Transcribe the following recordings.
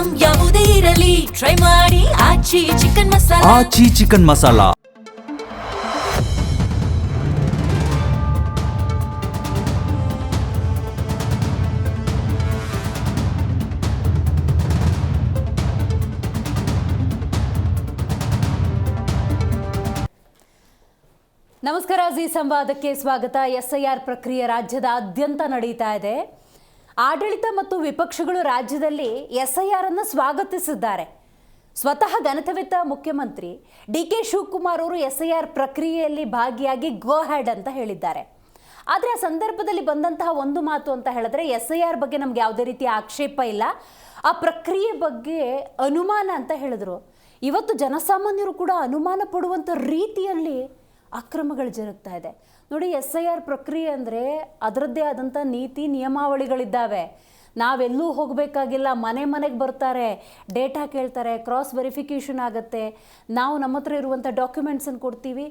Item ಯಾವುದೇ ಇರಲಿ try ಮಾಡಿ ಆಚಿ ಚಿಕನ್ ಮಸಾಲಾ. ಆಚಿ ಚಿಕನ್ ಮಸಾಲಾ. ನಮಸ್ಕಾರ, ಜಿ ಸಂವಾದಕ್ಕೆ ಸ್ವಾಗತ. SIR ಪ್ರಕ್ರಿಯೆ ರಾಜ್ಯದಾದ್ಯಂತ ನಡೀತಾ ಇದೆ. ಆಡಳಿತ ಮತ್ತು ವಿಪಕ್ಷಗಳು ರಾಜ್ಯದಲ್ಲಿ SIR ಅನ್ನು ಸ್ವಾಗತಿಸಿದ್ದಾರೆ. ಸ್ವತಃ ಘನತೆವೆತ್ತ ಮುಖ್ಯಮಂತ್ರಿ DK ಶಿವಕುಮಾರ್ ಅವರು SIR ಪ್ರಕ್ರಿಯೆಯಲ್ಲಿ ಭಾಗಿಯಾಗಿ ಗೋ ಹ್ಯಾಡ್ ಅಂತ ಹೇಳಿದ್ದಾರೆ. ಆದರೆ ಆ ಸಂದರ್ಭದಲ್ಲಿ ಬಂದಂತಹ ಒಂದು ಮಾತು ಅಂತ ಹೇಳಿದ್ರೆ SIR ಬಗ್ಗೆ ನಮ್ಗೆ ಯಾವುದೇ ರೀತಿಯ ಆಕ್ಷೇಪ ಇಲ್ಲ, ಆ ಪ್ರಕ್ರಿಯೆ ಬಗ್ಗೆ ಅನುಮಾನ ಅಂತ ಹೇಳಿದ್ರು. ಇವತ್ತು ಜನಸಾಮಾನ್ಯರು ಕೂಡ ಅನುಮಾನ ಪಡುವಂಥ ರೀತಿಯಲ್ಲಿ ಅಕ್ರಮಗಳು ಜರುಗ್ತಾ ಇದೆ ನೋಡಿ. SIR ಪ್ರಕ್ರಿಯೆ ಅಂದರೆ ಅದರದ್ದೇ ಆದಂಥ ನೀತಿ ನಿಯಮಾವಳಿಗಳಿದ್ದಾವೆ. ನಾವೆಲ್ಲೂ ಹೋಗಬೇಕಾಗಿಲ್ಲ, ಮನೆಗೆ ಬರ್ತಾರೆ, ಡೇಟಾ ಕೇಳ್ತಾರೆ, ಕ್ರಾಸ್ ವೆರಿಫಿಕೇಷನ್ ಆಗುತ್ತೆ. ನಾವು ನಮ್ಮ ಹತ್ರ ಇರುವಂಥ ಡಾಕ್ಯುಮೆಂಟ್ಸನ್ನು ಕೊಡ್ತೀವಿ,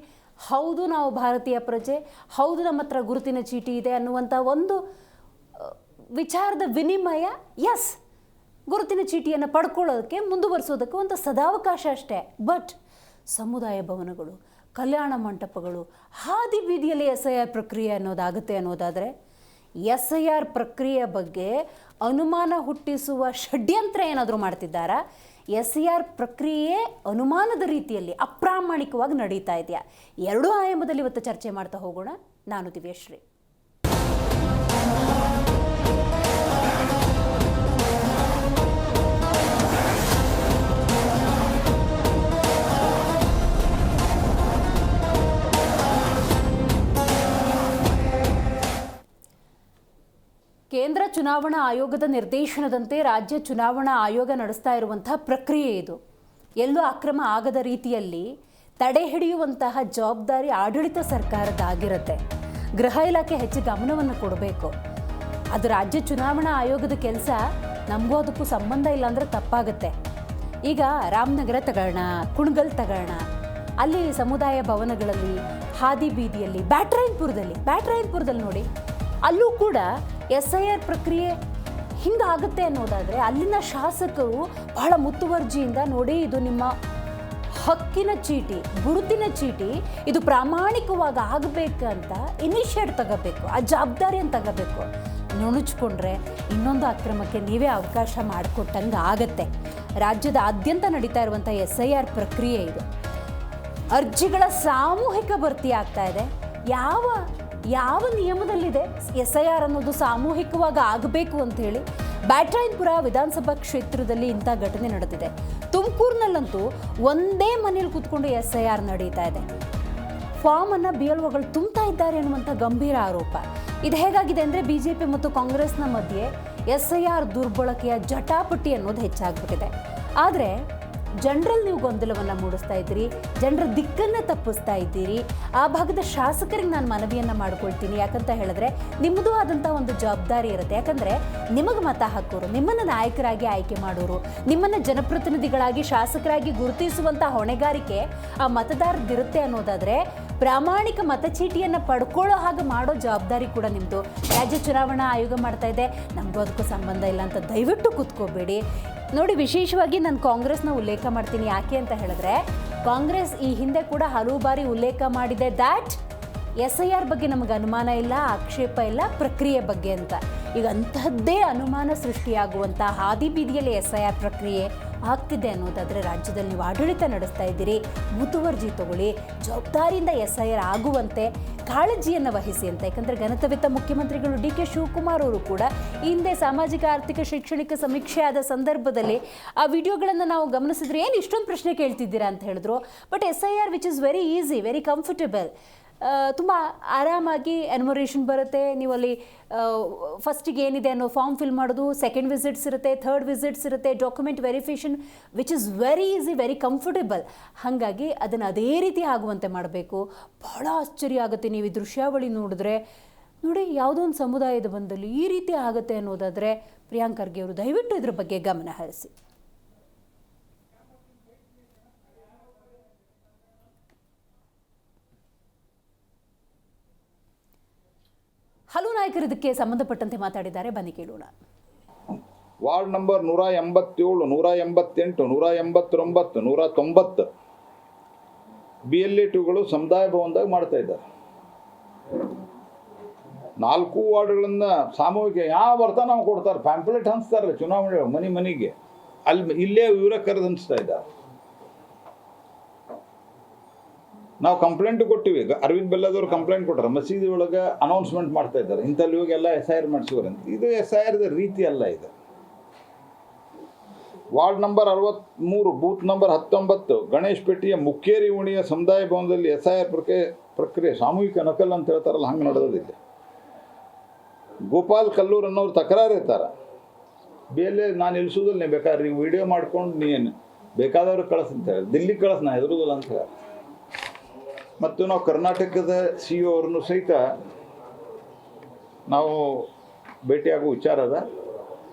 ಹೌದು ನಾವು ಭಾರತೀಯ ಪ್ರಜೆ, ಹೌದು ನಮ್ಮ ಹತ್ರ ಗುರುತಿನ ಚೀಟಿ ಇದೆ ಅನ್ನುವಂಥ ಒಂದು ವಿಚಾರದ ವಿನಿಮಯ. ಎಸ್, ಗುರುತಿನ ಚೀಟಿಯನ್ನು ಪಡ್ಕೊಳ್ಳೋದಕ್ಕೆ ಮುಂದುವರಿಸೋದಕ್ಕೆ ಒಂದು ಸದಾವಕಾಶ ಅಷ್ಟೇ. ಬಟ್ ಸಮುದಾಯ ಭವನಗಳು, ಕಲ್ಯಾಣ ಮಂಟಪಗಳು, ಹಾದಿ ಬೀದಿಯಲ್ಲಿ SIR ಪ್ರಕ್ರಿಯೆ ಅನ್ನೋದಾಗುತ್ತೆ ಅನ್ನೋದಾದರೆ SIR ಪ್ರಕ್ರಿಯೆ ಬಗ್ಗೆ ಅನುಮಾನ ಹುಟ್ಟಿಸುವ ಷಡ್ಯಂತ್ರ ಏನಾದರೂ ಮಾಡ್ತಿದ್ದಾರಾ? SIR ಪ್ರಕ್ರಿಯೆ ಅನುಮಾನದ ರೀತಿಯಲ್ಲಿ ಅಪ್ರಾಮಾಣಿಕವಾಗಿ ನಡೀತಾ ಇದೆಯಾ? ಎರಡೂ ಆಯಾಮದಲ್ಲಿ ಇವತ್ತು ಚರ್ಚೆ ಮಾಡ್ತಾ ಹೋಗೋಣ. ನಾನು ದಿವ್ಯಶ್ರೀ. ಕೇಂದ್ರ ಚುನಾವಣಾ ಆಯೋಗದ ನಿರ್ದೇಶನದಂತೆ ರಾಜ್ಯ ಚುನಾವಣಾ ಆಯೋಗ ನಡೆಸ್ತಾ ಇರುವಂತಹ ಪ್ರಕ್ರಿಯೆ ಇದು. ಎಲ್ಲೂ ಅಕ್ರಮ ಆಗದ ರೀತಿಯಲ್ಲಿ ತಡೆ ಹಿಡಿಯುವಂತಹ ಜವಾಬ್ದಾರಿ ಆಡಳಿತ ಸರ್ಕಾರದ್ದಾಗಿರುತ್ತೆ. ಗೃಹ ಇಲಾಖೆ ಹೆಚ್ಚು ಗಮನವನ್ನು ಕೊಡಬೇಕು. ಅದು ರಾಜ್ಯ ಚುನಾವಣಾ ಆಯೋಗದ ಕೆಲಸ. ನಮಗೂ ಅದಕ್ಕೂ ಸಂಬಂಧ ಇಲ್ಲ ಅಂದರೆ ತಪ್ಪಾಗುತ್ತೆ. ಈಗ ರಾಮನಗರ ತಗೋಣ, ಕುಣಗಲ್ ತಗೋಣ, ಅಲ್ಲಿ ಸಮುದಾಯ ಭವನಗಳಲ್ಲಿ, ಹಾದಿ ಬೀದಿಯಲ್ಲಿ, ಬ್ಯಾಟರಾಯನಪುರದಲ್ಲಿ ನೋಡಿ, ಅಲ್ಲೂ ಕೂಡ SIR ಪ್ರಕ್ರಿಯೆ ಹಿಂಗಾಗುತ್ತೆ ಅನ್ನೋದಾದರೆ ಅಲ್ಲಿನ ಶಾಸಕರು ಬಹಳ ಮುತುವರ್ಜಿಯಿಂದ ನೋಡಿ, ಇದು ನಿಮ್ಮ ಹಕ್ಕಿನ ಚೀಟಿ, ಗುರುತಿನ ಚೀಟಿ, ಇದು ಪ್ರಾಮಾಣಿಕವಾಗಿ ಆಗಬೇಕಂತ ಇನಿಷಿಯೇಟ್ ತಗೋಬೇಕು, ಆ ಜವಾಬ್ದಾರಿಯನ್ನು ತಗೋಬೇಕು. ನುಣುಚ್ಕೊಂಡ್ರೆ ಇನ್ನೊಂದು ಅಕ್ರಮಕ್ಕೆ ನೀವೇ ಅವಕಾಶ ಮಾಡಿಕೊಟ್ಟಂಗೆ ಆಗತ್ತೆ. ರಾಜ್ಯದಾದ್ಯಂತ ನಡೀತಾ ಇರುವಂಥ SIR ಪ್ರಕ್ರಿಯೆ ಇದು. ಅರ್ಜಿಗಳ ಸಾಮೂಹಿಕ ಭರ್ತಿ ಆಗ್ತಾ ಇದೆ. ಯಾವ ನಿಯಮದಲ್ಲಿದೆ SIR ಅನ್ನೋದು ಸಾಮೂಹಿಕವಾಗಿ ಆಗಬೇಕು ಅಂತ ಹೇಳಿ? ಬ್ಯಾಟರಾಯನಪುರ ವಿಧಾನಸಭಾ ಕ್ಷೇತ್ರದಲ್ಲಿ ಇಂಥ ಘಟನೆ ನಡೆದಿದೆ. ತುಮಕೂರಿನಲ್ಲಂತೂ ಒಂದೇ ಮನೇಲಿ ಕೂತ್ಕೊಂಡು SIR ನಡೀತಾ ಇದೆ. ಫಾರ್ಮನ್ನು BLOಗಳು ತುಂಬ್ತಾ ಇದ್ದಾರೆ ಅನ್ನುವಂಥ ಗಂಭೀರ ಆರೋಪ. ಇದು ಹೇಗಾಗಿದೆ ಅಂದರೆ BJP ಮತ್ತು ಕಾಂಗ್ರೆಸ್ನ ಮಧ್ಯೆ SIR ದುರ್ಬಳಕೆಯ ಜಟಾಪಟಿ ಅನ್ನೋದು ಹೆಚ್ಚಾಗ್ಬಿಟ್ಟಿದೆ. ಆದರೆ ಜನರಲ್ಲಿ ನೀವು ಗೊಂದಲವನ್ನು ಮೂಡಿಸ್ತಾ ಇದ್ದೀರಿ, ಜನರ ದಿಕ್ಕನ್ನು ತಪ್ಪಿಸ್ತಾ ಇದ್ದೀರಿ. ಆ ಭಾಗದ ಶಾಸಕರಿಗೆ ನಾನು ಮನವಿಯನ್ನು ಮಾಡ್ಕೊಳ್ತೀನಿ. ಯಾಕಂತ ಹೇಳಿದ್ರೆ ನಿಮ್ಮದು ಆದಂಥ ಒಂದು ಜವಾಬ್ದಾರಿ ಇರುತ್ತೆ. ಯಾಕಂದರೆ ನಿಮಗೆ ಮತ ಹಾಕೋರು, ನಿಮ್ಮನ್ನು ನಾಯಕರಾಗಿ ಆಯ್ಕೆ ಮಾಡೋರು, ನಿಮ್ಮನ್ನು ಜನಪ್ರತಿನಿಧಿಗಳಾಗಿ ಶಾಸಕರಾಗಿ ಗುರುತಿಸುವಂಥ ಹೊಣೆಗಾರಿಕೆ ಆ ಮತದಾರದಿರುತ್ತೆ ಅನ್ನೋದಾದರೆ ಪ್ರಾಮಾಣಿಕ ಮತಚೀಟಿಯನ್ನು ಪಡ್ಕೊಳ್ಳೋ ಹಾಗೆ ಮಾಡೋ ಜವಾಬ್ದಾರಿ ಕೂಡ ನಿಮ್ಮದು. ರಾಜ್ಯ ಚುನಾವಣಾ ಆಯೋಗ ಮಾಡ್ತಾ ಇದೆ, ನಮಗೂ ಅದಕ್ಕೂ ಸಂಬಂಧ ಇಲ್ಲ ಅಂತ ದಯವಿಟ್ಟು ಕೂತ್ಕೋಬೇಡಿ ನೋಡಿ. ವಿಶೇಷವಾಗಿ ನಾನು ಕಾಂಗ್ರೆಸ್ನ ಉಲ್ಲೇಖ ಮಾಡ್ತೀನಿ. ಯಾಕೆ ಅಂತ ಹೇಳಿದ್ರೆ ಕಾಂಗ್ರೆಸ್ ಈ ಹಿಂದೆ ಕೂಡ ಹಲವು ಬಾರಿ ಉಲ್ಲೇಖ ಮಾಡಿದೆ ದ್ಯಾಟ್ SIR ಬಗ್ಗೆ ನಮಗೆ ಅನುಮಾನ ಇಲ್ಲ, ಆಕ್ಷೇಪ ಇಲ್ಲ ಪ್ರಕ್ರಿಯೆ ಬಗ್ಗೆ ಅಂತ. ಈಗ ಅಂತಹದ್ದೇ ಅನುಮಾನ ಸೃಷ್ಟಿಯಾಗುವಂಥ ಹಾದಿ ಬೀದಿಯಲ್ಲಿ SIR ಪ್ರಕ್ರಿಯೆ ಆಗ್ತಿದೆ ಅನ್ನೋದಾದರೆ ರಾಜ್ಯದಲ್ಲಿ ನೀವು ಆಡಳಿತ ನಡೆಸ್ತಾ ಇದ್ದೀರಿ, ಮುತುವರ್ಜಿ ತಗೊಳ್ಳಿ, ಜವಾಬ್ದಾರಿಯಿಂದ SIR ಆಗುವಂತೆ ಕಾಳಜಿಯನ್ನು ವಹಿಸಿ ಅಂತ. ಯಾಕಂದರೆ ಘನತೆವೆತ್ತ ಮುಖ್ಯಮಂತ್ರಿಗಳು DK ಶಿವಕುಮಾರ್ ಅವರು ಕೂಡ ಹಿಂದೆ ಸಾಮಾಜಿಕ ಆರ್ಥಿಕ ಶೈಕ್ಷಣಿಕ ಸಮೀಕ್ಷೆ ಆದ ಸಂದರ್ಭದಲ್ಲಿ ಆ ವಿಡಿಯೋಗಳನ್ನು ನಾವು ಗಮನಿಸಿದ್ರೆ ಏನು ಇಷ್ಟೊಂದು ಪ್ರಶ್ನೆ ಕೇಳ್ತಿದ್ದೀರಾ ಅಂತ ಹೇಳಿದ್ರು. But SIR which is very easy, very comfortable, ತುಂಬ ಆರಾಮಾಗಿ ಎನ್ಯುಮರೇಷನ್ ಬರುತ್ತೆ. ನೀವು ಅಲ್ಲಿ ಫಸ್ಟಿಗೆ ಏನಿದೆ ಅನ್ನೋ ಫಾರ್ಮ್ ಫಿಲ್ ಮಾಡೋದು, ಸೆಕೆಂಡ್ ವಿಸಿಟ್ಸ್ ಇರುತ್ತೆ, ಥರ್ಡ್ ವಿಸಿಟ್ಸ್ ಇರುತ್ತೆ, document verification which is very easy, very comfortable. ಹಾಗಾಗಿ ಅದನ್ನು ಅದೇ ರೀತಿ ಆಗುವಂತೆ ಮಾಡಬೇಕು. ಬಹಳ ಆಶ್ಚರ್ಯ ಆಗುತ್ತೆ ನೀವು ಈ ದೃಶ್ಯಾವಳಿ ನೋಡಿದ್ರೆ. ನೋಡಿ, ಯಾವುದೋ ಒಂದು ಸಮುದಾಯದ ಬಂದಲ್ಲಿ ಈ ರೀತಿ ಆಗುತ್ತೆ ಅನ್ನೋದಾದರೆ ಪ್ರಿಯಾಂಕ್ ಖರ್ಗೆ ಅವರು ದಯವಿಟ್ಟು ಇದ್ರ ಬಗ್ಗೆ ಗಮನ ಹರಿಸಿ. ಹಲವು ನಾಯಕರು ಇದಕ್ಕೆ ಸಂಬಂಧಪಟ್ಟಂತೆ ಮಾತಾಡಿದ್ದಾರೆ, ಬನ್ನಿ ಕೇಳೋಣ. ವಾರ್ಡ್ ನಂಬರ್ 187, 188, 189, 190 BLA2ಗಳು ಸಮುದಾಯ ಭವನದಾಗ ಮಾಡ್ತಾ ಇದ್ದಾರೆ. 4 ವಾರ್ಡ್ಗಳನ್ನು ಸಾಮೂಹಿಕ ಯಾವ ಬರ್ತಾ ನಾವು ಕೊಡ್ತಾರೆ, ಪ್ಯಾಂಪ್ಲೆಟ್ ಹಂಚ್ತಾರೆ ಚುನಾವಣೆ ಮನೆಗೆ, ಇಲ್ಲೇ ಇವರ ಕರೆದು ಹಂಚ್ತಾ ಇದ್ದಾರೆ. ನಾವು ಕಂಪ್ಲೇಂಟ್ ಕೊಟ್ಟಿವಿ, ಅರವಿಂದ್ ಬೆಲ್ಲದವ್ರು ಕಂಪ್ಲೇಂಟ್ ಕೊಟ್ಟರು, ಮಸೀದಿ ಒಳಗೆ ಅನೌನ್ಸ್ಮೆಂಟ್ ಮಾಡ್ತಾ ಇದ್ದಾರೆ ಇಂಥಲ್ಲಿ ಹೋಗಿ ಎಲ್ಲ SIR ಮಾಡಿಸಿವ್ರಂತ. ಇದು SIR ರೀತಿ ಅಲ್ಲ ಇದು. Ward number 63, booth number 19, Ganesh ಪೇಟೆಯ ಮುಕ್ಕೇರಿ ಉಣಿಯ ಸಮುದಾಯ ಭವನದಲ್ಲಿ SIR ಪ್ರಕ್ರಿಯೆ ಸಾಮೂಹಿಕ ನಕಲ್ ಅಂತ ಹೇಳ್ತಾರಲ್ಲ, ಹಂಗೆ ನಡೆದಿದೆ. ಗೋಪಾಲ್ ಕಲ್ಲೂರ್ ಅನ್ನೋರು ತಕರಾರು ಇರ್ತಾರೆ, ಬೇಲೆ ನಾನು ಇಳಿಸೋದಿಲ್ಲ, ನೀವು ಬೇಕಾದ್ರೆ ನೀವು ವಿಡಿಯೋ ಮಾಡ್ಕೊಂಡು ನೀನು ಬೇಕಾದವ್ರಿಗೆ ಕಳಿಸ್ತಾರೆ, ದಿಲ್ಲಿಗೆ ಕಳಿಸ್, ನಾ ಹೆದರುದಿಲ್ಲ ಅಂತ ಹೇಳಿ. ಮತ್ತು ನಾವು ಕರ್ನಾಟಕದ CEO ಅವ್ರನ್ನು ಸಹಿತ ನಾವು ಭೇಟಿಯಾಗುವ ವಿಚಾರ ಅದ.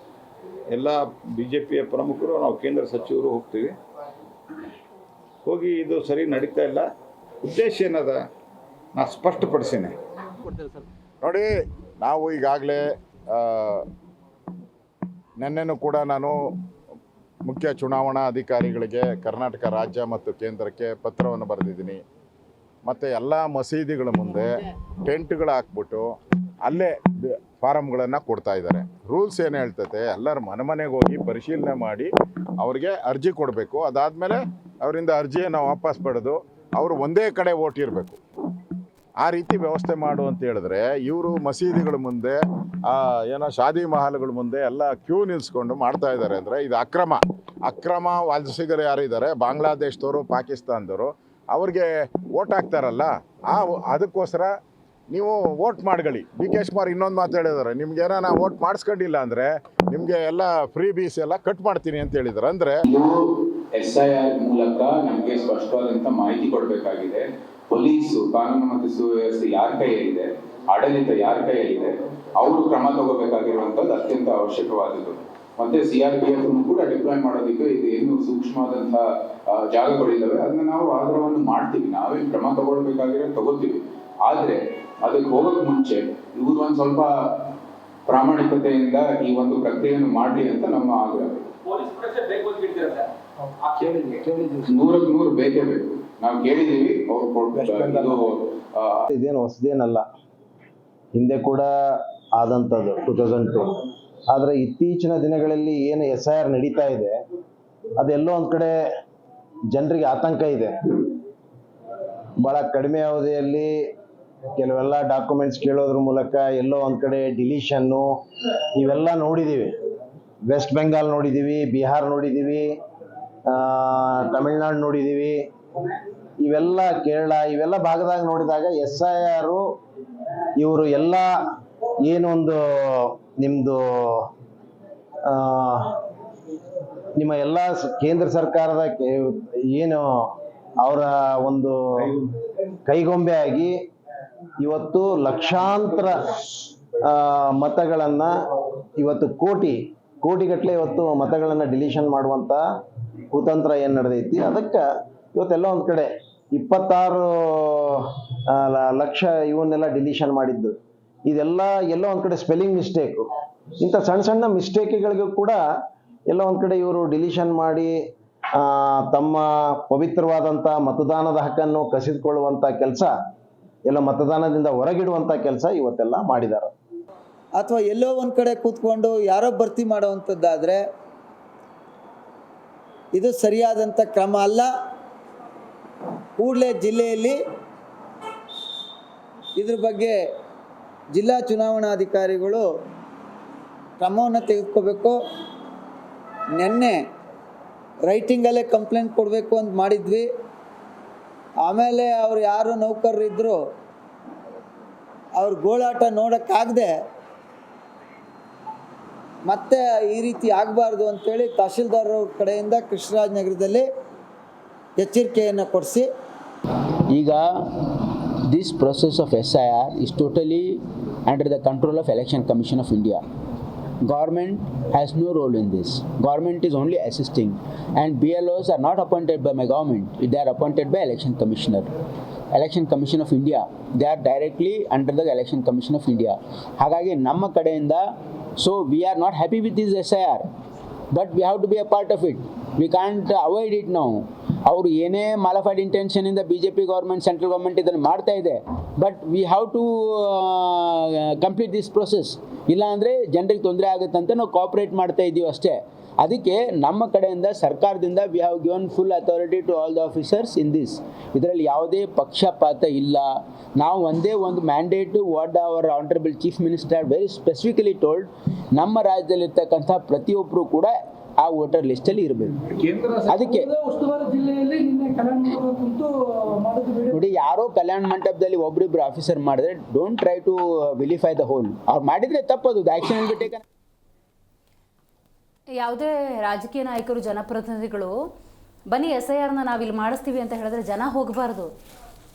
ಎಲ್ಲ BJPಯ ಪ್ರಮುಖರು, ನಾವು ಕೇಂದ್ರ ಸಚಿವರು ಹೋಗ್ತೀವಿ. ಹೋಗಿ ಇದು ಸರಿ ನಡೀತಾ ಇಲ್ಲ, ಉದ್ದೇಶ ಏನದ ನಾ ಸ್ಪಷ್ಟಪಡಿಸೀನಿ. ನೋಡಿ, ನಾವು ಈಗಾಗಲೇ ನಿನ್ನೆನೂ ಕೂಡ ನಾನು ಮುಖ್ಯ ಚುನಾವಣಾ ಅಧಿಕಾರಿಗಳಿಗೆ ಕರ್ನಾಟಕ ರಾಜ್ಯ ಮತ್ತು ಕೇಂದ್ರಕ್ಕೆ ಪತ್ರವನ್ನು ಬರೆದಿದ್ದೀನಿ. ಮತ್ತು ಎಲ್ಲ ಮಸೀದಿಗಳ ಮುಂದೆ ಟೆಂಟ್ಗಳು ಹಾಕ್ಬಿಟ್ಟು ಅಲ್ಲೇ ಫಾರಮ್ಗಳನ್ನು ಕೊಡ್ತಾ ಇದ್ದಾರೆ. ರೂಲ್ಸ್ ಏನು ಹೇಳ್ತೈತೆ, ಎಲ್ಲರ ಮನೆಗೆ ಹೋಗಿ ಪರಿಶೀಲನೆ ಮಾಡಿ ಅವ್ರಿಗೆ ಅರ್ಜಿ ಕೊಡಬೇಕು. ಅದಾದಮೇಲೆ ಅವರಿಂದ ಅರ್ಜಿಯನ್ನು ವಾಪಸ್ ಪಡೆದು ಅವರು ಒಂದೇ ಕಡೆ ಓಟ್ ಇರಬೇಕು. ಆ ರೀತಿ ವ್ಯವಸ್ಥೆ ಮಾಡು ಅಂತ ಹೇಳಿದ್ರೆ, ಇವರು ಮಸೀದಿಗಳ ಮುಂದೆ ಏನೋ ಶಾದಿ ಮಹಲ್ಗಳ ಮುಂದೆ ಎಲ್ಲ ಕ್ಯೂ ನಿಲ್ಲಿಸ್ಕೊಂಡು ಮಾಡ್ತಾ ಇದ್ದಾರೆ. ಅಂದರೆ ಇದು ಅಕ್ರಮ ವಲಸಿಗರು ಯಾರಿದ್ದಾರೆ, ಬಾಂಗ್ಲಾದೇಶದವರು, ಪಾಕಿಸ್ತಾನದವರು, ಅವ್ರಿಗೆ ಓಟ್ ಹಾಕ್ತಾರಲ್ಲ, ಅದಕ್ಕೋಸ್ಕರ ನೀವು ಓಟ್ ಮಾಡ್ಕೊಳ್ಳಿ. DK ಶಿವಕುಮಾರ್ ಇನ್ನೊಂದು ಮಾತು ಹೇಳಿದ್ದಾರೆ, ನಿಮ್ಗೆ ಏನಾರ ಓಟ್ ಮಾಡಿಸ್ಕೊಂಡಿಲ್ಲ ಅಂದರೆ ನಿಮಗೆ ಎಲ್ಲ ಫ್ರೀ ಬೀಸ್ ಎಲ್ಲ ಕಟ್ ಮಾಡ್ತೀನಿ ಅಂತ ಹೇಳಿದ್ದಾರೆ. ಅಂದರೆ SIR ಮೂಲಕ ನಮಗೆ ಸ್ಪಷ್ಟವಾದಂಥ ಮಾಹಿತಿ ಕೊಡಬೇಕಾಗಿದೆ. ಪೊಲೀಸು, ಕಾನೂನು ಮತ್ತು ಸುವ್ಯವಸ್ಥೆ ಯಾರ ಕೈಯಲ್ಲಿದೆ, ಆಡಳಿತ ಯಾರ ಕೈಯಲ್ಲಿದೆ, ಅವರು ಕ್ರಮ ತಗೋಬೇಕಾಗಿರುವಂಥದ್ದು ಅತ್ಯಂತ ಅವಶ್ಯಕವಾದದ್ದು. ಮತ್ತೆ CRPF ಕೂಡ ಡಿಪ್ಲಾಯ್ ಮಾಡೋದಕ್ಕೆ ಇದು ಏನು ಸೂಕ್ಷ್ಮವಾದಂತಹ ಜಾಗಗಳಿದ್ದಾವೆ, ಅದನ್ನ ನಾವು ಆಗ್ರಹವನ್ನು ಮಾಡ್ತೀವಿ. ನಾವೇ ಕ್ರಮ ತಗೊಳ್ಬೇಕಾಗಿರೋ ತಗೋತೀವಿ. ಆದ್ರೆ ಅದಕ್ಕೆ ಹೋಗೋಕ್ ಮುಂಚೆ ಇವರು ಒಂದು ಸ್ವಲ್ಪ ಪ್ರಾಮಾಣಿಕತೆಯಿಂದ ಈ ಒಂದು ಪ್ರಕ್ರಿಯೆಯನ್ನು ಮಾಡಲಿ ಅಂತ ನಮ್ಮ ಆಗ್ರಹ. 100% ಬೇಕೇ ಬೇಕು. ನಾವು ಕೇಳಿದೀವಿ, ಅವ್ರು ಕೊಡ್ಬೇಕು. ಇದೇನು ಹೊಸದೇನಲ್ಲ, ಹಿಂದೆ ಕೂಡ ಆದಂಥದ್ದು 2002. ಆದರೆ ಇತ್ತೀಚಿನ ದಿನಗಳಲ್ಲಿ ಏನು SIR ನಡೀತಾ ಇದೆ, ಅದೆಲ್ಲೋ ಒಂದು ಕಡೆ ಜನರಿಗೆ ಆತಂಕ ಇದೆ. ಭಾಳ ಕಡಿಮೆ ಅವಧಿಯಲ್ಲಿ ಕೆಲವೆಲ್ಲ ಡಾಕ್ಯುಮೆಂಟ್ಸ್ ಕೇಳೋದ್ರ ಮೂಲಕ ಎಲ್ಲೋ ಒಂದು ಕಡೆ ಡಿಲೀಷನ್ನು ಇವೆಲ್ಲ ನೋಡಿದ್ದೀವಿ. ವೆಸ್ಟ್ ಬೆಂಗಾಲ್ ನೋಡಿದ್ದೀವಿ, ಬಿಹಾರ್ ನೋಡಿದ್ದೀವಿ, ತಮಿಳ್ನಾಡು ನೋಡಿದ್ದೀವಿ, ಇವೆಲ್ಲ ಕೇರಳ, ಇವೆಲ್ಲ ಭಾಗದಾಗ ನೋಡಿದಾಗ SIR ಇವರು ಎಲ್ಲ ಏನೊಂದು ನಿಮ್ಮ ಎಲ್ಲ ಕೇಂದ್ರ ಸರ್ಕಾರದ ಏನು ಅವರ ಒಂದು ಕೈಗೊಂಬೆ ಆಗಿ ಇವತ್ತು ಲಕ್ಷಾಂತರ ಮತಗಳನ್ನು, ಇವತ್ತು ಕೋಟಿಗಟ್ಟಲೆ ಇವತ್ತು ಮತಗಳನ್ನು ಡಿಲೀಷನ್ ಮಾಡುವಂಥ ಕುತಂತ್ರ ಏನು ನಡೆದೈತಿ. ಅದಕ್ಕೆ ಇವತ್ತೆಲ್ಲ ಒಂದು ಕಡೆ 26 ಲಕ್ಷ ಇವನ್ನೆಲ್ಲ ಡಿಲೀಷನ್ ಮಾಡಿದ್ದು. ಇದೆಲ್ಲ ಎಲ್ಲೋ ಒಂದು ಕಡೆ ಸ್ಪೆಲ್ಲಿಂಗ್ ಮಿಸ್ಟೇಕು, ಇಂಥ ಸಣ್ಣ ಮಿಸ್ಟೇಕ್ಗಳಿಗೂ ಕೂಡ ಎಲ್ಲೋ ಒಂದು ಕಡೆ ಇವರು ಡಿಲೀಷನ್ ಮಾಡಿ ತಮ್ಮ ಪವಿತ್ರವಾದಂಥ ಮತದಾನದ ಹಕ್ಕನ್ನು ಕಸಿದುಕೊಳ್ಳುವಂಥ ಕೆಲಸ, ಎಲ್ಲ ಮತದಾನದಿಂದ ಹೊರಗಿಡುವಂಥ ಕೆಲಸ ಇವತ್ತೆಲ್ಲ ಮಾಡಿದ್ದಾರೆ. ಅಥವಾ ಎಲ್ಲೋ ಒಂದು ಕಡೆ ಕೂತ್ಕೊಂಡು ಯಾರೋ ಭರ್ತಿ ಮಾಡುವಂಥದ್ದಾದರೆ ಇದು ಸರಿಯಾದಂಥ ಕ್ರಮ ಅಲ್ಲ. ಕೂಡಲೇ ಜಿಲ್ಲೆಯಲ್ಲಿ ಇದ್ರ ಬಗ್ಗೆ ಜಿಲ್ಲಾ ಚುನಾವಣಾಧಿಕಾರಿಗಳು ಕ್ರಮವನ್ನು ತೆಗೆದುಕೋಬೇಕು. ನಿನ್ನೆ ರೈಟಿಂಗಲ್ಲೇ ಕಂಪ್ಲೇಂಟ್ ಕೊಡಬೇಕು ಅಂತ ಮಾಡಿದ್ವಿ. ಆಮೇಲೆ ಅವ್ರು ಯಾರು ನೌಕರರಿದ್ದರು, ಅವ್ರ ಗೋಳಾಟ ನೋಡೋಕ್ಕಾಗದೆ ಮತ್ತೆ ಈ ರೀತಿ ಆಗಬಾರ್ದು ಅಂತೇಳಿ ತಹಶೀಲ್ದಾರ್ ಅವ್ರ ಕಡೆಯಿಂದ ಕೃಷ್ಣರಾಜ ನಗರದಲ್ಲಿ ಎಚ್ಚರಿಕೆಯನ್ನು ಕೊಡಿಸಿ, ಈಗ this process of SIR is totally under the control of Election Commission of India. Government has no role in this. Government is only assisting, and BLOs are not appointed by my government. They are appointed by Election Commissioner. Election Commission of India. They are directly under the Election Commission of India. ಹಾಗಾಗಿ ನಮ್ಮ ಕಡೆಯಿಂದ So we are not happy with this SIR, but we have to be a part of it. We can't avoid it now. ಅವರು ಏನೇ malafide ಇಂಟೆನ್ಷನಿಂದ BJP government central government ಇದನ್ನು ಮಾಡ್ತಾ ಇದೆ, but we have to complete this process. ಇಲ್ಲ ಅಂದರೆ ಜನರಿಗೆ ತೊಂದರೆ ಆಗುತ್ತಂತ ನಾವು ಕೋಆಪ್ರೇಟ್ ಮಾಡ್ತಾ ಇದ್ದೀವಿ ಅಷ್ಟೇ. ಅದಕ್ಕೆ ನಮ್ಮ ಕಡೆಯಿಂದ ಸರ್ಕಾರದಿಂದ we have given full authority to all the officers in this. ಇದರಲ್ಲಿ ಯಾವುದೇ ಪಕ್ಷಪಾತ ಇಲ್ಲ. ನಾವು ಒಂದೇ ಒಂದು mandate what our honourable chief minister very specifically told, ನಮ್ಮ ರಾಜ್ಯದಲ್ಲಿರ್ತಕ್ಕಂಥ ಪ್ರತಿಯೊಬ್ಬರು ಕೂಡ ಆ ವೋಟರ್ ಲಿಸ್ಟಲ್ಲಿ ಇರಬೇಕು. ಅದಕ್ಕೆ ನೋಡಿ, ಯಾರೋ ಕಲ್ಯಾಣ ಮಂಟಪದಲ್ಲಿ ಒಬ್ರಿಬ್ರು ಆಫೀಸರ್ ಮಾಡಿದ್ರೆ don't try to vilify the whole. ಅವ್ರು ಮಾಡಿದರೆ ತಪ್ಪದು, ಆ್ಯಕ್ಷನ್ ಬಿಟ್ಟೇಕ. ಯಾವುದೇ ರಾಜಕೀಯ ನಾಯಕರು, ಜನಪ್ರತಿನಿಧಿಗಳು ಬನ್ನಿ SIRನ ನಾವಿಲ್ಲಿ ಮಾಡಿಸ್ತೀವಿ ಅಂತ ಹೇಳಿದ್ರೆ ಜನ ಹೋಗಬಾರ್ದು.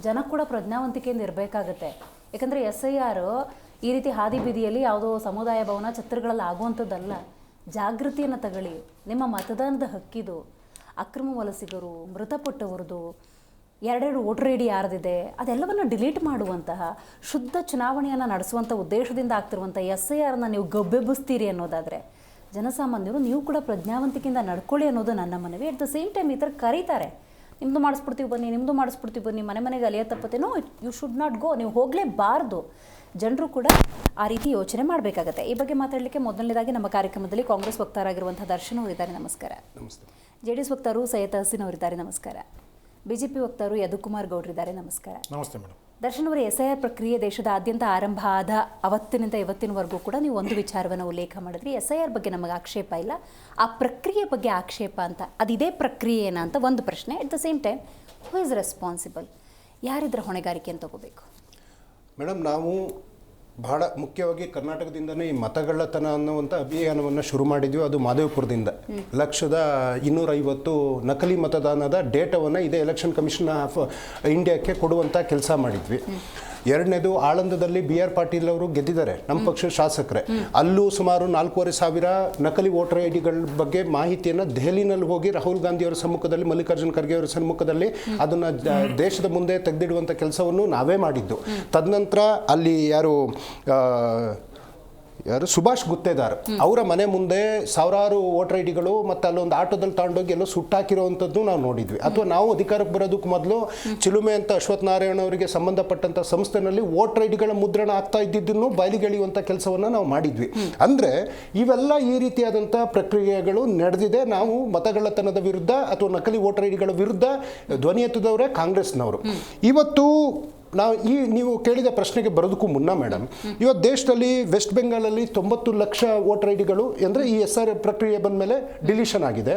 ಜನ ಕೂಡ ಪ್ರಜ್ಞಾವಂತಿಕೆಯಿಂದ ಇರಬೇಕಾಗತ್ತೆ. ಯಾಕಂದರೆ SIR ಈ ರೀತಿ ಹಾದಿ ಬೀದಿಯಲ್ಲಿ ಯಾವುದೋ ಸಮುದಾಯ ಭವನ ಛತ್ರಗಳಲ್ಲಿ ಆಗುವಂಥದ್ದಲ್ಲ. ಜಾಗೃತಿಯನ್ನು ತಗೊಳ್ಳಿ. ನಿಮ್ಮ ಮತದಾನದ ಹಕ್ಕಿದು. ಅಕ್ರಮ ವಲಸಿಗರು, ಮೃತಪಟ್ಟವರದು, ಎರಡೆರಡು ವೋಟರ್ ಐ ಡಿ ಯಾರ್ದಿದೆ ಅದೆಲ್ಲವನ್ನು ಡಿಲೀಟ್ ಮಾಡುವಂತಹ ಶುದ್ಧ ಚುನಾವಣೆಯನ್ನು ನಡೆಸುವಂಥ ಉದ್ದೇಶದಿಂದ ಆಗ್ತಿರುವಂಥ SIRನ ನೀವು ಗಬ್ಬೆಬ್ಬಿಸ್ತೀರಿ ಅನ್ನೋದಾದರೆ ಜನಸಾಮಾನ್ಯರು ನೀವು ಕೂಡ ಪ್ರಜ್ಞಾವಂತಿಕೆಯಿಂದ ನಡ್ಕೊಳ್ಳಿ ಅನ್ನೋದು ನನ್ನ ಮನವಿ. ಅಟ್ ದ ಸೇಮ್ ಟೈಮ್ ಈ ಥರ ಕರೀತಾರೆ, ನಿಮ್ಮದು ಮಾಡಿಸ್ಬಿಡ್ತೀವಿ ಬನ್ನಿ, ನಿಮ್ಮದು ಮಾಡಿಸ್ಬಿಡ್ತೀವಿ ಬನ್ನಿ, ಮನೆ ಮನೆಗೆ ಅಲಿಯ ತಪ್ಪತ್ತೆ. No, you should not go. ನೀವು ಹೋಗಲೇಬಾರ್ದು. ಜನರು ಕೂಡ ಆ ರೀತಿ ಯೋಚನೆ ಮಾಡಬೇಕಾಗತ್ತೆ. ಈ ಬಗ್ಗೆ ಮಾತಾಡಲಿಕ್ಕೆ ಮೊದಲನೇದಾಗಿ ನಮ್ಮ ಕಾರ್ಯಕ್ರಮದಲ್ಲಿ ಕಾಂಗ್ರೆಸ್ ವಕ್ತಾರಾಗಿರುವಂಥ ದರ್ಶನ್ ಅವರಿದ್ದಾರೆ, ನಮಸ್ಕಾರ. ನಮಸ್ತೆ. JDS ವಕ್ತಾರು ಸೈಯದ್ ಹಸೀನ್ ಅವರಿದ್ದಾರೆ, ನಮಸ್ಕಾರ. BJP ವಕ್ತಾರು ಯದುಕುಮಾರ್ ಗೌಡ್ರಿದ್ದಾರೆ, ನಮಸ್ಕಾರ. ನಮಸ್ತೆ ಮೇಡಮ್. ದರ್ಶನ್ ಅವರ SIR ಪ್ರಕ್ರಿಯೆ ದೇಶದಾದ್ಯಂತ ಆರಂಭ ಆದ ಅವತ್ತಿನಿಂದ ಇವತ್ತಿನವರೆಗೂ ಕೂಡ ನೀವು ಒಂದು ವಿಚಾರವನ್ನು ಉಲ್ಲೇಖ ಮಾಡಿದ್ರಿ. SIR ಬಗ್ಗೆ ನಮಗೆ ಆಕ್ಷೇಪ ಇಲ್ಲ, ಆ ಪ್ರಕ್ರಿಯೆ ಬಗ್ಗೆ ಆಕ್ಷೇಪ ಅಂತ. ಅದಿದೇ ಪ್ರಕ್ರಿಯೆನಾ ಅಂತ ಒಂದು ಪ್ರಶ್ನೆ. At the same time who is responsible? ಯಾರಿದ್ರ ಹೊಣೆಗಾರಿಕೆಯನ್ನು ತಗೋಬೇಕು? ಮೇಡಮ್, ನಾವು ಬಹಳ ಮುಖ್ಯವಾಗಿ ಕರ್ನಾಟಕದಿಂದನೇ ಈ ಮತಗಳ್ಳತನ ಅನ್ನುವಂಥ ಅಭಿಯಾನವನ್ನು ಶುರು ಮಾಡಿದ್ವಿ. ಅದು ಮಾದೇವಪುರದಿಂದ 1,250 ನಕಲಿ ಮತದಾನದ ಡೇಟಾವನ್ನು ಇದೇ ಎಲೆಕ್ಷನ್ ಕಮಿಷನ್ ಆಫ್ ಇಂಡಿಯಾಕ್ಕೆ ಕೊಡುವಂಥ ಕೆಲಸ ಮಾಡಿದ್ವಿ. ಎರಡನೇದು, ಆಳಂದದಲ್ಲಿ BR ಪಾಟೀಲ್ ಅವರು ಗೆದ್ದಿದ್ದಾರೆ, ನಮ್ಮ ಪಕ್ಷದ ಶಾಸಕರೇ. ಅಲ್ಲೂ ಸುಮಾರು 4,500 ನಕಲಿ ವೋಟರ್ ಐ ಡಿಗಳ ಬಗ್ಗೆ ಮಾಹಿತಿಯನ್ನು ದೆಹಲಿನಲ್ಲಿ ಹೋಗಿ ರಾಹುಲ್ ಗಾಂಧಿ ಅವರ ಸಮ್ಮುಖದಲ್ಲಿ, ಮಲ್ಲಿಕಾರ್ಜುನ್ ಖರ್ಗೆ ಅವರ ಸಮ್ಮುಖದಲ್ಲಿ ಅದನ್ನು ದೇಶದ ಮುಂದೆ ತೆಗೆದಿಡುವಂಥ ಕೆಲಸವನ್ನು ನಾವೇ ಮಾಡಿದ್ದು. ತದನಂತರ ಅಲ್ಲಿ ಯಾರು ಸುಭಾಷ್ ಗುತ್ತೇದಾರ್ ಅವರ ಮನೆ ಮುಂದೆ ಸಾವಿರಾರು ವೋಟರ್ ಐ ಡಿಗಳು ಮತ್ತು ಅಲ್ಲೊಂದು ಆಟೋದಲ್ಲಿ ತಗೊಂಡೋಗಿ ಎಲ್ಲೋ ಸುಟ್ಟಾಕಿರೋವಂಥದ್ದು ನಾವು ನೋಡಿದ್ವಿ. ಅಥವಾ ನಾವು ಅಧಿಕಾರಕ್ಕೆ ಬರೋದಕ್ಕೆ ಮೊದಲು ಚಿಲುಮೆ ಅಂತ ಅಶ್ವಥ್ ನಾರಾಯಣ ಅವರಿಗೆ ಸಂಬಂಧಪಟ್ಟಂಥ ಸಂಸ್ಥೆನಲ್ಲಿ ವೋಟರ್ ಐ ಡಿಗಳ ಮುದ್ರಣ ಆಗ್ತಾ ಇದ್ದಿದ್ದನ್ನು ಬಯಲಿಗೆಳೆಯುವಂಥ ಕೆಲಸವನ್ನು ನಾವು ಮಾಡಿದ್ವಿ. ಅಂದರೆ ಇವೆಲ್ಲ ಈ ರೀತಿಯಾದಂಥ ಪ್ರಕ್ರಿಯೆಗಳು ನಡೆದಿದೆ. ನಾವು ಮತಗಳ್ಳತನದ ವಿರುದ್ಧ ಅಥವಾ ನಕಲಿ ವೋಟರ್ ಐ ಡಿಗಳ ವಿರುದ್ಧ ಧ್ವನಿ ಎತ್ತಿದವರೇ ಕಾಂಗ್ರೆಸ್ನವರು. ಇವತ್ತು ನೀವು ಕೇಳಿದ ಪ್ರಶ್ನೆಗೆ ಬರೋದಕ್ಕೂ ಮುನ್ನ ಮೇಡಮ್, ಇವತ್ತು ದೇಶದಲ್ಲಿ ವೆಸ್ಟ್ ಬೆಂಗಾಲಲ್ಲಿ 90 ಲಕ್ಷ ವೋಟರ್ ಐ ಡಿಗಳು ಅಂದರೆ ಈ SIR ಪ್ರಕ್ರಿಯೆ ಬಂದ ಮೇಲೆ ಡಿಲೀಷನ್ ಆಗಿದೆ.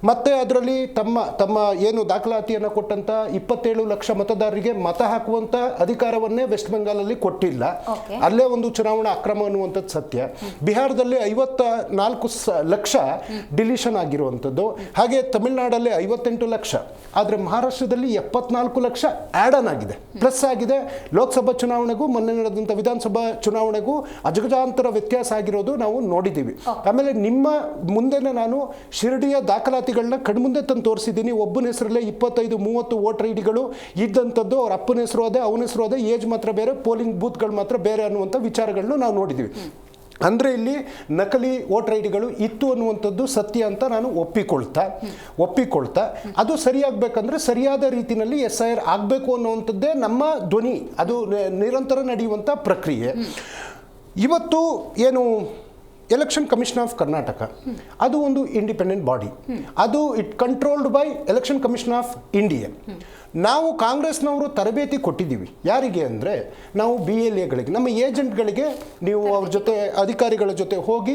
ಮತ್ತು ಅದರಲ್ಲಿ ತಮ್ಮ ಏನು ದಾಖಲಾತಿಯನ್ನು ಕೊಟ್ಟಂಥ 27 ಲಕ್ಷ ಮತದಾರರಿಗೆ ಮತ ಹಾಕುವಂಥ ಅಧಿಕಾರವನ್ನೇ ವೆಸ್ಟ್ ಬೆಂಗಾಲಲ್ಲಿ ಕೊಟ್ಟಿಲ್ಲ. ಅಲ್ಲೇ ಒಂದು ಚುನಾವಣಾ ಅಕ್ರಮ ಅನ್ನುವಂಥದ್ದು ಸತ್ಯ. ಬಿಹಾರದಲ್ಲಿ 54 ಲಕ್ಷ ಡಿಲೀಷನ್ ಆಗಿರುವಂಥದ್ದು. ಹಾಗೆ ತಮಿಳುನಾಡಲ್ಲಿ 58 ಲಕ್ಷ. ಆದರೆ ಮಹಾರಾಷ್ಟ್ರದಲ್ಲಿ 74 ಲಕ್ಷ ಆ್ಯಡ್ ಆನ್ ಆಗಿದೆ, ಪ್ಲಸ್ ಆಗಿದೆ. ಲೋಕಸಭಾ ಚುನಾವಣೆಗೂ ಮೊನ್ನೆ ನಡೆದಂಥ ವಿಧಾನಸಭಾ ಚುನಾವಣೆಗೂ ಅಜಗಜಾಂತರ ವ್ಯತ್ಯಾಸ ಆಗಿರೋದು ನಾವು ನೋಡಿದ್ದೀವಿ. ಆಮೇಲೆ ನಿಮ್ಮ ಮುಂದೆನೇ ನಾನು ಶಿರ್ಡಿಯ ದಾಖಲಾತಿಗಳನ್ನ ಕಣ್ಮುಂದೆ ತಂದು ತೋರಿಸಿದ್ದೀನಿ. ಒಬ್ಬನ ಹೆಸರಲ್ಲೇ 25-30 ವೋಟರ್ ಐ ಡಿಗಳು ಇದ್ದಂಥದ್ದು. ಅವ್ರ ಅಪ್ಪನ ಹೆಸರು ಅದೇ, ಅವನ ಹೆಸರು ಅದೇ, ಏಜ್ ಮಾತ್ರ ಬೇರೆ, ಪೋಲಿಂಗ್ ಬೂತ್ಗಳು ಮಾತ್ರ ಬೇರೆ ಅನ್ನುವಂಥ ವಿಚಾರಗಳನ್ನು ನಾವು ನೋಡಿದ್ದೀವಿ. ಅಂದರೆ ಇಲ್ಲಿ ನಕಲಿ ವೋಟರ್ ಐ ಡಿಗಳು ಇತ್ತು ಅನ್ನುವಂಥದ್ದು ಸತ್ಯ ಅಂತ ನಾನು ಒಪ್ಪಿಕೊಳ್ತಾ ಅದು ಸರಿಯಾಗಬೇಕಂದ್ರೆ ಸರಿಯಾದ ರೀತಿಯಲ್ಲಿ SIR ಆಗಬೇಕು ಅನ್ನುವಂಥದ್ದೇ ನಮ್ಮ ಧ್ವನಿ. ಅದು ನಿರಂತರ ನಡೆಯುವಂಥ ಪ್ರಕ್ರಿಯೆ. ಇವತ್ತು ಏನು ಎಲೆಕ್ಷನ್ ಕಮಿಷನ್ ಆಫ್ ಕರ್ನಾಟಕ ಅದು ಒಂದು ಇಂಡಿಪೆಂಡೆಂಟ್ ಬಾಡಿ. ಅದು controlled by election commission of India. ನಾವು ಕಾಂಗ್ರೆಸ್ನವರು ತರಬೇತಿ ಕೊಟ್ಟಿದ್ದೀವಿ. ಯಾರಿಗೆ ಅಂದರೆ ನಾವು BLAಗಳಿಗೆ, ನಮ್ಮ ಏಜೆಂಟ್ಗಳಿಗೆ, ನೀವು ಅವ್ರ ಜೊತೆ ಅಧಿಕಾರಿಗಳ ಜೊತೆ ಹೋಗಿ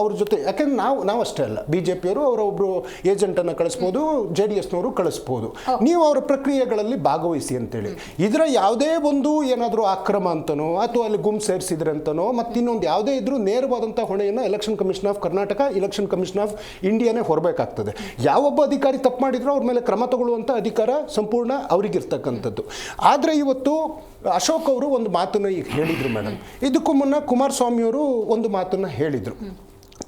ಅವ್ರ ಜೊತೆ, ಯಾಕೆಂದ್ರೆ ನಾವು ಅಷ್ಟೇ ಅಲ್ಲ, BJPಯವರು ಅವರೊಬ್ಬರು ಏಜೆಂಟನ್ನು ಕಳಿಸ್ಬೋದು, JDSನವರು ಕಳಿಸ್ಬೋದು, ನೀವು ಅವರ ಪ್ರಕ್ರಿಯೆಗಳಲ್ಲಿ ಭಾಗವಹಿಸಿ ಅಂತೇಳಿ. ಇದರ ಯಾವುದೇ ಒಂದು ಏನಾದರೂ ಅಕ್ರಮ ಅಂತನೋ ಅಥವಾ ಅಲ್ಲಿ ಗುಂಪು ಸೇರಿಸಿದ್ರೆ ಅಂತನೋ ಮತ್ತಿನ್ನೊಂದು ಯಾವುದೇ ಇದ್ರೂ ನೇರವಾದಂಥ ಹೊಣೆಯನ್ನು election commission of Karnataka, election commission of ಇಂಡಿಯಾನೇ ಹೊರಬೇಕಾಗ್ತದೆ. ಯಾವೊಬ್ಬ ಅಧಿಕಾರಿ ತಪ್ಪು ಮಾಡಿದ್ರೂ ಅವ್ರ ಮೇಲೆ ಕ್ರಮ ತಗೊಳ್ಳುವಂಥ ಅಧಿಕಾರ ಸಂಪೂರ್ಣ ಅವರಿಗಿರ್ತಕ್ಕಂಥದ್ದು. ಆದರೆ ಇವತ್ತು ಅಶೋಕ್ ಅವರು ಒಂದು ಮಾತನ್ನು ಈಗ ಹೇಳಿದರು ಮೇಡಮ್. ಇದಕ್ಕೂ ಮುನ್ನ ಕುಮಾರಸ್ವಾಮಿಯವರು ಒಂದು ಮಾತನ್ನು ಹೇಳಿದರು.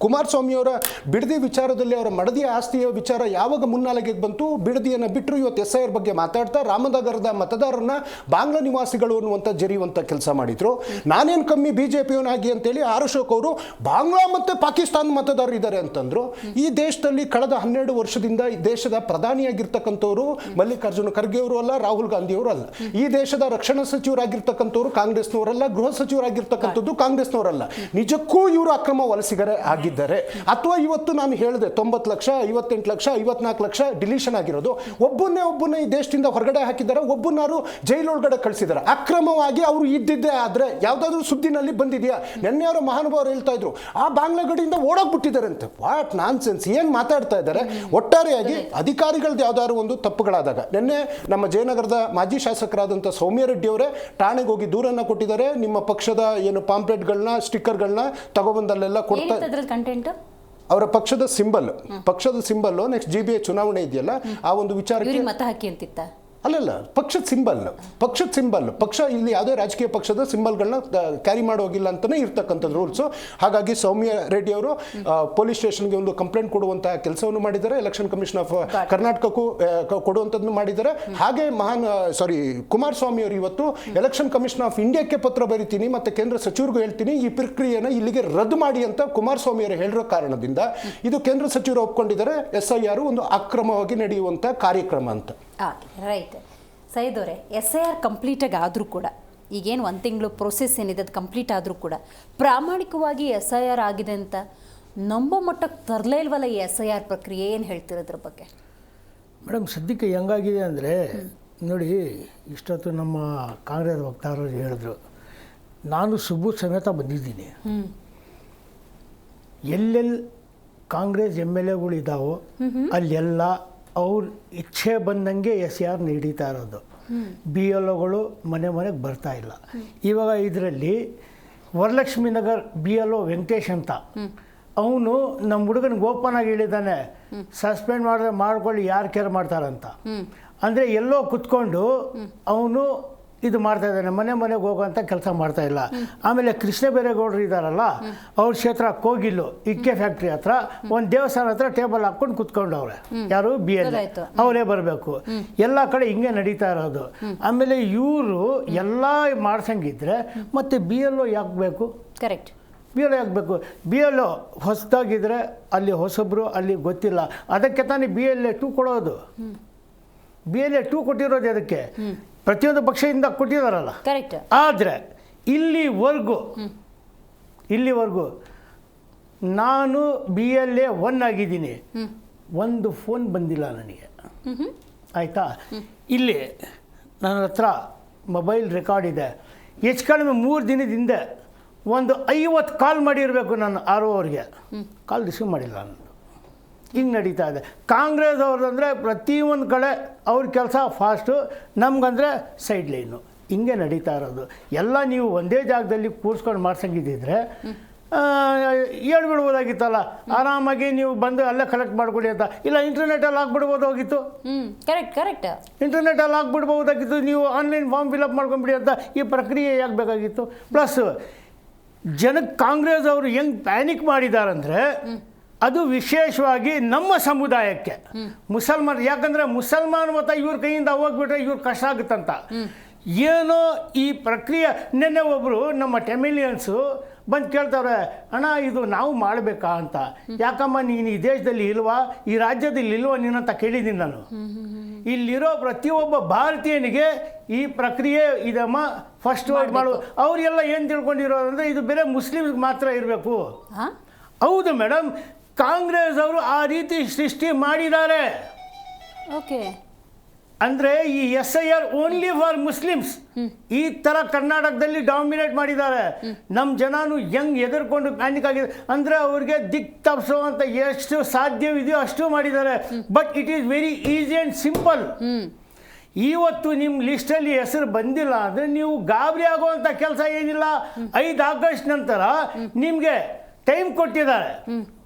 ಕುಮಾರಸ್ವಾಮಿಯವರ ಬಿಡದಿ ವಿಚಾರದಲ್ಲಿ ಅವರ ಮಡದಿ ಆಸ್ತಿಯ ವಿಚಾರ ಯಾವಾಗ ಮುನ್ನೆಲೆಗೆ ಬಂತು, ಬಿಡದಿಯನ್ನು ಬಿಟ್ಟರು ಇವತ್ತು SIR ಬಗ್ಗೆ ಮಾತಾಡ್ತಾ ರಾಮನಗರದ ಮತದಾರರನ್ನ ಬಾಂಗ್ಲಾ ನಿವಾಸಿಗಳು ಅನ್ನುವಂಥ ಜರಿಯುವಂಥ ಕೆಲಸ ಮಾಡಿದ್ರು. ನಾನೇನು ಕಮ್ಮಿ BJPಯವನಾಗಿ ಅಂತೇಳಿ ಆರ್ ಅಶೋಕ್ ಅವರು ಬಾಂಗ್ಲಾ ಮತ್ತು ಪಾಕಿಸ್ತಾನ ಮತದಾರರು ಇದ್ದಾರೆ ಅಂತಂದ್ರು. ಈ ದೇಶದಲ್ಲಿ ಕಳೆದ 12 ವರ್ಷದಿಂದ ಈ ದೇಶದ ಪ್ರಧಾನಿಯಾಗಿರ್ತಕ್ಕಂಥವ್ರು ಮಲ್ಲಿಕಾರ್ಜುನ ಖರ್ಗೆ ಅವರು ಅಲ್ಲ, ರಾಹುಲ್ ಗಾಂಧಿ ಅವರು ಅಲ್ಲ. ಈ ದೇಶದ ರಕ್ಷಣಾ ಸಚಿವರಾಗಿರ್ತಕ್ಕಂಥವ್ರು ಕಾಂಗ್ರೆಸ್ನವರಲ್ಲ, ಗೃಹ ಸಚಿವರಾಗಿರ್ತಕ್ಕಂಥದ್ದು ಕಾಂಗ್ರೆಸ್ನವರಲ್ಲ. ನಿಜಕ್ಕೂ ಇವರು ಅಕ್ರಮ ವಲಸಿಗರೇ ಆಗಿದ್ದಾರೆ. ಅಥವಾ ಇವತ್ತು ನಾನು ಹೇಳಿದೆ 90 ಲಕ್ಷ, 58 ಲಕ್ಷ, 54 ಲಕ್ಷ ಡಿಲೀಷನ್ ಆಗಿರೋದು, ಒಬ್ಬನೇ ಈ ದೇಶದಿಂದ ಹೊರಗಡೆ ಹಾಕಿದ್ದಾರೆ, ಒಬ್ಬನಾರು ಜೈಲೊಳಗಡೆ ಕಳಿಸಿದ್ದಾರೆ ಅಕ್ರಮವಾಗಿ. ಅವರು ಇದ್ದಿದ್ದೇ ಆದ್ರೆ ಯಾವ್ದಾದ್ರು ಸುದ್ದಿನಲ್ಲಿ ಬಂದಿದೆಯಾ? ನಿನ್ನೆ ಅವರು ಮಹಾನುಭಾವರು ಹೇಳ್ತಾ ಇದ್ರು ಆ ಬಾಂಗ್ಲಾ ಗಡಿಯಿಂದ ಓಡೋಗ್ಬಿಟ್ಟಿದ್ದಾರೆ ಅಂತ. ವಾಟ್ ನಾನ್ಸೆನ್ಸ್, ಏನ್ ಮಾತಾಡ್ತಾ ಇದ್ದಾರೆ? ಒಟ್ಟಾರೆಯಾಗಿ ಅಧಿಕಾರಿಗಳದ್ದು ಯಾವ್ದಾದ್ರು ಒಂದು ತಪ್ಪುಗಳಾದಾಗ, ನಿನ್ನೆ ನಮ್ಮ ಜಯನಗರದ ಮಾಜಿ ಶಾಸಕರಾದಂಥ ಸೌಮ್ಯ ರೆಡ್ಡಿ ಅವರೇ ಠಾಣೆಗೆ ಹೋಗಿ ದೂರನ್ನ ಕೊಟ್ಟಿದ್ದಾರೆ. ನಿಮ್ಮ ಪಕ್ಷದ ಏನು ಪಾಂಪ್ಲೆಟ್ಗಳನ್ನ, ಸ್ಟಿಕ್ಕರ್ಗಳನ್ನ ತಗೊಬಂದಲ್ಲೆಲ್ಲ ಕೊಡ್ತಾ, ಕಂಟೆಂಟ್ ಅವರ ಪಕ್ಷದ ಸಿಂಬಲ್ ನೆಕ್ಸ್ಟ್ GBA ಚುನಾವಣೆ ಇದೆಯಲ್ಲ ಆ ಒಂದು ವಿಚಾರಕ್ಕೆ ಮತ ಹಾಕಿ ಅಂತಿತ್ತ. ಅಲ್ಲಲ್ಲ, ಪಕ್ಷದ ಸಿಂಬಲ್ ಪಕ್ಷ ಇಲ್ಲಿ ಯಾವುದೇ ರಾಜಕೀಯ ಪಕ್ಷದ ಸಿಂಬಲ್ಗಳನ್ನ ಕ್ಯಾರಿ ಮಾಡೋಗಿಲ್ಲ ಅಂತಲೇ ಇರ್ತಕ್ಕಂಥದ್ದು ರೂಲ್ಸು. ಹಾಗಾಗಿ ಸೌಮ್ಯ ರೆಡ್ಡಿ ಅವರು ಪೊಲೀಸ್ ಸ್ಟೇಷನ್ಗೆ ಒಂದು ಕಂಪ್ಲೇಂಟ್ ಕೊಡುವಂತಹ ಕೆಲಸವನ್ನು ಮಾಡಿದ್ದಾರೆ. ಎಲೆಕ್ಷನ್ ಕಮಿಷನ್ ಆಫ್ ಕರ್ನಾಟಕಕ್ಕೂ ಕೊಡುವಂಥದ್ದು ಮಾಡಿದ್ದಾರೆ. ಹಾಗೆ ಕುಮಾರಸ್ವಾಮಿ ಅವರು ಇವತ್ತು ಎಲೆಕ್ಷನ್ ಕಮಿಷನ್ ಆಫ್ ಇಂಡಿಯಾಕ್ಕೆ ಪತ್ರ ಬರೀತೀನಿ ಮತ್ತು ಕೇಂದ್ರ ಸಚಿವರಿಗೂ ಹೇಳ್ತೀನಿ ಈ ಪ್ರಕ್ರಿಯೆಯನ್ನು ಇಲ್ಲಿಗೆ ರದ್ದು ಮಾಡಿ ಅಂತ ಕುಮಾರಸ್ವಾಮಿ ಅವರು ಹೇಳಿರೋ ಕಾರಣದಿಂದ ಇದು ಕೇಂದ್ರ ಸಚಿವರು ಒಪ್ಕೊಂಡಿದ್ದಾರೆ SIR ಒಂದು ಅಕ್ರಮವಾಗಿ ನಡೆಯುವಂಥ ಕಾರ್ಯಕ್ರಮ ಅಂತ. ರೈಟ್. ಸೈದ್ ಅವರೇ, SIR ಕಂಪ್ಲೀಟಾಗಿ ಆದರೂ ಕೂಡ ಈಗೇನು 1 ತಿಂಗಳು ಪ್ರೊಸೆಸ್ ಏನಿದೆ ಅದು ಕಂಪ್ಲೀಟ್ ಆದರೂ ಕೂಡ ಪ್ರಾಮಾಣಿಕವಾಗಿ SIR ಆಗಿದೆ ಅಂತ ನಂಬೋ ಮಟ್ಟಕ್ಕೆ ತರಲೇ ಇಲ್ವಲ್ಲ ಈ SIR ಪ್ರಕ್ರಿಯೆ? ಏನು ಹೇಳ್ತಿರೋದ್ರ ಬಗ್ಗೆ? ಮೇಡಮ್, ಸದ್ಯಕ್ಕೆ ಹೆಂಗಾಗಿದೆ ಅಂದರೆ ನೋಡಿ, ಇಷ್ಟೊತ್ತು ನಮ್ಮ ಕಾಂಗ್ರೆಸ್ ವಕ್ತಾರರು ಹೇಳಿದ್ರು, ನಾನು ಸುಬ್ಬು ಸಮೇತ ಬಂದಿದ್ದೀನಿ. ಎಲ್ಲೆಲ್ಲಿ ಕಾಂಗ್ರೆಸ್ MLAಗಳು ಇದ್ದಾವೋ ಅಲ್ಲೆಲ್ಲ ಅವ್ರ ಇಚ್ಛೆ ಬಂದಂಗೆ SIR ನಡೀತಾ ಇರೋದು. BLOಗಳು ಮನೆಗೆ ಬರ್ತಾ ಇಲ್ಲ. ಇವಾಗ ಇದರಲ್ಲಿ ವರಲಕ್ಷ್ಮಿ ನಗರ್ BLO ವೆಂಕಟೇಶ್ ಅಂತ ಅವನು ನಮ್ಮ ಹುಡುಗನಿಗೆ ಓಪನ್ ಆಗಿ ಹೇಳಿದ್ದಾನೆ, ಸಸ್ಪೆಂಡ್ ಮಾಡ್ಕೊಳ್ಳಿ, ಯಾರು ಕೇರ್ ಮಾಡ್ತಾರಂತ. ಅಂದರೆ ಎಲ್ಲೋ ಕುತ್ಕೊಂಡು ಅವನು ಇದು ಮಾಡ್ತಾ ಇದ್ದಾನೆ, ಮನೆಗೆ ಹೋಗೋಂಥ ಕೆಲಸ ಮಾಡ್ತಾ ಇಲ್ಲ. ಆಮೇಲೆ ಕೃಷ್ಣ ಬೈರೇಗೌಡರು ಇದ್ದಾರಲ್ಲ, ಅವ್ರ ಕ್ಷೇತ್ರ ಕೋಗಿಲ್ಲು ಇಕ್ಕೆ ಫ್ಯಾಕ್ಟ್ರಿ ಹತ್ರ ಒಂದು ದೇವಸ್ಥಾನ ಹತ್ರ ಟೇಬಲ್ ಹಾಕ್ಕೊಂಡು ಕುತ್ಕೊಂಡವ್ರೆ. ಯಾರು BLA ಅವರೇ ಬರಬೇಕು. ಎಲ್ಲ ಕಡೆ ಹಿಂಗೆ ನಡೀತಾ ಇರೋದು. ಆಮೇಲೆ ಇವರು ಎಲ್ಲ ಮಾಡ್ಸಂಗಿದ್ರೆ ಮತ್ತೆ BLO ಯಾಕೆ ಬೇಕು? ಕರೆಕ್ಟ್. BLO ಆಗಬೇಕು. BLO ಹೊಸದಾಗಿದ್ರೆ ಅಲ್ಲಿ ಹೊಸಬ್ರು ಅಲ್ಲಿ ಗೊತ್ತಿಲ್ಲ, ಅದಕ್ಕೆ ತಾನೇ BLA 2 ಕೊಡೋದು. BLA 2 ಕೊಟ್ಟಿರೋದು ಅದಕ್ಕೆ, ಪ್ರತಿಯೊಂದು ಪಕ್ಷದಿಂದ ಕೊಟ್ಟಿದ್ದಾರಲ್ಲ. ಕರೆಕ್ಟ್. ಆದರೆ ಇಲ್ಲಿವರೆಗೂ ನಾನು BLA 1 ಆಗಿದ್ದೀನಿ, ಒಂದು ಫೋನ್ ಬಂದಿಲ್ಲ ನನಗೆ. ಆಯಿತಾ? ಇಲ್ಲಿ ನನ್ನ ಹತ್ರ ಮೊಬೈಲ್ ರೆಕಾರ್ಡ್ ಇದೆ. ಹೆಚ್ಚು ಕಡಿಮೆ 3 ದಿನದ ಹಿಂದೆ ಒಂದು 50 ಕಾಲ್ ಮಾಡಿರಬೇಕು ನಾನು RO ಅವ್ರಿಗೆ. ಕಾಲ್ ರಿಸೀವ್ ಮಾಡಿಲ್ಲ ನಾನು. ಹಿಂಗೆ ನಡೀತಾ ಇದೆ. ಕಾಂಗ್ರೆಸ್ ಅವ್ರದಂದರೆ ಪ್ರತಿಯೊಂದು ಕಡೆ ಅವ್ರ ಕೆಲಸ ಫಾಸ್ಟು, ನಮ್ಗಂದರೆ ಸೈಡ್ ಲೈನು. ಹಿಂಗೆ ನಡೀತಾ ಇರೋದು. ಎಲ್ಲ ನೀವು ಒಂದೇ ಜಾಗದಲ್ಲಿ ಕೂರಿಸ್ಕೊಂಡು ಮಾಡ್ಸಂಗಿದ್ದಿದ್ರೆ ಹೇಳ್ಬಿಡ್ಬೋದಾಗಿತ್ತಲ್ಲ, ಆರಾಮಾಗಿ ನೀವು ಬಂದು ಅಲ್ಲೇ ಕಲೆಕ್ಟ್ ಮಾಡ್ಕೊಡಿ ಅಂತ. ಇಲ್ಲ, ಇಂಟರ್ನೆಟಲ್ಲಿ ಹಾಕ್ಬಿಡ್ಬೋದಾಗಿತ್ತು. ಕರೆಕ್ಟ್. ಇಂಟರ್ನೆಟಲ್ಲಿ ಹಾಕ್ಬಿಡ್ಬೋದಾಗಿತ್ತು. ನೀವು ಆನ್ಲೈನ್ ಫಾರ್ಮ್ ಫಿಲಪ್ ಮಾಡ್ಕೊಂಬಿಡಿ ಅಂತ ಈ ಪ್ರಕ್ರಿಯೆ ಯಾಕೆ ಬೇಕಾಗಿತ್ತು? ಪ್ಲಸ್ ಜನಕ್ಕೆ ಕಾಂಗ್ರೆಸ್ ಅವರು ಹೆಂಗೆ ಪ್ಯಾನಿಕ್ ಮಾಡಿದಾರಂದರೆ ಅದು ವಿಶೇಷವಾಗಿ ನಮ್ಮ ಸಮುದಾಯಕ್ಕೆ ಮುಸಲ್ಮಾನ್, ಯಾಕಂದರೆ ಮುಸಲ್ಮಾನ್ ಮತ ಇವ್ರ ಕೈಯಿಂದ ಹೋಗ್ಬಿಟ್ರೆ ಇವ್ರ ಕಷ್ಟ ಆಗುತ್ತಂತ. ಏನೋ ಈ ಪ್ರಕ್ರಿಯೆ. ನಿನ್ನೆ ಒಬ್ಬರು ನಮ್ಮ ಟೆಮಿಲಿಯನ್ಸು ಬಂದು ಕೇಳ್ತಾರೆ, ಅಣ್ಣ ಇದು ನಾವು ಮಾಡಬೇಕಾ ಅಂತ. ಯಾಕಮ್ಮ ನೀನು ಈ ದೇಶದಲ್ಲಿ ಇಲ್ವಾ, ಈ ರಾಜ್ಯದಲ್ಲಿ ಇಲ್ವಾ ನೀನಂತ ಕೇಳಿದ್ದೀನಿ ನಾನು. ಇಲ್ಲಿರೋ ಪ್ರತಿಯೊಬ್ಬ ಭಾರತೀಯನಿಗೆ ಈ ಪ್ರಕ್ರಿಯೆ ಇದಮ್ಮ ಫಸ್ಟ್ ವರ್ಡ್ ಮಾಡು. ಅವರೆಲ್ಲ ಏನು ತಿಳ್ಕೊಂಡಿರೋದಂದರೆ ಇದು ಬೇರೆ ಮುಸ್ಲಿಮ್ಸ್ಗೆ ಮಾತ್ರ ಇರಬೇಕು. ಹೌದು ಮೇಡಮ್, ಕಾಂಗ್ರೆಸ್ ಅವರು ಆ ರೀತಿ ಸೃಷ್ಟಿ ಮಾಡಿದ್ದಾರೆ. ಓಕೆ. ಅಂದರೆ ಈ SIR ಓನ್ಲಿ ಫಾರ್ ಮುಸ್ಲಿಮ್ಸ್ ಈ ಥರ ಕರ್ನಾಟಕದಲ್ಲಿ ಡಾಮಿನೇಟ್ ಮಾಡಿದ್ದಾರೆ. ನಮ್ಮ ಜನನು ಹೆಂಗೆ ಎದುರ್ಕೊಂಡು ಪ್ಯಾನಿಕ್ ಆಗಿದೆ ಅಂದರೆ ಅವ್ರಿಗೆ ದಿಕ್ ತಪ್ಪಿಸೋವಂಥ ಎಷ್ಟು ಸಾಧ್ಯವಿದೆಯೋ ಅಷ್ಟು ಮಾಡಿದ್ದಾರೆ. But it is very easy and simple. ಇವತ್ತು ನಿಮ್ಮ ಲಿಸ್ಟಲ್ಲಿ ಹೆಸರು ಬಂದಿಲ್ಲ ಅಂದರೆ ನೀವು ಗಾಬರಿ ಆಗುವಂಥ ಕೆಲಸ ಏನಿಲ್ಲ. 5 ಆಗಸ್ಟ್ ನಂತರ ನಿಮಗೆ ಟೈಮ್ ಕೊಟ್ಟಿದ್ದಾರೆ.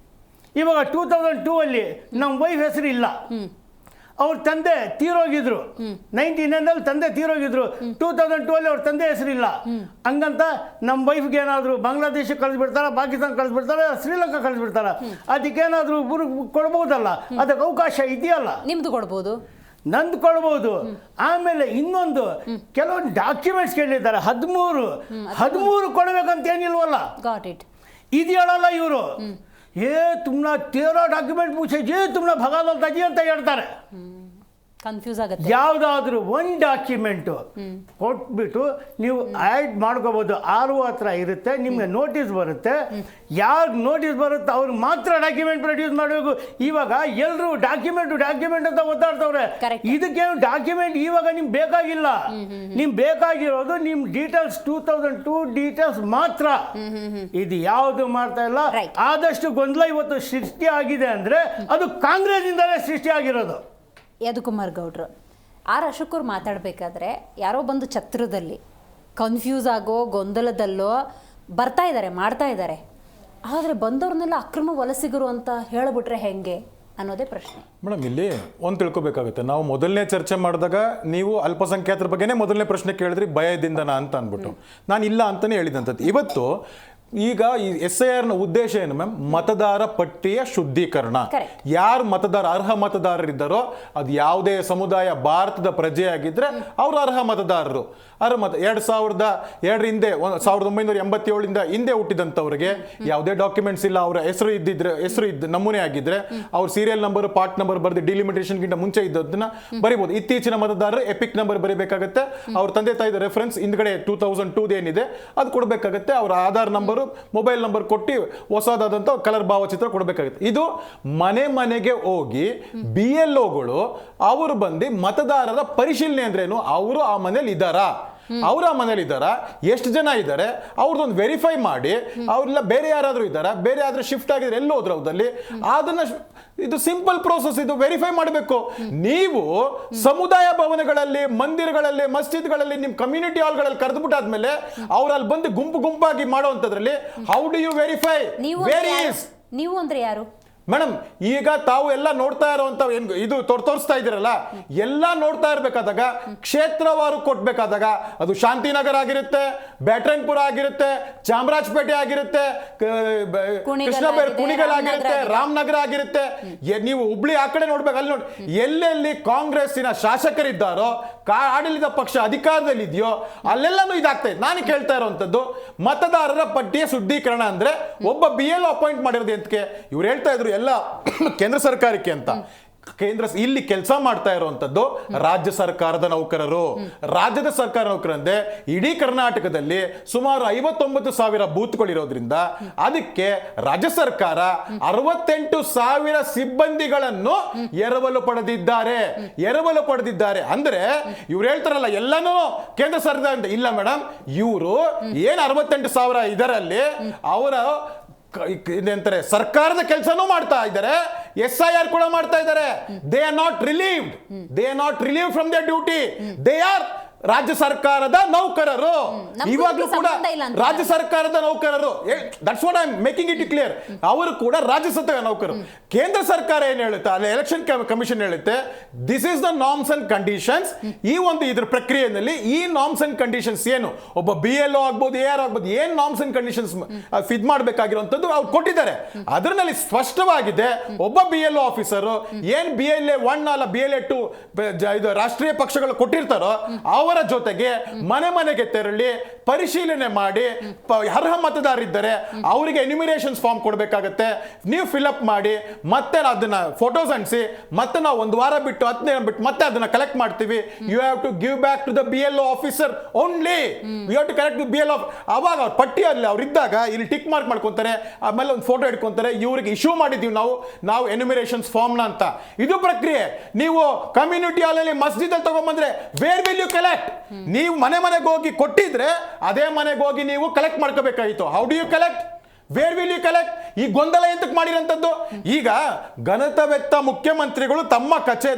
ಇವಾಗ 2002 ನಮ್ಮ ವೈಫ್ ಹೆಸರು ಇಲ್ಲ, ಅವ್ರ ತಂದೆ ತೀರೋಗಿದ್ರು. 1999 ತಂದೆ ತೀರೋಗಿದ್ರು. 2012 ಅವ್ರ ತಂದೆ ಹೆಸರಿಲ್ಲ. ಹಂಗಂತ ನಮ್ಮ ವೈಫ್ಗೆ ಏನಾದರೂ ಬಾಂಗ್ಲಾದೇಶಕ್ಕೆ ಕಳಿಸ್ಬಿಡ್ತಾರ, ಪಾಕಿಸ್ತಾನ ಕಳಿಸ್ಬಿಡ್ತಾರೆ, ಶ್ರೀಲಂಕಾ ಕಳಿಸ್ಬಿಡ್ತಾರ, ಅದಕ್ಕೇನಾದರೂ ಕೊಡ್ಬೋದಲ್ಲ, ಅದಕ್ಕೆ ಅವಕಾಶ ಇದೆಯಲ್ಲ. ನಿಮ್ದು ಕೊಡ್ಬೋದು, ನಂದು ಕೊಡ್ಬೋದು. ಆಮೇಲೆ ಇನ್ನೊಂದು ಕೆಲವೊಂದು ಡಾಕ್ಯುಮೆಂಟ್ಸ್ ಕೇಳಿದ್ದಾರೆ, 13 ಕೊಡ್ಬೇಕಂತ ಏನಿಲ್ವಲ್ಲ. Got it. ಇದು ಹೇಳಲ್ಲ ಇವರು. ತುಮ್ನ 13 ಡಾಕ್ಯುಮೆಂಟ್ ಮುಚ್ಚೆ ತುಮ್ನ ಭಗಾದಲ್ತಾಜಿ ಅಂತ ಹೇಳ್ತಾರೆ. ಕನ್ಫ್ಯೂಸ್ ಆಗುತ್ತೆ. ಯಾವುದಾದ್ರೂ ಒಂದು ಡಾಕ್ಯುಮೆಂಟು ಕೊಟ್ಬಿಟ್ಟು ನೀವು ಆ್ಯಡ್ ಮಾಡ್ಕೋಬೋದು. RO ಹತ್ರ ಇರುತ್ತೆ, ನಿಮಗೆ ನೋಟಿಸ್ ಬರುತ್ತೆ. ಯಾರು ನೋಟಿಸ್ ಬರುತ್ತೆ ಅವ್ರಿಗೆ ಮಾತ್ರ ಡಾಕ್ಯುಮೆಂಟ್ ಪ್ರೊಡ್ಯೂಸ್ ಮಾಡಬೇಕು. ಇವಾಗ ಎಲ್ಲರೂ ಡಾಕ್ಯುಮೆಂಟ್ ಅಂತ ಒತ್ತಾಡ್ತವ್ರೆ. ಇದಕ್ಕೆ ಡಾಕ್ಯುಮೆಂಟ್ ಇವಾಗ ನಿಮ್ಗೆ ಬೇಕಾಗಿಲ್ಲ. ನಿಮ್ಗೆ ಬೇಕಾಗಿರೋದು ನಿಮ್ಮ ಡೀಟೇಲ್ಸ್, 2002 ಡೀಟೇಲ್ಸ್ ಮಾತ್ರ. ಇದು ಯಾವುದು ಮಾಡ್ತಾ ಇಲ್ಲ. ಆದಷ್ಟು ಗೊಂದಲ ಇವತ್ತು ಸೃಷ್ಟಿ ಆಗಿದೆ ಅಂದರೆ ಅದು ಕಾಂಗ್ರೆಸ್ನಿಂದಲೇ ಸೃಷ್ಟಿ ಆಗಿರೋದು. ಯದುಕುಮಾರ್ ಗೌಡ್ರು ಅಶೋಕ್ ಅವ್ರು ಮಾತಾಡಬೇಕಾದ್ರೆ ಯಾರೋ ಬಂದು ಛತ್ರದಲ್ಲಿ ಕನ್ಫ್ಯೂಸ್ ಆಗೋ ಗೊಂದಲದಲ್ಲೋ ಬರ್ತಾ ಇದ್ದಾರೆ, ಮಾಡ್ತಾ ಇದ್ದಾರೆ. ಆದರೆ ಬಂದವ್ರನ್ನೆಲ್ಲ ಅಕ್ರಮ ವಲಸಿಗರು ಅಂತ ಹೇಳಿಬಿಟ್ರೆ ಹೆಂಗೆ ಅನ್ನೋದೇ ಪ್ರಶ್ನೆ. ಮೇಡಮ್, ಇಲ್ಲಿ ಒಂದು ತಿಳ್ಕೊಬೇಕಾಗುತ್ತೆ. ನಾವು ಮೊದಲನೇ ಚರ್ಚೆ ಮಾಡಿದಾಗ ನೀವು ಅಲ್ಪಸಂಖ್ಯಾತರ ಬಗ್ಗೆನೇ ಮೊದಲನೇ ಪ್ರಶ್ನೆ ಕೇಳಿದ್ರಿ, ಭಯದಿಂದನಾ ಅಂತ ಅಂದ್ಬಿಟ್ಟು. ನಾನು ಇಲ್ಲ ಅಂತಲೇ ಹೇಳಿದಂಥದ್ದು. ಇವತ್ತು ಈಗ ಈ SIR ನ ಉದ್ದೇಶ ಏನು ಮ್ಯಾಮ್? ಮತದಾರ ಪಟ್ಟಿಯ ಶುದ್ಧೀಕರಣ. ಯಾರು ಮತದಾರ ಅರ್ಹ ಮತದಾರರಿದ್ದಾರೋ, ಅದು ಯಾವುದೇ ಸಮುದಾಯ ಭಾರತದ ಪ್ರಜೆಯಾಗಿದ್ದರೆ ಅವರು ಅರ್ಹ ಮತದಾರರು. 2002 ಹಿಂದೆ 1987 ಹಿಂದೆ ಹುಟ್ಟಿದಂಥವ್ರಿಗೆ ಯಾವುದೇ ಡಾಕ್ಯುಮೆಂಟ್ಸ್ ಇಲ್ಲ, ಅವರ ಹೆಸರು ನಮೂನೆ ಆಗಿದ್ರೆ ಅವ್ರ ಸೀರಿಯಲ್ ನಂಬರ್, ಪಾರ್ಟ್ ನಂಬರ್ ಬರೆದು ಡಿಲಿಮಿಟೇಷನ್ಗಿಂತ ಮುಂಚೆ ಇದ್ದದನ್ನ ಬರಿಬೋದು. ಇತ್ತೀಚಿನ ಮತದಾರರು ಎಪಿಕ್ ನಂಬರ್ ಬರೀಬೇಕಾಗತ್ತೆ. ಅವ್ರ ತಂದೆ ತಾಯಿದ ರೆಫರೆನ್ಸ್ ಹಿಂದ್ಗಡೆ 2002 ಏನಿದೆ ಅದು ಕೊಡಬೇಕಾಗತ್ತೆ. ಅವ್ರ ಆಧಾರ್ ನಂಬರು, ಮೊಬೈಲ್ ನಂಬರ್ ಕೊಟ್ಟು ಹೊಸದಾದಂಥ ಕಲರ್ ಭಾವಚಿತ್ರ ಕೊಡಬೇಕಾಗುತ್ತೆ. ಇದು ಮನೆಗೆ ಹೋಗಿ BLOಗಳು ಅವರು ಬಂದು ಮತದಾರರ ಪರಿಶೀಲನೆ ಅಂದ್ರೇನು, ಅವರು ಆ ಮನೇಲಿ ಇದ್ದಾರಾ, ಅವ್ರ ಮನೇಲಿ ಇದ್ದಾರಾ, ಎಷ್ಟು ಜನ ಇದ್ದಾರೆ, ಅವ್ರದ್ದೊಂದು ವೆರಿಫೈ ಮಾಡಿ, ಅವ್ರೆಲ್ಲ ಬೇರೆ ಯಾರಾದರೂ ಇದ್ದಾರಾ, ಬೇರೆ ಯಾರಾದ್ರೂ ಶಿಫ್ಟ್ ಆಗಿದ್ರೆ ಎಲ್ಲೋ ಹೋದ್ರು ಅವರಲ್ಲಿ ಅದನ್ನ. ಇದು ಸಿಂಪಲ್ ಪ್ರೋಸೆಸ್, ಇದು ವೆರಿಫೈ ಮಾಡಬೇಕು. ನೀವು ಸಮುದಾಯ ಭವನಗಳಲ್ಲಿ, ಮಂದಿರಗಳಲ್ಲಿ, ಮಸ್ಜಿದ್ಗಳಲ್ಲಿ, ನಿಮ್ಮ ಕಮ್ಯುನಿಟಿ ಹಾಲ್ಗಳಲ್ಲಿ ಕರೆದುಬಿಟ್ಟಾದ್ಮೇಲೆ ಅವ್ರಲ್ಲಿ ಬಂದು ಗುಂಪಾಗಿ ಮಾಡುವಂಥದ್ರಲ್ಲಿ ಹೌ ಡು ಯು ವೆರಿಫೈ? ನೀವು ಅಂದ್ರೆ ಯಾರು ಮೇಡಮ್? ಈಗ ತಾವು ಎಲ್ಲ ನೋಡ್ತಾ ಇರೋಂಥ ಇದು ತೋರಿಸ್ತಾ ಇದ್ದೀರಲ್ಲ, ಎಲ್ಲ ನೋಡ್ತಾ ಇರಬೇಕಾದಾಗ ಕ್ಷೇತ್ರವಾರು ಕೊಟ್ಬೇಕಾದಾಗ ಅದು ಶಾಂತಿನಗರ ಆಗಿರುತ್ತೆ, ಬ್ಯಾಟ್ರನ್ಪುರ ಆಗಿರುತ್ತೆ, ಚಾಮರಾಜಪೇಟೆ ಆಗಿರುತ್ತೆ, ಕುಣಿಗಲ್ ಆಗಿರುತ್ತೆ, ರಾಮನಗರ ಆಗಿರುತ್ತೆ. ನೀವು ಹುಬ್ಳಿ ಆ ಕಡೆ ನೋಡ್ಬೇಕು, ಅಲ್ಲಿ ನೋಡಿ ಎಲ್ಲೆಲ್ಲಿ ಕಾಂಗ್ರೆಸ್ಸಿನ ಶಾಸಕರಿದ್ದಾರೋ, ಆಡಳಿತ ಪಕ್ಷ ಅಧಿಕಾರದಲ್ಲಿ ಇದೆಯೋ ಅಲ್ಲೆಲ್ಲಾನು ಇದಾಗ್ತಾ ಇದೆ. ನಾನು ಕೇಳ್ತಾ ಇರೋವಂಥದ್ದು ಮತದಾರರ ಪಟ್ಟಿಯ ಶುದ್ಧೀಕರಣ ಅಂದ್ರೆ ಒಬ್ಬ BLO ಅಪಾಯಿಂಟ್ ಮಾಡಿರೋದು ಎಂತಕ್ಕೆ? ಇವ್ರು ಹೇಳ್ತಾ ಇದ್ರು ಎಲ್ಲ ಕೇಂದ್ರ ಸರ್ಕಾರಕ್ಕೆ ಅಂತ. ಇಲ್ಲಿ ಕೆಲಸ ಮಾಡ್ತಾ ಇರುವಂತದ್ದು ರಾಜ್ಯ ಸರ್ಕಾರದ ನೌಕರರು. ರಾಜ್ಯದ ಸರ್ಕಾರ ನೌಕರಂದ್ರೆ ಇಡೀ ಕರ್ನಾಟಕದಲ್ಲಿ ಸುಮಾರು 59,000 ಬೂತ್ಗಳಿರೋದ್ರಿಂದ ಅದಕ್ಕೆ ರಾಜ್ಯ ಸರ್ಕಾರ 68,000 ಸಿಬ್ಬಂದಿಗಳನ್ನು ಎರವಲು ಪಡೆದಿದ್ದಾರೆ. ಅಂದ್ರೆ ಇವ್ರು ಹೇಳ್ತಾರಲ್ಲ ಎಲ್ಲಾನು ಕೇಂದ್ರ ಸರ್ಕಾರ ಇಲ್ಲ ಮೇಡಮ್. ಇವರು ಏನ್ 68,000 ಇದರಲ್ಲಿ ಅವರ ಏನಂತಾರೆ ಸರ್ಕಾರದ ಕೆಲಸನೂ ಮಾಡ್ತಾ ಇದ್ದಾರೆ, SIR ಕೂಡ ಮಾಡ್ತಾ ಇದ್ದಾರೆ. They are not relieve from there duty. They are ರಾಜ್ಯ ಸರ್ಕಾರದ ನೌಕರರು. ಇವಾಗಲೂ ಕೂಡ ರಾಜ್ಯ ಸರ್ಕಾರದ ನೌಕರರು. That's what I am making it clear. ಅವರು ಕೂಡ ರಾಜ್ಯ ಸರ್ಕಾರ ನೌಕರರು. ಕೇಂದ್ರ ಸರ್ಕಾರ ಏನ್ ಹೇಳುತ್ತೆ, ಅಲ್ಲಿ ಎಲೆಕ್ಷನ್ ಕಮಿಷನ್ ಹೇಳುತ್ತೆ, this is the norms and conditions. ಈ ಒಂದು ಇದ್ರ ಪ್ರಕ್ರಿಯೆಯಲ್ಲಿ ಈ ನಾರ್ಮ್ಸ್ ಅಂಡ್ ಕಂಡೀಷನ್ಸ್ ಏನು, ಒಬ್ಬ BLO ಆಗ್ಬೋದು, AR ಆಗ್ಬೋದು, ಏನ್ ನಾರ್ಮ್ಸ್ ಅಂಡ್ ಕಂಡೀಷನ್ಸ್ ಫಿಟ್ ಮಾಡಬೇಕಾಗಿರುವಂತದ್ದು ಅವ್ರು ಕೊಟ್ಟಿದ್ದಾರೆ. ಅದರಲ್ಲಿ ಸ್ಪಷ್ಟವಾಗಿದೆ, ಒಬ್ಬ BLO ಆಫೀಸರ್ ಏನ್ BLA 1 ಅಲ್ಲ BLA 2 ಇದು ರಾಷ್ಟ್ರೀಯ ಪಕ್ಷಗಳು ಕೊಟ್ಟಿರ್ತಾರೋ ಅವರ ಜೊತೆಗೆ ಮನೆಗೆ ತೆರಳಿ ಪರಿಶೀಲನೆ ಮಾಡಿ ಅರ್ಹ ಮತದಾರರಿದ್ದರೆ ಅವರಿಗೆ ಎನ್ಯುಮಿರೇಷನ್ಸ್ ಫಾರ್ಮ್ ಕೊಡಬೇಕಾಗತ್ತೆ. ನೀವು ಫಿಲ್ಅಪ್ ಮಾಡಿ ಮತ್ತೆ ಅದನ್ನ ಫೋಟೋಸ್ ಅಂಟಿಸಿ ಮತ್ತೆ ನಾವು ಒಂದು ವಾರ ಬಿಟ್ಟು 10 ದಿನ ಬಿಟ್ಟು ಮತ್ತೆ ಅದನ್ನ ಕಲೆಕ್ಟ್ ಮಾಡ್ತೀವಿ. You have to give back to the BLO officer only. You have to collect BLO. ಅವಾಗ ಅವ್ರ ಪಟ್ಟಿಯಲ್ಲಿ ಅವ್ರು ಇದ್ದಾಗ ಇಲ್ಲಿ ಟಿಕ್ ಮಾರ್ಕ್ ಮಾಡ್ಕೊಂತಾರೆ, ಆಮೇಲೆ ಒಂದು ಫೋಟೋ ಇಟ್ಕೊಂತಾರೆ, ಇವ್ರಿಗೆ ಇಶ್ಯೂ ಮಾಡಿದೀವಿ ನಾವು ಎನ್ಯುಮಿರೇಷನ್ಸ್ ಫಾರ್ಮ್ ನ ಅಂತ. ಇದು ಪ್ರಕ್ರಿಯೆ. ನೀವು ಕಮ್ಯುನಿಟಿ ಹಾಲಲ್ಲಿ ಮಸ್ಜಿದ್ ಅಲ್ಲಿ ತಗೊಂಡ್ಬಂದ್ರೆ ವೇರ್ ವಿಲ್ ಯು ಕಲೆಕ್ಟ್? ನೀವು ಮನೆಗೆ ಹೋಗಿ ಕೊಟ್ಟಿದ್ರೆ ಅದೇ ಮನೆಗೆ ಹೋಗಿ ನೀವು ಕಲೆಕ್ಟ್ ಮಾಡ್ಕೋಬೇಕಾಗಿತ್ತು. How do you collect? Where will you collect? ಈ ಗೊಂದಲ ಎಂತಕ್ಕೆ ಮಾಡಿರಂತದ್ದು? ಈಗ ಘನತವೆತ್ತ ಮುಖ್ಯಮಂತ್ರಿಗಳು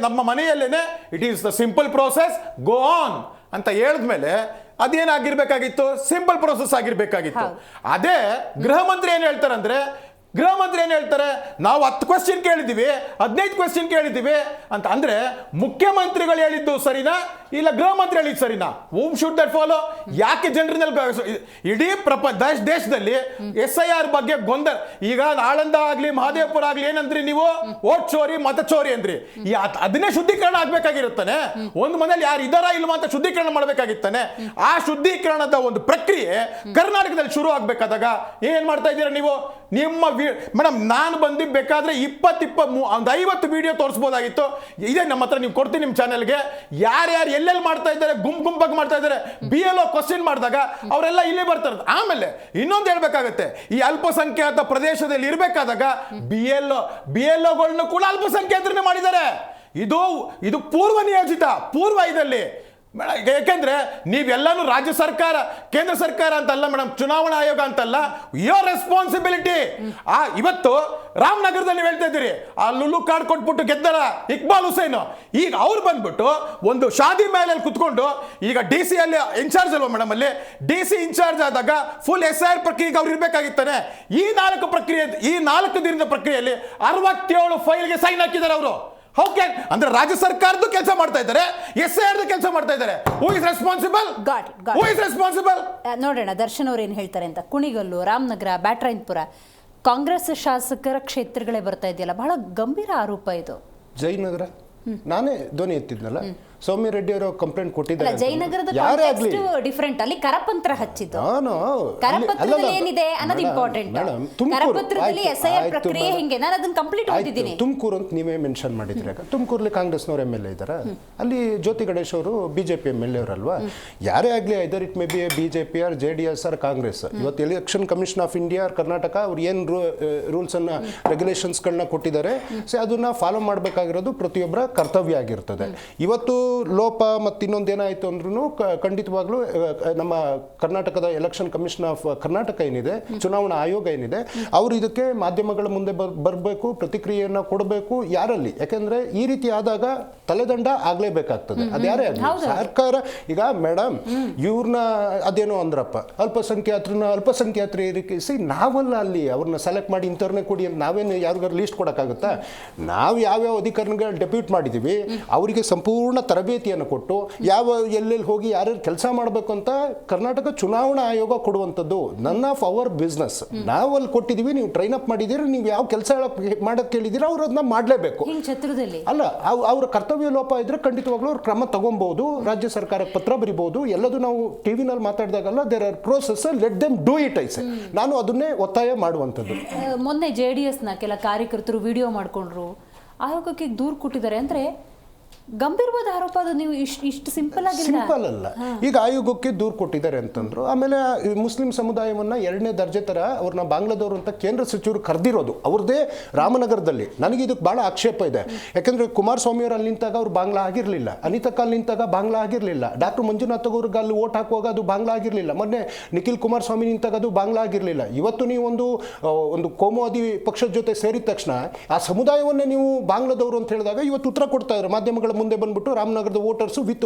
ನಮ್ಮ ಮನೆಯಲ್ಲೇನೆ it is the simple process, go on ಅಂತ ಹೇಳಿದ್ಮೇಲೆ ಅದೇನಾಗಿರ್ಬೇಕಾಗಿತ್ತು? Simple process ಆಗಿರ್ಬೇಕಾಗಿತ್ತು. ಅದೇ ಗೃಹ ಮಂತ್ರಿ ಏನ್ ಹೇಳ್ತಾರಂದ್ರೆ ಗೃಹ ಮಂತ್ರಿ ಏನು ಹೇಳ್ತಾರೆ, ನಾವು 10 ಕ್ವೆಶ್ಚನ್ ಕೇಳಿದ್ದೀವಿ, 15 ಕ್ವೆಶ್ಚನ್ ಕೇಳಿದ್ದೀವಿ ಅಂತ. ಅಂದ್ರೆ ಮುಖ್ಯಮಂತ್ರಿಗಳು ಹೇಳಿದ್ದು ಸರಿನಾ ಇಲ್ಲ ಗೃಹ ಮಂತ್ರಿ ಹೇಳಿದ್ದು ಸರಿನಾ? ಹೂಮ್ ಶುಡ್ ದಟ್ ಫಾಲೋ? ಯಾಕೆ ಜನರಲ್ಲಿ ಇಡೀ ದೇಶದಲ್ಲಿ SIR ಬಗ್ಗೆ ಗೊಂದಲ? ಈಗ ಆಳಂದ ಆಗ್ಲಿ ಮಹದೇವಪುರ ಆಗ್ಲಿ ಏನಂದ್ರಿ ನೀವು? ಓಟ್ ಚೋರಿ ಮತ ಚೋರಿ ಅಂದ್ರಿ. ಅದನ್ನೇ ಶುದ್ಧೀಕರಣ ಆಗ್ಬೇಕಾಗಿರುತ್ತಾನೆ. ಒಂದು ಮನೇಲಿ ಯಾರು ಇದಾರಾ ಇಲ್ವಾ ಅಂತ ಶುದ್ಧೀಕರಣ ಮಾಡ್ಬೇಕಾಗಿತ್ತಾನೆ. ಆ ಶುದ್ಧೀಕರಣದ ಒಂದು ಪ್ರಕ್ರಿಯೆ ಕರ್ನಾಟಕದಲ್ಲಿ ಶುರು ಆಗ್ಬೇಕಾದಾಗ ಏನ್ ಮಾಡ್ತಾ ಇದ್ದೀರಾ ನೀವು? ನಿಮ್ಮ ಮೇಡಮ್ ನಾನು ಬಂದು ಬೇಕಾದ್ರೆ 50 ವಿಡಿಯೋ ತೋರಿಸಬಹುದಾಗಿತ್ತು. ಇದೇ ನಮ್ಮ ಹತ್ರ ನೀವು ಕೊಡ್ತೀನಿ ನಿಮ್ಮ ಚಾನೆಲ್ಗೆ. ಯಾರ್ಯಾರು ಎಲ್ಲೆಲ್ಲಿ ಮಾಡ್ತಾ ಇದ್ದಾರೆ, ಗುಂಪಾಗಿ ಮಾಡ್ತಾ ಇದ್ದಾರೆ, BLO ಕ್ವಶನ್ ಮಾಡಿದಾಗ ಅವರೆಲ್ಲ ಇಲ್ಲೇ ಬರ್ತಾರೆ. ಆಮೇಲೆ ಇನ್ನೊಂದು ಹೇಳ್ಬೇಕಾಗತ್ತೆ, ಈ ಅಲ್ಪಸಂಖ್ಯಾತ ಪ್ರದೇಶದಲ್ಲಿ ಇರಬೇಕಾದಾಗ BLOಗಳನ್ನ ಕೂಡ ಅಲ್ಪಸಂಖ್ಯಾತರನ್ನೇ ಮಾಡಿದ್ದಾರೆ. ಇದು ಪೂರ್ವ ನಿಯೋಜಿತ, ಪೂರ್ವ ಇದರಲ್ಲಿ. ಯಾಕೆಂದ್ರೆ ನೀವೆಲ್ಲಾನು ರಾಜ್ಯ ಸರ್ಕಾರ ಕೇಂದ್ರ ಸರ್ಕಾರ ಅಂತಲ್ಲ ಮೇಡಮ್, ಚುನಾವಣಾ ಆಯೋಗ ಅಂತಲ್ಲ, ಯೋರ್ ರೆಸ್ಪಾನ್ಸಿಬಿಲಿಟಿ. ಇವತ್ತು ರಾಮನಗರದಲ್ಲಿ ನೀವು ಹೇಳ್ತಾ ಇದ್ದೀರಿ, ಆ ಲುಲು ಕಾರ್ಡ್ ಕೊಟ್ಬಿಟ್ಟು ಗೆದ್ದರ ಇಕ್ಬಾಲ್ ಹುಸೇನ್. ಈಗ ಅವ್ರು ಬಂದ್ಬಿಟ್ಟು ಒಂದು ಶಾದಿ ಮೇಲೆ ಕುತ್ಕೊಂಡು, ಈಗ DC ಅಲ್ಲಿ ಇನ್ಚಾರ್ಜ್ ಅಲ್ವಾ ಮೇಡಮ್, ಅಲ್ಲಿ DC ಇನ್ಚಾರ್ಜ್ ಆದಾಗ ಫುಲ್ SIR ಪ್ರಕ್ರಿಯೆಗೆ ಅವ್ರು ಇರ್ಬೇಕಾಗಿತ್ತಾನೆ. ಈ 4 ದಿನದ ಪ್ರಕ್ರಿಯೆಯಲ್ಲಿ 67 ಫೈಲ್ಗೆ ಸೈನ್ ಹಾಕಿದ್ದಾರೆ ಅವರು. ಅಂದ್ರೆ ರಾಜ್ಯ ಸರ್ಕಾರದ ಕೆಲಸ ಮಾಡ್ತಾ ಇದ್ದಾರೆ, SIR ಕೆಲಸ ಮಾಡ್ತಾ ಇದ್ದಾರೆ. ಹೂ is responsible? Who is responsible? ನೋಡೋಣ ದರ್ಶನ್ ಅವ್ರು ಏನ್ ಹೇಳ್ತಾರೆ ಅಂತ. ಕುಣಿಗಲ್ಲು, ರಾಮನಗರ, ಬ್ಯಾಟರಾಯನಪುರ ಕಾಂಗ್ರೆಸ್ ಶಾಸಕರ ಕ್ಷೇತ್ರಗಳೇ ಬರ್ತಾ ಇದೆಯಲ್ಲ, ಬಹಳ ಗಂಭೀರ ಆರೋಪ ಇದು. ಜಯನಗರ ನಾನೇ ಧ್ವನಿ ಎತ್ತಿದ್ನಲ್ಲ, ಸೌಮ್ಯ ರೆಡ್ಡಿ ಅವರು ಕಂಪ್ಲೇಂಟ್ ಕೊಟ್ಟಿದ್ದಾರೆ. ಜಯನಗರದ ಡಿಫರೆಂಟ್, ಅಲ್ಲಿ ಕರಪತ್ರ ಹಚ್ಚಿದ್ದು. ಕರಪತ್ರದಲ್ಲಿ ಏನಿದೆ ಅನ್ನೋದು ಇಂಪಾರ್ಟೆಂಟ್. ಕರಪತ್ರದಲ್ಲಿ SIR ಪ್ರಕ್ರಿಯೆ ಹಿಂಗೆ, ನಾನು ಅದನ್ನ ಕಂಪ್ಲೀಟ್ ಓದಿದ್ದೀನಿ. ತುಮಕೂರು ಅಂತ ನೀವೇ ಮೆನ್ಷನ್ ಮಾಡಿದ್ರೆ, ತುಮಕೂರಲ್ಲಿ ಕಾಂಗ್ರೆಸ್ನವ್ರ MLA ಇದ್ದಾರೆ, ಅಲ್ಲಿ ಜ್ಯೋತಿ ಗಣೇಶ್ ಅವರು BJP MLA ಅವರಲ್ವಾ. ಯಾರೇ ಆಗಲಿ, either it may be BJP or JDS or Congress. ಇವತ್ತು election commission of India Karnataka ಅವ್ರು ಏನು ರೂಲ್ಸ್ ಅನ್ನ ರೆಗ್ಯುಲೇಷನ್ಸ್ಗಳನ್ನ ಕೊಟ್ಟಿದ್ದಾರೆ, ಸೊ ಅದನ್ನ ಫಾಲೋ ಮಾಡಬೇಕಾಗಿರೋದು ಪ್ರತಿಯೊಬ್ಬರ ಕರ್ತವ್ಯ ಆಗಿರ್ತದೆ. ಇವತ್ತು ಲೋಪ ಮತ್ತು ಇನ್ನೊಂದು ಏನಾಯಿತು ಅಂದ್ರೂ ಖಂಡಿತವಾಗ್ಲೂ ನಮ್ಮ ಕರ್ನಾಟಕದ ಎಲೆಕ್ಷನ್ ಕಮಿಷನ್ ಆಫ್ ಕರ್ನಾಟಕ ಏನಿದೆ, ಚುನಾವಣಾ ಆಯೋಗ ಏನಿದೆ, ಅವರು ಇದಕ್ಕೆ ಮಾಧ್ಯಮಗಳ ಮುಂದೆ ಬರಬೇಕು, ಪ್ರತಿಕ್ರಿಯೆಯನ್ನು ಕೊಡಬೇಕು. ಯಾರಲ್ಲಿ? ಯಾಕೆಂದ್ರೆ ಈ ರೀತಿ ಆದಾಗ ತಲೆದಂಡ ಆಗ್ಲೇಬೇಕಾಗ್ತದೆ. ಅದು ಯಾರೇ ಆಗಲಿ ಸರ್ಕಾರ. ಈಗ ಮೇಡಮ್ ಇವ್ರನ್ನ ಅದೇನೋ ಅಂದ್ರಪ್ಪ, ಅಲ್ಪಸಂಖ್ಯಾತರು ಇರಿಸಿ ನಾವಲ್ಲ ಅಲ್ಲಿ ಅವ್ರನ್ನ ಸೆಲೆಕ್ಟ್ ಮಾಡಿ ಇಂಥವ್ರನ್ನೇ ಕೊಡಿ ಅಂತ ನಾವೇನು ಯಾರಿಗಾರು ಲೀಸ್ಟ್ ಕೊಡೋಕ್ಕಾಗುತ್ತಾ? ನಾವು ಯಾವ್ಯಾವ ಅಧಿಕಾರಿಗಳು ಡೆಪ್ಯೂಟ್ ಮಾಡಿದ್ದೀವಿ ಅವರಿಗೆ ಸಂಪೂರ್ಣ ತರಬೇತಿಯನ್ನು ಕೊಟ್ಟು ಎಲ್ಲೆಲ್ಲಿ ಹೋಗಿ ಯಾರ್ಯಾರು ಕೆಲಸ ಮಾಡಬೇಕು ಅಂತ ಕರ್ನಾಟಕ ಚುನಾವಣಾ ಆಯೋಗ ಕೊಡುವಂಥದ್ದು. None of our business. ನಾವು ಅಲ್ಲಿ ಕೊಟ್ಟಿದ್ದೀವಿ, ನೀವು ಟ್ರೈನ್ ಅಪ್ ಮಾಡಿದ್ದೀರಿ, ನೀವು ಯಾವ ಕೆಲಸ ಮಾಡೋಕ್ಕೆ ಕೇಳಿದ್ದೀರ ಅವ್ರು ಅದನ್ನ ಮಾಡಲೇಬೇಕು. ಅಲ್ಲ, ಅವ್ರ ಕರ್ತವ್ಯ ಲೋಪ ಇದ್ರೆ ಖಂಡಿತವಾಗ್ಲೂ ಅವ್ರು ಕ್ರಮ ತಗೊಬಹುದು, ರಾಜ್ಯ ಸರ್ಕಾರಕ್ಕೆ ಪತ್ರ ಬರಿಬಹುದು. ಎಲ್ಲದೂ ನಾವು ಟಿವಿನಲ್ಲಿ ಮಾತಾಡಿದಾಗಲ್ಲ, there are process, let them do it. ಐಸೆ ನಾನು ಅದನ್ನೇ ಒತ್ತಾಯ ಮಾಡುವಂಥದ್ದು. ಮೊನ್ನೆ JDSನ ಕೆಲ ಕಾರ್ಯಕರ್ತರು ವಿಡಿಯೋ ಮಾಡ್ಕೊಂಡ್ರು, ಆಯೋಗಕ್ಕೆ ದೂರು ಕೊಟ್ಟಿದ್ದಾರೆ. ಅಂದ್ರೆ ಗಂಭೀರವಾದ ಆರೋಪ ಅದು. ನೀವು ಇಷ್ಟು ಸಿಂಪಲ್ ಅಲ್ಲ. ಈಗ ಆಯೋಗಕ್ಕೆ ದೂರು ಕೊಟ್ಟಿದ್ದಾರೆ ಅಂತಂದ್ರು. ಆಮೇಲೆ ಮುಸ್ಲಿಂ ಸಮುದಾಯವನ್ನ 2ನೇ ದರ್ಜೆ ತರ ಅವ್ರನ್ನ ಬಾಂಗ್ಲಾದವರು ಅಂತ ಕೇಂದ್ರ ಸಚಿವರು ಕರೆದಿರೋದು ಅವ್ರದೇ ರಾಮನಗರದಲ್ಲಿ. ನನಗೆ ಇದಕ್ಕೆ ಬಹಳ ಆಕ್ಷೇಪ ಇದೆ. ಯಾಕಂದ್ರೆ ಕುಮಾರಸ್ವಾಮಿ ಅವರು ಅಲ್ಲಿ ನಿಂತಾಗ ಅವ್ರು ಬಾಂಗ್ಲಾ ಆಗಿರ್ಲಿಲ್ಲ, ಅನಿತಾ ಅಲ್ಲಿ ನಿಂತಾಗ ಬಾಂಗ್ಲಾ ಆಗಿರ್ಲಿಲ್ಲ, ಡಾಕ್ಟರ್ ಮಂಜುನಾಥ್ ಅವ್ರಿಗೆ ಅಲ್ಲಿ ಓಟ್ ಹಾಕುವಾಗ ಅದು ಬಾಂಗ್ಲಾ ಆಗಿರ್ಲಿಲ್ಲ, ಮೊನ್ನೆ ನಿಖಿಲ್ ಕುಮಾರಸ್ವಾಮಿ ನಿಂತಾಗ ಅದು ಬಾಂಗ್ಲಾ ಆಗಿರ್ಲಿಲ್ಲ. ಇವತ್ತು ನೀವು ಒಂದು ಕೋಮುವಾದಿ ಪಕ್ಷದ ಜೊತೆ ಸೇರಿದ ತಕ್ಷಣ ಆ ಸಮುದಾಯವನ್ನೇ ನೀವು ಬಾಂಗ್ಲಾದವರು ಅಂತ ಹೇಳಿದಾಗ ಇವತ್ತು ಉತ್ತರ ಕೊಡ್ತಾ ಇದ್ದಾರೆ ಮಾಧ್ಯಮಗಳ ಮುಂದೆ ಬಂದ್ಬಿಟ್ಟು. ರಾಮನಗರದ voters with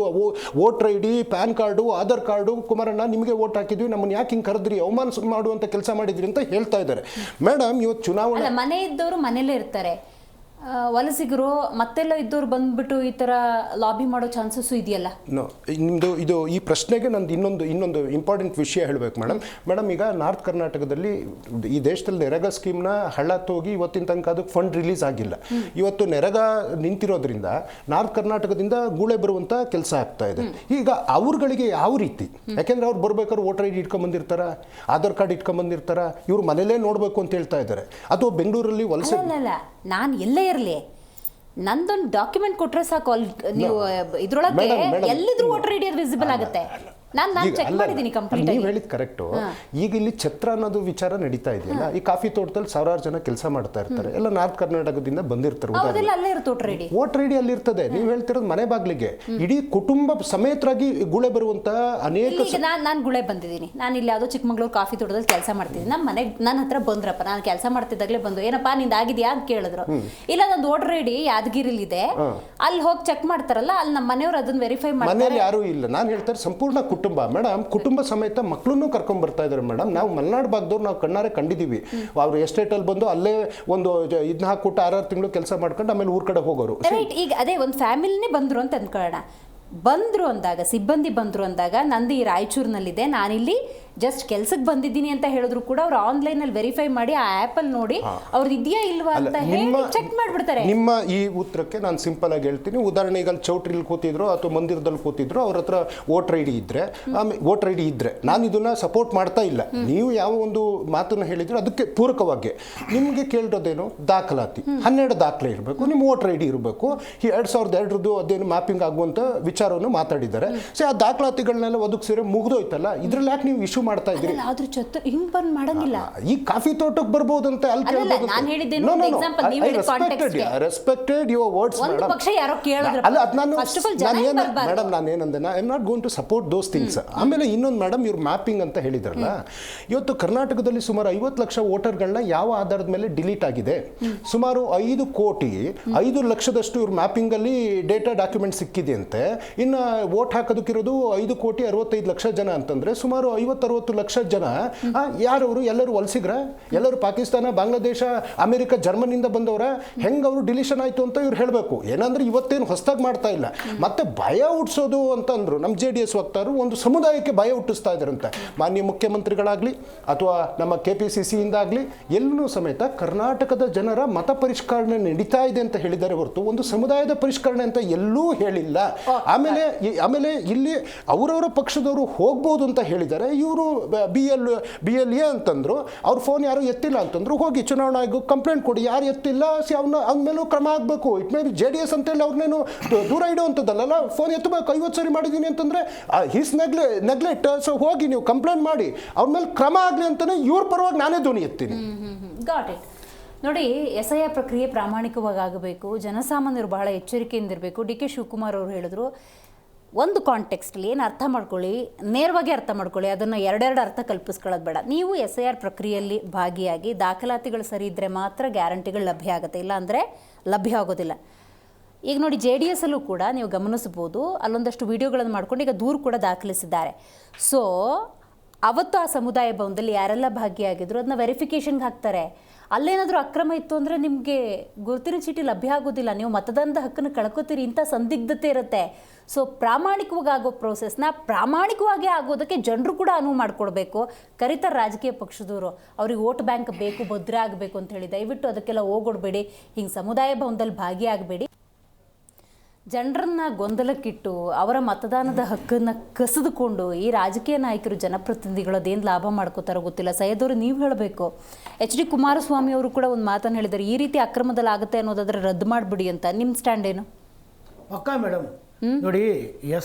voter ID, PAN card, Aadhaar card, ಕುಮಾರಣ್ಣ ನಿಮಗೆ ವೋಟ್ ಹಾಕಿದ್ವಿ, ನಮ್ಮನ್ನು ಯಾಕೆ ಹಿಂಗೆ ಕರೆದ್ರಿ, ಅವಮಾನ ಮಾಡುವಂತ ಕೆಲಸ ಮಾಡಿದ್ರಿ ಅಂತ ಹೇಳ್ತಾ ಇದ್ದಾರೆ. ಮೇಡಮ್ ಇವತ್ತು ಚುನಾವಣೆ ಮನೆ ಇದ್ದವರು ಮನೇಲೇ ಇರ್ತಾರೆ, ವಲಸಿಗರು ಮತ್ತೆಲ್ಲ ಇದ್ದವ್ರು ಬಂದ್ಬಿಟ್ಟು ಈ ತರ ಲಾಬಿ ಮಾಡೋ ಚಾನ್ಸಸ್ ಇದೆಯಲ್ಲ? ನಿಮ್ದು ಈ ಪ್ರಶ್ನೆಗೆ ನಂದು ಇನ್ನೊಂದು ಇಂಪಾರ್ಟೆಂಟ್ ವಿಷಯ ಹೇಳಬೇಕು ಮೇಡಮ್. ಈಗ ನಾರ್ತ್ ಕರ್ನಾಟಕದಲ್ಲಿ ಈ ದೇಶದಲ್ಲಿ ನೆರೆಗಾ ಸ್ಕೀಮ್ನ ಹಳ್ಳ ತೋಗಿ ಇವತ್ತಿನ ತನಕ ಅದಕ್ಕೆ ಫಂಡ್ ರಿಲೀಸ್ ಆಗಿಲ್ಲ. ಇವತ್ತು ನೆರೆಗಾ ನಿಂತಿರೋದ್ರಿಂದ ನಾರ್ತ್ ಕರ್ನಾಟಕದಿಂದ ಗೂಳೆ ಬರುವಂತ ಕೆಲಸ ಆಗ್ತಾ ಇದೆ. ಈಗ ಅವ್ರಗಳಿಗೆ ಯಾವ ರೀತಿ, ಯಾಕೆಂದ್ರೆ ಅವ್ರು ಬರ್ಬೇಕಾದ್ರೆ ವೋಟರ್ ID ಇಟ್ಕೊಂಡ್ ಬಂದಿರ್ತಾರ, ಆಧಾರ್ ಕಾರ್ಡ್ ಇಟ್ಕೊಂಡ್ ಬಂದಿರ್ತಾರ, ಇವ್ರು ಮನೇಲೇ ನೋಡ್ಬೇಕು ಅಂತ ಹೇಳ್ತಾ ಇದ್ದಾರೆ. ಅಥವಾ ಬೆಂಗಳೂರಲ್ಲಿ ವಲಸೆ, ನಾನು ಎಲ್ಲೇ ಇರಲಿ ನಂದೊಂದು ಡಾಕ್ಯುಮೆಂಟ್ ಕೊಟ್ರೆ ಸಾಕು, ನೀವು ಇದ್ರೊಳಗೆ ಎಲ್ಲಿದ್ರು ವೋಟರ್ ID ವಿಸಿಬಲ್ ಆಗುತ್ತೆ. ನೀವು ಹೇಳಿದ್ ಕರೆಕ್ಟು. ಈಗ ಇಲ್ಲಿ ಛತ್ರ ಅನ್ನೋದು ವಿಚಾರ ನಡೀತಾ ಇದೆಯಲ್ಲ, ಈ ಕಾಫಿ ತೋಟದಲ್ಲಿ ಸಾವಿರಾರು ಜನ ಕೆಲಸ ಮಾಡ್ತಾ ಇರ್ತಾರೆ, ಎಲ್ಲ ನಾರ್ತ್ ಕರ್ನಾಟಕದಿಂದ ಬಂದಿರ್ತಾರೆ. ವೋಟರ್ ID ಅಲ್ಲಿ ಇರ್ತದೆ. ನೀವು ಹೇಳ್ತಿರೋದು ಮನೆ ಬಾಗ್ಲಿಗೆ ಇಡೀ ಕುಟುಂಬ ಸಮೇತರಾಗಿ ಗುಳೆ ಬರುವಂತ ಅನೇಕ. ನಾನು ಗುಳೆ ಬಂದಿದ್ದೀನಿ, ನಾನು ಇಲ್ಲಿ ಯಾವುದೋ ಚಿಕ್ಕಮಗಳೂರು ಕಾಫಿ ತೋಟದಲ್ಲಿ ಕೆಲಸ ಮಾಡ್ತಿದ್ದೀನಿ. ನನ್ನ ಹತ್ರ ಬಂದ್ರಪ್ಪ, ನಾನು ಕೆಲಸ ಮಾಡ್ತಿದ್ದಾಗಲೇ ಬಂದು, ಏನಪ್ಪಾ ನಿಂದ ಆಗಿದೆಯಾ ಅಂತ ಕೇಳಿದ್ರು. ಇಲ್ಲ ನಂದು ವೋಟರ್ ID ಯಾದಗಿರಿಲಿದೆ, ಅಲ್ಲಿ ಹೋಗಿ ಚೆಕ್ ಮಾಡ್ತಾರಲ್ಲ, ಅಲ್ಲಿ ನಮ್ಮ ಮನೆಯವರು ಅದನ್ನ ವೆರಿಫೈ ಮಾಡ್ತಾರೆ. ಮನೆಯಲ್ಲಿ ಯಾರು ಇಲ್ಲ. ನಾನು ಹೇಳ್ತಾರೆ ಸಂಪೂರ್ಣ ಕುಟುಂಬ ಮೇಡಮ್, ಕುಟುಂಬ ಸಮೇತ ಮಕ್ಕಳನ್ನು ಕರ್ಕೊಂಡ್ ಬರ್ತಾ ಇದ್ದಾರೆ ಮೇಡಮ್. ನಾವು ಮಲೆನಾಡು ಭಾಗದವ್ರು ನಾವು ಕಣ್ಣಾರೆ ಕಂಡಿದ್ದೀವಿ. ಅವ್ರು ಎಸ್ಟೇಟಲ್ಲಿ ಬಂದು ಅಲ್ಲೇ ಒಂದು ಇದನ್ನ ಹಾಕ್ಬಿಟ್ಟು 6 ತಿಂಗಳು ಕೆಲಸ ಮಾಡ್ಕೊಂಡು ಆಮೇಲೆ ಊರ್ ಕಡೆ ಹೋಗೋರು. ರೈಟ್. ಈಗ ಅದೇ ಒಂದು ಫ್ಯಾಮಿಲಿನೇ ಬಂದರು ಅಂತ ಅಂದ್ಕೊಳ್ಳೋಣ. ಬಂದರು ಅಂದಾಗ, ಸಿಬ್ಬಂದಿ ಬಂದರು ಅಂದಾಗ, ನಂದು ಈ ರಾಯಚೂರಿನಲ್ಲಿದೆ, ನಾನಿಲ್ಲಿ ಜಸ್ಟ್ ಕೆಲ್ಸಕ್ಕೆ ಬಂದಿದ್ದೀನಿ ಅಂತ ಹೇಳಿದ್ರು ಕೂಡ ಅವ್ರು ಆನ್ಲೈನಲ್ಲಿ ವೆರಿಫೈ ಮಾಡಿ ಆ ಆ್ಯಪಲ್ಲಿ ನೋಡಿ ಅವ್ರದ್ದು ಇದೆಯಾ ಇಲ್ವಾ ಅಂತ ಹೇಳಿ ಚೆಕ್ ಮಾಡಿಬಿಡ್ತಾರೆ. ನಿಮ್ಮ ಈ ಉತ್ತರಕ್ಕೆ ನಾನು ಸಿಂಪಲ್ ಆಗಿ ಹೇಳ್ತೀನಿ. ಉದಾಹರಣೆಗೆ ಅಲ್ಲಿ ಚೌಟ್ರಿಲಿ ಕೂತಿದ್ರು ಅಥವಾ ಮಂದಿರದಲ್ಲಿ ಕೂತಿದ್ರು, ಅವ್ರ ಹತ್ರ ವೋಟರ್ ಐ ಡಿ ಇದ್ರೆ, ವೋಟರ್ ಐ ಡಿ ಇದ್ರೆ ನಾನು ಇದನ್ನ ಸಪೋರ್ಟ್ ಮಾಡ್ತಾ ಇಲ್ಲ. ನೀವು ಯಾವ ಒಂದು ಮಾತನ್ನು ಹೇಳಿದ್ರು ಅದಕ್ಕೆ ಪೂರಕವಾಗಿ ನಿಮಗೆ ಕೇಳಿರೋದೇನು ದಾಖಲಾತಿ, 12 ದಾಖಲೆ ಇರಬೇಕು, ನಿಮ್ಮ ವೋಟರ್ ಐ ಡಿ ಇರಬೇಕು. ಈ 2002 ಅದೇನು ಮ್ಯಾಪಿಂಗ್ ಆಗುವಂತ ವಿಚಾರವನ್ನು ಮಾತಾಡಿದ್ದಾರೆ. ಸೊ ಆ ದಾಖಲಾತಿಗಳನ್ನೆಲ್ಲ ಒದಗಿಸಿದ್ರೆ ಮುಗ್ದೋಯ್ತಲ್ಲ, ಇದ್ರಲ್ಲಿ ಯಾಕೆ ನೀವು ಇಶ್ಯೂ ಮಾಡ್ತಾ ಇದ್ರಿ? ಆದ್ರೂ ಹಿಂಗ್ ಬಂದ್ ಮಾಡಂಗಿಲ್ಲ. ಈ ಕಾಫಿ ತೋಟಕ್ಕೆ ಬರ್ಬೋದಂತ ಅಲ್ಲಿ ಕೇಳಬಹುದು. ನಾನು ಹೇಳಿದ್ದೇನು ಎಕ್ಸಾಂಪಲ್, ನೀವು ಹೇಳಿದ ಕಾಂಟೆಕ್ಸ್ಟ್ ಗೆ ರೆಸ್ಪೆಕ್ಟೆಡ್ ಯುವರ್ ವರ್ಡ್ಸ್ ಒಂದು ಪಕ್ಷ ಯಾರೋ ಕೇಳಿದ್ರು. ಅಲ್ಲ ಅದು ನಾನು ಮೇಡಮ್ ನಾನು ಏನಂದೆ, I am not going to support those things. ಆಮೇಲೆ ಇನ್ನೊಂದು ಮೇಡಮ್, ಇವ್ರು ಮ್ಯಾಪಿಂಗ್ ಅಂತ ಹೇಳಿದ್ರಲ್ಲ, ಇವತ್ತು ಕರ್ನಾಟಕದಲ್ಲಿ ಸುಮಾರು 50 ಲಕ್ಷ ವೋಟರ್ಗಳನ್ನ ಯಾವ ಆಧಾರದ ಮೇಲೆ ಡಿಲೀಟ್ ಆಗಿದೆ? ಸುಮಾರು 5 ಕೋಟಿ 5 ಲಕ್ಷದಷ್ಟು ಇವ್ರ ಮ್ಯಾಪಿಂಗ್ ಅಲ್ಲಿ ಡೇಟಾ ಡಾಕ್ಯುಮೆಂಟ್ ಸಿಕ್ಕಿದೆ ಅಂತೆ. ಇನ್ನು ವೋಟ್ ಹಾಕೋದಕ್ಕಿರೋದು 5 ಕೋಟಿ 65 ಲಕ್ಷ ಜನ ಅಂತಂದ್ರೆ ಸುಮಾರು 50-60 ಲಕ್ಷ ಜನ ಯಾರವರು? ಎಲ್ಲರೂ ವಲಸಿಗ್ರ? ಎಲ್ಲರೂ ಪಾಕಿಸ್ತಾನ, ಬಾಂಗ್ಲಾದೇಶ, ಅಮೆರಿಕ, ಜರ್ಮನಿಯಿಂದ ಬಂದವರ? ಹೆಂಗೆ ಅವರು ಡಿಲಿಷನ್ ಆಯಿತು ಅಂತ ಇವ್ರು ಹೇಳಬೇಕು. ಏನಂದ್ರೆ ಇವತ್ತೇನು ಹೊಸದಾಗಿ ಮಾಡ್ತಾ ಇಲ್ಲ. ಮತ್ತೆ ಭಯ ಹುಟ್ಟಿಸೋದು ಅಂತಂದ್ರು ನಮ್ಮ JDS ವಕ್ತಾರರು ಒಂದು ಸಮುದಾಯಕ್ಕೆ ಭಯ ಹುಟ್ಟಿಸ್ತಾ ಇದ್ದಾರಂತೆ. ಮಾನ್ಯ ಮುಖ್ಯಮಂತ್ರಿಗಳಾಗಲಿ ಅಥವಾ ನಮ್ಮ KPCCಯಿಂದಾಗಲಿ ಎಲ್ಲೂ ಸಮೇತ ಕರ್ನಾಟಕದ ಜನರ ಮತ ಪರಿಷ್ಕರಣೆ ನಡೀತಾ ಇದೆ ಅಂತ ಹೇಳಿದ್ದಾರೆ ಹೊರತು ಒಂದು ಸಮುದಾಯದ ಪರಿಷ್ಕರಣೆ ಅಂತ ಎಲ್ಲೂ ಹೇಳಿಲ್ಲ. ಆಮೇಲೆ ಇಲ್ಲಿ ಅವರವರ ಪಕ್ಷದವರು ಹೋಗ್ಬೋದು ಅಂತ ಹೇಳಿದ್ದಾರೆ. ಇವರು BLA ಅಂತಂದ್ರು, ಅವ್ರ ಫೋನ್ ಯಾರು ಎತ್ತಿಲ್ಲ ಅಂತಂದ್ರು, ಹೋಗಿ ಚುನಾವಣಾ ಆಯೋಗಕ್ಕೆ ಕಂಪ್ಲೇಂಟ್ ಕೊಡಿ, ಯಾರು ಎತ್ತಿಲ್ಲ ಅವನ ಮೇಲೂ ಕ್ರಮ ಆಗಬೇಕು. ಇಟ್ ಮೇ ಬಿ JDS ಅಂತೇಳಿ ಅವ್ರನ್ನೇನು ದೂರ ಇಡುವಂಥದ್ದಲ್ಲ, ಫೋನ್ ಎತ್ತಬೇಕು. 50 ಸರಿ ಮಾಡಿದ್ದೀನಿ ಅಂತಂದ್ರೆ ಹಿಸ್ ನೆಗ್ಲೆಕ್ಟ್. ಸೊ ಹೋಗಿ ನೀವು ಕಂಪ್ಲೇಂಟ್ ಮಾಡಿ, ಅವ್ರ ಮೇಲೆ ಕ್ರಮ ಆಗಲಿ ಅಂತಾನೆ ಇವ್ರ ಪರವಾಗಿ ನಾನೇ ಧ್ವನಿ ಎತ್ತೀನಿ. Got it. ನೋಡಿ, SIR ಪ್ರಕ್ರಿಯೆ ಪ್ರಾಮಾಣಿಕವಾಗಿ ಆಗಬೇಕು, ಜನಸಾಮಾನ್ಯರು ಬಹಳ ಎಚ್ಚರಿಕೆಯಿಂದ ಇರಬೇಕು. DK ಶಿವಕುಮಾರ್ ಅವರು ಹೇಳಿದ್ರು, ಒಂದು ಕಾಂಟೆಕ್ಸ್ಟಲ್ಲಿ ಏನು ಅರ್ಥ ಮಾಡ್ಕೊಳ್ಳಿ, ನೇರವಾಗಿ ಅರ್ಥ ಮಾಡ್ಕೊಳ್ಳಿ, ಅದನ್ನು ಎರಡೆರಡು ಅರ್ಥ ಕಲ್ಪಿಸ್ಕೊಳ್ಳೋದು ಬೇಡ. ನೀವು SIR ಪ್ರಕ್ರಿಯೆಯಲ್ಲಿ ಭಾಗಿಯಾಗಿ ದಾಖಲಾತಿಗಳು ಸರಿ ಇದ್ದರೆ ಮಾತ್ರ ಗ್ಯಾರಂಟಿಗಳು ಲಭ್ಯ ಆಗುತ್ತೆ, ಇಲ್ಲ ಅಂದರೆ ಲಭ್ಯ ಆಗೋದಿಲ್ಲ. ಈಗ ನೋಡಿ, JDS ಅಲ್ಲೂ ಕೂಡ ನೀವು ಗಮನಿಸ್ಬೋದು, ಅಲ್ಲೊಂದಷ್ಟು ವಿಡಿಯೋಗಳನ್ನು ಮಾಡ್ಕೊಂಡು ಈಗ ದೂರು ಕೂಡ ದಾಖಲಿಸಿದ್ದಾರೆ. ಸೊ ಅವತ್ತು ಆ ಸಮುದಾಯ ಭವನದಲ್ಲಿ ಯಾರೆಲ್ಲ ಭಾಗಿಯಾಗಿದ್ರು ಅದನ್ನ ವೆರಿಫಿಕೇಷನ್ಗೆ ಹಾಕ್ತಾರೆ. ಅಲ್ಲೇನಾದರೂ ಅಕ್ರಮ ಇತ್ತು ಅಂದರೆ ನಿಮಗೆ ಗುರುತಿನ ಚೀಟಿ ಲಭ್ಯ ಆಗೋದಿಲ್ಲ, ನೀವು ಮತದಾನದ ಹಕ್ಕನ್ನು ಕಳ್ಕೊತೀರಿ, ಇಂಥ ಸಂದಿಗ್ಧತೆ ಇರುತ್ತೆ. ಸೊ ಪ್ರಾಮಾಣಿಕವಾಗಿ ಆಗೋ ಪ್ರೋಸೆಸ್ನ ಪ್ರಾಮಾಣಿಕವಾಗಿ ಆಗೋದಕ್ಕೆ ಜನರು ಕೂಡ ಅನುವು ಮಾಡಿಕೊಡ್ಬೇಕು. ಕರಿತಾರೆ ರಾಜಕೀಯ ಪಕ್ಷದವರು, ಅವ್ರಿಗೆ ವೋಟ್ ಬ್ಯಾಂಕ್ ಬೇಕು, ಭದ್ರ ಆಗಬೇಕು ಅಂತ ಹೇಳಿ, ದಯವಿಟ್ಟು ಅದಕ್ಕೆಲ್ಲ ಹೋಗೊಡ್ಬೇಡಿ, ಹಿಂಗೆ ಸಮುದಾಯ ಭವನದಲ್ಲಿ ಭಾಗಿಯಾಗಬೇಡಿ. ಜನರನ್ನ ಗೊಂದಲಕ್ಕಿಟ್ಟು ಅವರ ಮತದಾನದ ಹಕ್ಕನ್ನು ಕಸಿದುಕೊಂಡು ಈ ರಾಜಕೀಯ ನಾಯಕರು, ಜನಪ್ರತಿನಿಧಿಗಳು ಅದೇನು ಲಾಭ ಮಾಡ್ಕೋತಾರೋ ಗೊತ್ತಿಲ್ಲ. ಸೈಯದವರು ನೀವು ಹೇಳಬೇಕು. HD ಕುಮಾರಸ್ವಾಮಿ ಅವರು ಕೂಡ ಒಂದು ಮಾತನ್ನು ಹೇಳಿದ್ದಾರೆ, ಈ ರೀತಿ ಅಕ್ರಮದಲ್ಲಿ ಆಗುತ್ತೆ ಅನ್ನೋದಾದ್ರೆ ರದ್ದು ಮಾಡಿಬಿಡಿ ಅಂತ. ನಿಮ್ಮ ಸ್ಟ್ಯಾಂಡ್ ಏನು? ಪಕ್ಕಾ ಮೇಡಮ್. ನೋಡಿ,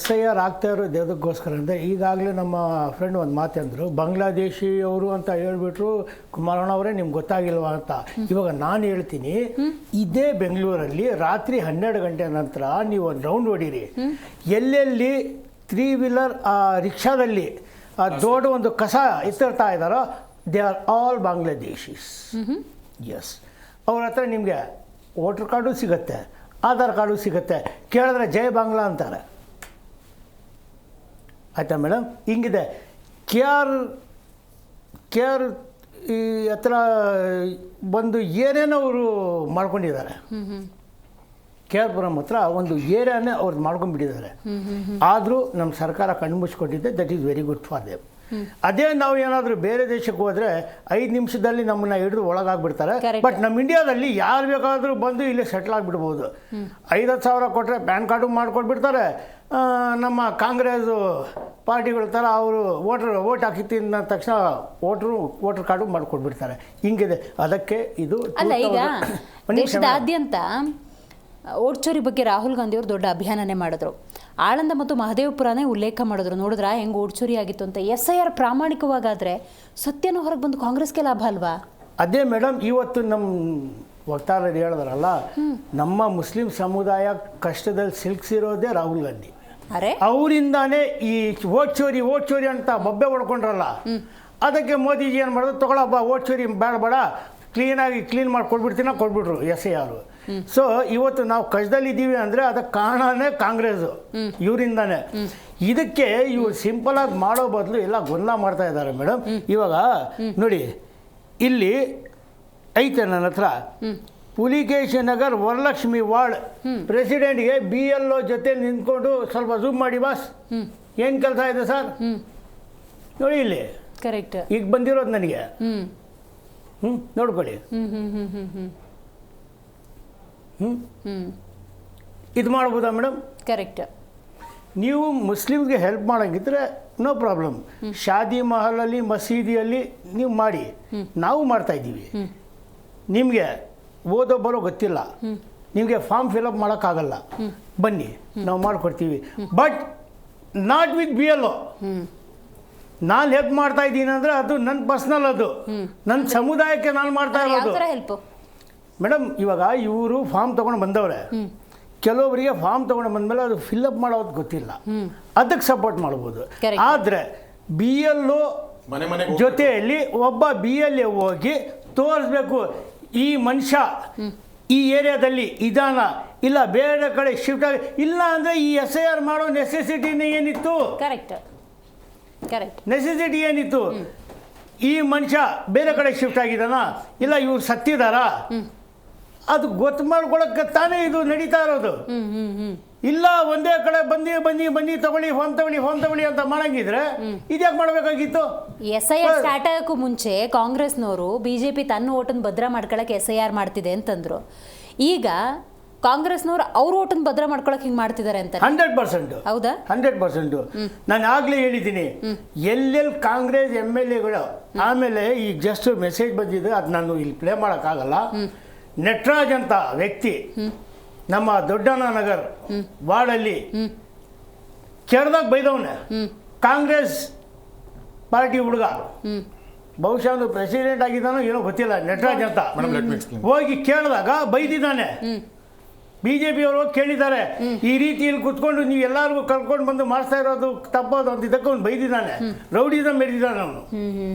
SIR ಆಗ್ತಾ ಇರೋದು ಯಾವುದಕ್ಕೋಸ್ಕರ ಅಂದರೆ, ಈಗಾಗಲೇ ನಮ್ಮ ಫ್ರೆಂಡ್ ಒಂದು ಮಾತಂದರು, ಬಾಂಗ್ಲಾದೇಶಿ ಅವರು ಅಂತ ಹೇಳ್ಬಿಟ್ರು, ಕುಮಾರಣ್ಣ ಅವರೇ ನಿಮ್ಗೆ ಗೊತ್ತಾಗಿಲ್ವಾ ಅಂತ. ಇವಾಗ ನಾನು ಹೇಳ್ತೀನಿ, ಇದೇ ಬೆಂಗಳೂರಲ್ಲಿ ರಾತ್ರಿ 12 ಗಂಟೆ ನಂತರ ನೀವು ಒಂದು ರೌಂಡ್ ಹೊಡೀರಿ, ಎಲ್ಲೆಲ್ಲಿ 3 ವೀಲರ್ ರಿಕ್ಷಾದಲ್ಲಿ ದೊಡ್ಡ ಒಂದು ಕಸ ಎತ್ತಿರ್ತಾ ಇದ್ದಾರೋ, ದೇ ಆರ್ ಆಲ್ ಬಾಂಗ್ಲಾದೇಶೀಸ್. ಎಸ್, ಅವ್ರ ಹತ್ರ ನಿಮಗೆ ವೋಟರ್ ಕಾರ್ಡು ಸಿಗುತ್ತೆ, ಆಧಾರ್ ಕಾರ್ಡು ಸಿಗುತ್ತೆ, ಕೇಳಿದ್ರೆ ಜೈ ಬಾಂಗ್ಲಾ ಅಂತಾರೆ. ಆಯಿತಾ ಮೇಡಮ್? ಹಿಂಗಿದೆ. KR ಈ ಹತ್ರ ಬಂದು ಏನೇನೋ ಅವರು ಮಾಡ್ಕೊಂಡಿದ್ದಾರೆ. KR ಪುರಂ ಹತ್ರ ಒಂದು ಏರಿಯಾನೇ ಅವ್ರದ್ದು ಮಾಡ್ಕೊಂಡ್ಬಿಟ್ಟಿದ್ದಾರೆ. ಆದರೂ ನಮ್ಮ ಸರ್ಕಾರ ಕಣ್ಮುಚ್ಕೊಂಡಿದ್ದೆ. That is very good for them. ಅದೇ ನಾವು ಏನಾದರೂ ಬೇರೆ ದೇಶಕ್ಕೆ ಹೋದರೆ 5 ನಿಮಿಷದಲ್ಲಿ ನಮ್ಮನ್ನ ಹಿಡಿದು ಒಳಗಾಗ್ಬಿಡ್ತಾರೆ. ಬಟ್ ನಮ್ಮ ಇಂಡಿಯಾದಲ್ಲಿ ಯಾರು ಬೇಕಾದರೂ ಬಂದು ಇಲ್ಲಿ ಸೆಟ್ಲ್ ಆಗಿಬಿಡ್ಬೋದು. 5-10 ಸಾವಿರ ಕೊಟ್ಟರೆ ಪ್ಯಾನ್ ಕಾರ್ಡು ಮಾಡ್ಕೊಟ್ಬಿಡ್ತಾರೆ. ನಮ್ಮ ಕಾಂಗ್ರೆಸ್ ಪಾರ್ಟಿಗಳ ಥರ ಅವರು ವೋಟ್ ಹಾಕಿತ್ತಿನ ತಕ್ಷಣ ವೋಟರ್ ಕಾರ್ಡು ಮಾಡ್ಕೊಟ್ಬಿಡ್ತಾರೆ. ಹಿಂಗಿದೆ. ಅದಕ್ಕೆ ಇದು ಅಲ್ಲ, ಈಗ ದೇಶದಾದ್ಯಂತ ಓಟ್ ಚೋರಿ ಬಗ್ಗೆ ರಾಹುಲ್ ಗಾಂಧಿ ಅವರು ದೊಡ್ಡ ಅಭಿಯಾನನೇ ಮಾಡಿದ್ರು. ಆಳಂದ ಮತ್ತು ಮಹದೇವಪುರನೇ ಉಲ್ಲೇಖ ಮಾಡಿದ್ರು. ನೋಡಿದ್ರಾ ಹೆಂಗೆ ಓಟ್ ಚೋರಿ ಆಗಿತ್ತು ಅಂತ. SIR ಪ್ರಾಮಾಣಿಕವಾಗಾದರೆ ಸತ್ಯನೂ ಹೊರಗೆ ಬಂದು ಕಾಂಗ್ರೆಸ್ಗೆ ಲಾಭ ಅಲ್ವಾ? ಅದೇ ಮೇಡಮ್, ಇವತ್ತು ನಮ್ಮ ವಕ್ತಾರರು ಹೇಳಿದ್ರಲ್ಲ, ನಮ್ಮ ಮುಸ್ಲಿಂ ಸಮುದಾಯ ಕಷ್ಟದಲ್ಲಿ ಸಿಲುಕಿಸಿರೋದೇ ರಾಹುಲ್ ಗಾಂಧಿ. ಅವರಿಂದಾನೇ ಈ ಓಟ್ ಚೋರಿ ಅಂತ ಬೊಬ್ಬೆ ಹೊಡ್ಕೊಂಡ್ರಲ್ಲ. ಅದಕ್ಕೆ ಮೋದಿಜಿ ಏನು ಮಾಡಿದ್ರು, ತಗೊಳಪ್ಪ ಓಟ್ ಚೋರಿ ಬೇಡ, ಕ್ಲೀನ್ ಮಾಡಿ ಕೊಟ್ಬಿಟ್ರು SIR. ಸೊ ಇವತ್ತು ನಾವು ಕಷ್ಟದಲ್ಲಿದ್ದೀವಿ ಅಂದರೆ ಅದಕ್ಕೆ ಕಾರಣನೇ ಕಾಂಗ್ರೆಸ್ಸು, ಇವರಿಂದಾನೆ. ಇದಕ್ಕೆ ಇವು ಸಿಂಪಲ್ ಆಗಿ ಮಾಡೋ ಬದಲು ಎಲ್ಲ ಗೊಂದಲ ಮಾಡ್ತಾ ಇದ್ದಾರೆ ಮೇಡಮ್. ಇವಾಗ ನೋಡಿ ಇಲ್ಲಿ ಐತೆ ನನ್ನ ಹತ್ರ ಪುಲಿಕೇಶಿ ನಗರ್ ವರಲಕ್ಷ್ಮಿ ವಾರ್ಡ್ ಪ್ರೆಸಿಡೆಂಟ್ಗೆ BLO ಜೊತೆ ನಿಂತ್ಕೊಂಡು ಸ್ವಲ್ಪ ಝೂಮ್ ಮಾಡಿ ಬಾಸ್, ಏನು ಕೆಲಸ ಇದೆ ಸರ್ ನೋಡಿ ಇಲ್ಲಿ ಕರೆಕ್ಟ್ ಈಗ ಬಂದಿರೋದು ನನಗೆ. ನೋಡ್ಕೊಳ್ಳಿ. ಇದು ಮಾಡ್ಬೋದಾ ಮೇಡಮ್? ಕರೆಕ್ಟ್. ನೀವು ಮುಸ್ಲಿಮ್ಗೆ ಹೆಲ್ಪ್ ಮಾಡೋಂಗಿದ್ರೆ ನೋ ಪ್ರಾಬ್ಲಮ್. ಶಾದಿ ಮಹಲಲ್ಲಿ ಮಸೀದಿಯಲ್ಲಿ ನೀವು ಮಾಡಿ, ನಾವು ಮಾಡ್ತಾಯಿದ್ದೀವಿ. ನಿಮಗೆ ಓದೋ ಬರೋ ಗೊತ್ತಿಲ್ಲ, ನಿಮಗೆ ಫಾರ್ಮ್ ಫಿಲಪ್ ಮಾಡೋಕ್ಕಾಗಲ್ಲ, ಬನ್ನಿ ನಾವು ಮಾಡಿಕೊಡ್ತೀವಿ. But not with BLO. ನಾನು ಹೆಲ್ಪ್ ಮಾಡ್ತಾ ಇದ್ದೀನಿ ಅಂದರೆ ಅದು ನನ್ನ ಪರ್ಸ್ನಲ್, ಅದು ನನ್ನ ಸಮುದಾಯಕ್ಕೆ ನಾನು ಮಾಡ್ತಾ ಇರೋದು. ಮೇಡಮ್ ಇವಾಗ ಇವರು ಫಾರ್ಮ್ ತೊಗೊಂಡು ಬಂದವ್ರೆ, ಕೆಲವೊಬ್ಬರಿಗೆ ಫಾರ್ಮ್ ತೊಗೊಂಡು ಬಂದಮೇಲೆ ಅದು ಫಿಲ್ಅಪ್ ಮಾಡೋದು ಗೊತ್ತಿಲ್ಲ, ಅದಕ್ಕೆ ಸಪೋರ್ಟ್ ಮಾಡ್ಬೋದು. ಆದರೆ BLO ಜೊತೆಯಲ್ಲಿ ಒಬ್ಬ BLO ಹೋಗಿ ತೋರಿಸ್ಬೇಕು, ಈ ಮನುಷ್ಯ ಈ ಏರಿಯಾದಲ್ಲಿ ಇದಾನ ಇಲ್ಲ ಬೇರೆ ಕಡೆ ಶಿಫ್ಟ್ ಆಗಿ ಇಲ್ಲ ಅಂದರೆ ಈ SIR ಮಾಡೋ ನೆಸೆಸಿಟಿನೇ ಏನಿತ್ತು? Correct correct. ನೆಸೆಸಿಟಿ ಏನಿತ್ತು? ಈ ಮನುಷ್ಯ ಬೇರೆ ಕಡೆ ಶಿಫ್ಟ್ ಆಗಿದ್ದಾನ ಇಲ್ಲ ಇವ್ರು ಸತ್ತಿದಾರಾ, ಅದು ಗೊತ್ತು ಮಾಡ್ಕೊಳಕ್ಕೆ ತಾನೇ ಇದು ನಡೀತಾ ಇರೋದು. ಇಲ್ಲ ಒಂದೇ ಕಡೆ ಬನ್ನಿ ತಗೊಳ್ಳಿ ಫಾರ್ಮ್ ತಗೊಳ್ಳಿ ಅಂತ ಮಾಡಂಗಿದ್ರೆ ಇದ್ಯಾಕೆ ಮಾಡಬೇಕಾಗಿತ್ತು? SIR ಸ್ಟಾರ್ಟ್ ಆಗೋಕ್ಕೂ ಮುಂಚೆ ಕಾಂಗ್ರೆಸ್ನವರು BJP ತನ್ನ ಓಟನ್ನು ಭದ್ರ ಮಾಡ್ಕೊಳಕ್ಕೆ SIR ಮಾಡ್ತಿದೆ ಅಂತಂದ್ರು. ಈಗ ಕಾಂಗ್ರೆಸ್ನವರು ಅವ್ರ ಓಟನ್ನು ಭದ್ರ ಮಾಡ್ಕೊಳಕ್ಕೆ ಹಿಂಗೆ ಮಾಡ್ತಿದ್ದಾರೆ ಅಂತ. 100%. ಹೌದಾ? 100%. ನಾನು ಆಗಲೇ ಹೇಳಿದ್ದೀನಿ, ಎಲ್ಲೆಲ್ಲಿ ಕಾಂಗ್ರೆಸ್ MLAಗಳು ಆಮೇಲೆ ಈಗ ಜಸ್ಟ್ ಮೆಸೇಜ್ ಬಂದಿದೆ, ಅದು ನಾನು ಇಲ್ಲಿ ಪ್ಲೇ ಮಾಡೋಕ್ಕಾಗಲ್ಲ. ನಟರಾಜ್ ಅಂತ ವ್ಯಕ್ತಿ ನಮ್ಮ ದೊಡ್ಡಣ್ಣ ನಗರ್ ವಾರ್ಡಲ್ಲಿ ಕೆರೆದಾಗ ಬೈದವನೆ, ಕಾಂಗ್ರೆಸ್ ಪಾರ್ಟಿ ಹುಡುಗ, ಬಹುಶಃ ಒಂದು ಪ್ರೆಸಿಡೆಂಟ್ ಆಗಿದ್ದಾನೋ ಏನೋ ಗೊತ್ತಿಲ್ಲ, ನಟರಾಜ್ ಅಂತ. ಹೋಗಿ ಕೇಳಿದಾಗ ಬೈದಿದ್ದಾನೆ. BJP ಅವರು ಹೋಗಿ ಕೇಳಿದ್ದಾರೆ, ಈ ರೀತಿ ಇಲ್ಲಿ ಕುತ್ಕೊಂಡು ನೀವು ಎಲ್ಲರಿಗೂ ಕರ್ಕೊಂಡು ಬಂದು ಮಾಡ್ತಾ ಇರೋದು ತಪ್ಪೋದು ಅಂತ ಇದಕ್ಕೆ ಅವ್ನು ಬೈದಿದ್ದಾನೆ, ರೌಡಿಸಮ್ ಮೆರೆದಿದ್ದಾನೆ ಅವನು.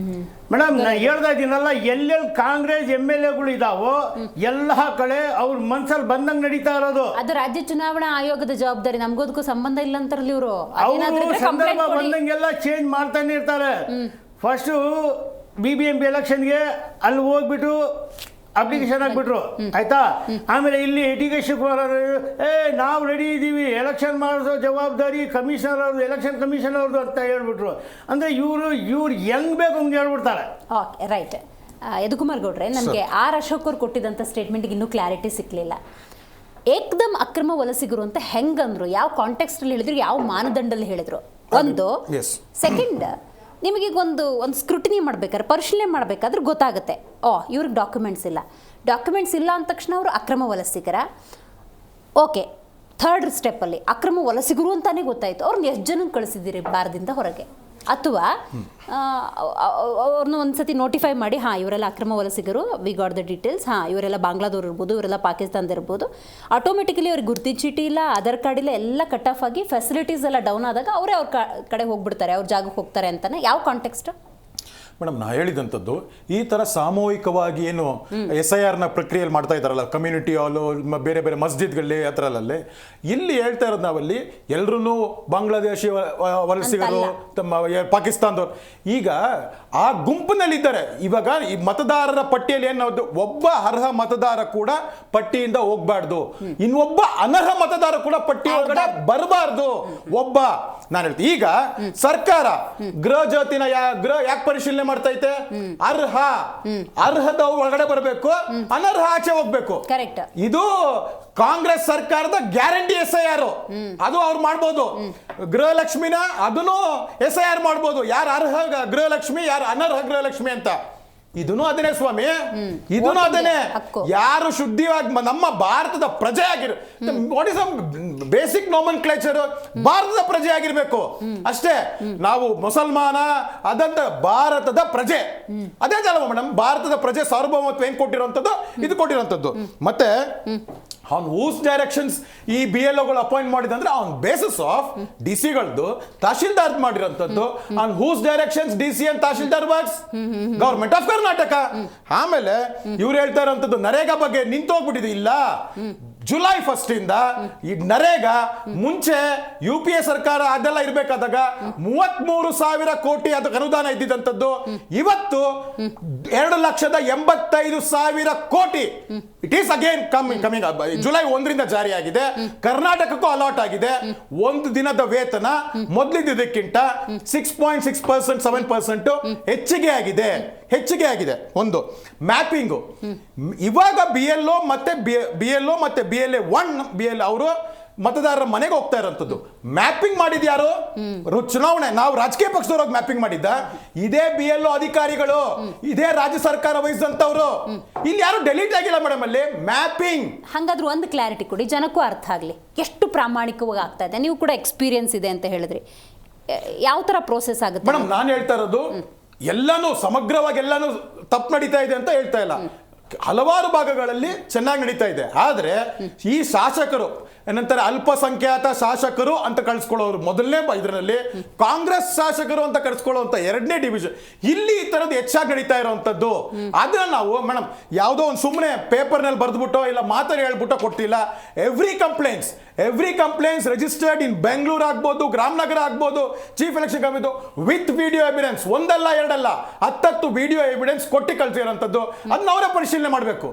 ಮೇಡಮ್ ನಾನು ಹೇಳ್ತಾ ಇದ್ದೀನಲ್ಲ, ಎಲ್ಲೆಲ್ಲಿ ಕಾಂಗ್ರೆಸ್ MLAಗಳು ಇದಾವೋ ಎಲ್ಲ ಕಡೆ ಅವ್ರ ಮನ್ಸಲ್ಲಿ ಬಂದಂಗೆ ನಡೀತಾ ಇರೋದು. ಅದು ರಾಜ್ಯ ಚುನಾವಣಾ ಆಯೋಗದ ಜವಾಬ್ದಾರಿ, ನಮಗೋದಕ್ಕೂ ಸಂಬಂಧ ಇಲ್ಲ ಅಂತಾರಲ್ಲ ಇವರು. ಅವರು ಸಂದರ್ಭ ಬಂದಂಗೆಲ್ಲ ಚೇಂಜ್ ಮಾಡ್ತಾನೆ ಇರ್ತಾರೆ. ಫಸ್ಟು BBMP ಎಲೆಕ್ಷನ್ಗೆ ಅಲ್ಲಿ ಹೋಗ್ಬಿಟ್ಟು ಅಪ್ಲಿಕೇಶನ್ ಹಾಕ್ಬಿಟ್ರು, ಆಯ್ತಾ? ಆಮೇಲೆ ಇಲ್ಲಿ ಎಜುಕೇಶನ್ ನಾವು ರೆಡಿ ಇದ್ದೀವಿ, ಎಲೆಕ್ಷನ್ ಮಾಡಿಸೋ ಜವಾಬ್ದಾರಿ ಕಮಿಷನರ್ ಅವ್ರದ್ದು, ಎಲೆಕ್ಷನ್ ಕಮಿಷನ್ ಅವ್ರದ್ದು ಅಂತ ಹೇಳ್ಬಿಟ್ರು. ಅಂದರೆ ಇವ್ರು ಹೆಂಗ್ ಬೇಕು ಹಂಗೆ ಹೇಳ್ಬಿಡ್ತಾರೆ. Okay right. ಯದುಕುಮಾರ್ ಗೌಡ್ರೆ, ನನಗೆ ಅಶೋಕ್ ಅವ್ರು ಕೊಟ್ಟಿದ್ದಂಥ ಸ್ಟೇಟ್ಮೆಂಟ್ಗೆ ಇನ್ನೂ ಕ್ಲಾರಿಟಿ ಸಿಕ್ಕಲಿಲ್ಲ. ಏಕ್ದಮ್ ಅಕ್ರಮ ವಲಸಿಗರು ಅಂತ ಹೆಂಗಂದ್ರು, ಯಾವ ಕಾಂಟೆಕ್ಸ್ಟಲ್ಲಿ ಹೇಳಿದ್ರು, ಯಾವ ಮಾನದಂಡದಲ್ಲಿ ಹೇಳಿದ್ರು? ಒಂದು ಸೆಕೆಂಡ್, ನಿಮಗೀಗ ಒಂದು ಸ್ಕ್ರೂಟಿನಿ ಮಾಡಬೇಕಾದ್ರೆ, ಪರಿಶೀಲನೆ ಮಾಡಬೇಕಾದ್ರೆ ಗೊತ್ತಾಗುತ್ತೆ, ಇವ್ರಿಗೆ ಡಾಕ್ಯುಮೆಂಟ್ಸ್ ಇಲ್ಲ ಅಂದ ತಕ್ಷಣ ಅವರು ಅಕ್ರಮ ವಲಸಿಗರ. ಓಕೆ, ಥರ್ಡ್ ಸ್ಟೆಪ್ಪಲ್ಲಿ ಅಕ್ರಮ ವಲಸಿಗರು ಅಂತಾನೆ ಗೊತ್ತಾಯಿತು, ಅವ್ರನ್ನ ಎಷ್ಟು ಜನಕ್ಕೆ ಕಳಿಸಿದ್ದೀರಿ ಭಾರತದಿಂದ ಹೊರಗೆ? ಅಥವಾ ಅವ್ರನ್ನ ಒಂದ್ಸತಿ ನೋಟಿಫೈ ಮಾಡಿ, ಇವರೆಲ್ಲ ಅಕ್ರಮ ವಲಸಿಗರು, ವಿ ಗಾಟ್ ದ ಡೀಟೇಲ್ಸ್, ಇವರೆಲ್ಲ ಬಾಂಗ್ಲಾದವ್ರು ಇರ್ಬೋದು, ಇವರೆಲ್ಲ ಪಾಕಿಸ್ತಾನದ ಇರ್ಬೋದು, ಆಟೋಮೆಟಿಕಲಿ ಅವ್ರಿಗೆ ಗುರ್ತಿನ ಚೀಟಿ ಇಲ್ಲ, ಆಧಾರ್ ಕಾರ್ಡ್ ಇಲ್ಲ, ಎಲ್ಲ ಕಟ್ ಆಫ್ ಆಗಿ ಫೆಸಿಲಿಟೀಸ್ ಎಲ್ಲ ಡೌನ್ ಆದಾಗ ಅವರೇ ಅವ್ರ ಕಡೆ ಹೋಗ್ಬಿಡ್ತಾರೆ, ಅವ್ರ ಜಾಗಕ್ಕೆ ಹೋಗ್ತಾರೆ ಅಂತಾನೆ. ಯಾವ ಕಾಂಟೆಕ್ಸ್ಟ್? ಮೇಡಮ್ ನಾ ಹೇಳಿದಂಥದ್ದು ಈ ಥರ ಸಾಮೂಹಿಕವಾಗಿ ಏನು SIRನ ಪ್ರಕ್ರಿಯೆಯಲ್ಲಿ ಮಾಡ್ತಾ ಇದ್ದಾರಲ್ಲ, ಕಮ್ಯುನಿಟಿ ಹಾಲು, ಬೇರೆ ಬೇರೆ ಮಸ್ಜಿದ್ಗಳಲ್ಲಿ ಆ ಥರಲ್ಲೇ ಇಲ್ಲಿ ಹೇಳ್ತಾ ಇರೋದು ನಾವಲ್ಲಿ ಎಲ್ಲರೂ ಬಾಂಗ್ಲಾದೇಶಿ ವಲಸಿಗರು, ಪಾಕಿಸ್ತಾನದವ್ರು ಈಗ ಆ ಗುಂಪಿನಲ್ಲಿದ್ದಾರೆ. ಇವಾಗ ಈ ಮತದಾರರ ಪಟ್ಟಿಯಲ್ಲಿ ಏನು, ಒಬ್ಬ ಅರ್ಹ ಮತದಾರ ಕೂಡ ಪಟ್ಟಿಯಿಂದ ಹೋಗ್ಬಾರ್ದು, ಇನ್ನೊಬ್ಬ ಅನರ್ಹ ಮತದಾರ ಕೂಡ ಪಟ್ಟಿ ಒಳಗಡೆ ಬರಬಾರ್ದು. ಒಬ್ಬ ನಾನು ಹೇಳ್ತೀನಿ, ಈಗ ಸರ್ಕಾರ ಗೃಹ ಜ್ಯೋತಿನ ಯಾಕೆ ಪರಿಶೀಲನೆ ಮಾಡ್ತಾ ಐತೆ? ಅರ್ಹದ ಒಳಗಡೆ ಬರಬೇಕು, ಅನರ್ಹ ಆಚೆ ಹೋಗ್ಬೇಕು. ಇದು ಕಾಂಗ್ರೆಸ್ ಸರ್ಕಾರದ ಗ್ಯಾರಂಟಿ SIR. ಅದು ಅವ್ರು ಮಾಡ್ಬೋದು. ಗೃಹಲಕ್ಷ್ಮಿನ ಅದನ್ನು SIR ಮಾಡ್ಬೋದು, ಯಾರು ಅರ್ಹ ಗೃಹಲಕ್ಷ್ಮಿ, ಯಾರು ಅನರ್ಹ ಗೃಹಲಕ್ಷ್ಮಿ ಅಂತ. ಇದನ್ನು ಅದೇನೆ ಸ್ವಾಮಿ, ಇದನ್ನು ಅದೇನೆ. ಯಾರು ಶುದ್ಧವಾಗಿ ನಮ್ಮ ಭಾರತದ ಪ್ರಜೆ ಆಗಿರ, ವಾಟ್ ಇಸ್ ಬೇಸಿಕ್ ನೋಮನ್ಕ್ಲೇಚರ್, ಭಾರತದ ಪ್ರಜೆ ಆಗಿರ್ಬೇಕು ಅಷ್ಟೇ. ನಾವು ಮುಸಲ್ಮಾನ ಅದಂತ ಭಾರತದ ಪ್ರಜೆ, ಅದೇ ಅಲ್ವಾ ಮೇಡಮ್? ಭಾರತದ ಪ್ರಜೆ ಸಾರ್ವಭೌಮತ್ವ ಏನ್ ಕೊಟ್ಟಿರೋಂಥದ್ದು, ಇದು ಕೊಟ್ಟಿರೋಂಥದ್ದು. ಮತ್ತೆ ಆನ್ ಹೂಸ್ ಡೈರೆಕ್ಷನ್ಸ್ ಈ BLOಗಳು ಅಪಾಯಿಂಟ್ ಮಾಡಿದಂದ್ರೆ ಆನ್ ಬೇಸಿಸ್ ಆಫ್ DCಗಳದ್ದು ತಹಶೀಲ್ದಾರ್ ಮಾಡಿರೋಂಥದ್ದು. On whose directions DC and tahsildar works, government of Karnataka. ಆಮೇಲೆ ಇವ್ರು ಹೇಳ್ತಾ ಇರೋಂಥದ್ದು ನರೇಗಾ ಬಗ್ಗೆ ನಿಂತೋಗ್ಬಿಟ್ಟಿದೆ. ಇಲ್ಲ, ಜುಲೈ 1 ಇಂದ ಈ ನರೇಗಾ ಮುಂಚೆ UPA ಸರ್ಕಾರ ಅದೆಲ್ಲ ಇರಬೇಕಾದಾಗ 33,000 ಕೋಟಿ ಅದಕ್ಕೆ ಅನುದಾನ ಇದ್ದಿದ್ದಂಥದ್ದು ಇವತ್ತು 2,85,000 ಕೋಟಿ. It is again coming July 1ರಿಂದ ಜಾರಿಯಾಗಿದೆ. ಕರ್ನಾಟಕಕ್ಕೂ ಅಲಾಟ್ ಆಗಿದೆ. ಒಂದು ದಿನದ ವೇತನ ಮೊದಲಿದ್ದಕ್ಕಿಂತ 6.6% 7% ಹೆಚ್ಚಿಗೆ ಆಗಿದೆ. ಒಂದು ಮ್ಯಾಪಿಂಗು ಇವಾಗ BLO ಮತ್ತೆ BLA 1 BL ಅವರು ಮತದಾರರ ಮನೆಗೆ ಹೋಗ್ತಾ ಇರೋಂಥದ್ದು. ಮ್ಯಾಪಿಂಗ್ ಮಾಡಿದ ಯಾರು? ಚುನಾವಣೆ ನಾವು ರಾಜಕೀಯ ಪಕ್ಷದವ್ರಿಗೆ ಮ್ಯಾಪಿಂಗ್ ಮಾಡಿದ್ದ ಇದೇ BLO ಅಧಿಕಾರಿಗಳು, ಇದೇ ರಾಜ್ಯ ಸರ್ಕಾರ ವಹಿಸಿದಂಥವ್ರು. ಇಲ್ಲಿ ಯಾರು ಡೆಲೀಟ್ ಆಗಿಲ್ಲ ಮೇಡಮ್ ಅಲ್ಲಿ ಮ್ಯಾಪಿಂಗ್. ಹಾಗಾದ್ರೂ ಒಂದು ಕ್ಲಾರಿಟಿ ಕೊಡಿ, ಜನಕ್ಕೂ ಅರ್ಥ ಆಗಲಿ ಎಷ್ಟು ಪ್ರಾಮಾಣಿಕವಾಗಿ ಆಗ್ತಾ ಇದೆ. ನೀವು ಕೂಡ ಎಕ್ಸ್ಪೀರಿಯನ್ಸ್ ಇದೆ ಅಂತ ಹೇಳಿದ್ರಿ, ಯಾವ ಥರ ಪ್ರೋಸೆಸ್ ಆಗುತ್ತೆ ಮೇಡಮ್? ನಾನು ಹೇಳ್ತಾ ಇರೋದು ಎಲ್ಲಾನು ಸಮಗ್ರವಾಗಿ ಎಲ್ಲಾನು ತಪ್ಪು ನಡೀತಾ ಇದೆ ಅಂತ ಹೇಳ್ತಾ ಇಲ್ಲ. ಹಲವಾರು ಭಾಗಗಳಲ್ಲಿ ಚೆನ್ನಾಗಿ ನಡೀತಾ ಇದೆ. ಆದರೆ ಈ ಶಾಸಕರು ಏನಂತಾರೆ ಅಲ್ಪಸಂಖ್ಯಾತ ಶಾಸಕರು ಅಂತ ಕಳಿಸ್ಕೊಳ್ಳೋರು ಮೊದಲನೇ ಇದರಲ್ಲಿ, ಕಾಂಗ್ರೆಸ್ ಶಾಸಕರು ಅಂತ ಕಳಿಸ್ಕೊಳ್ಳುವಂತ 2ನೇ ಡಿವಿಷನ್, ಇಲ್ಲಿ ಈ ತರದ್ದು ಹೆಚ್ಚಾಗಿ ನಡೀತಾ ಇರುವಂತದ್ದು. ಅದನ್ನ ನಾವು ಮೇಡಮ್ ಯಾವುದೋ ಒಂದು ಸುಮ್ಮನೆ ಪೇಪರ್ನಲ್ಲಿ ಬರೆದ್ಬಿಟ್ಟೋ ಇಲ್ಲ ಮಾತಾಡಿ ಹೇಳ್ಬಿಟ್ಟೋ ಕೊಟ್ಟಿಲ್ಲ. Every complaints registered in Bengaluru ಆಗ್ಬೋದು, ರಾಮನಗರ ಆಗ್ಬೋದು, chief election committee with video evidence, ಒಂದಲ್ಲ ಎರಡಲ್ಲ 10 ವಿಡಿಯೋ ಎವಿಡೆನ್ಸ್ ಕೊಟ್ಟು ಕಳ್ಸಿರೋಂಥದ್ದು. ಅದನ್ನ ಅವರೇ ಪರಿಶೀಲನೆ ಮಾಡಬೇಕು.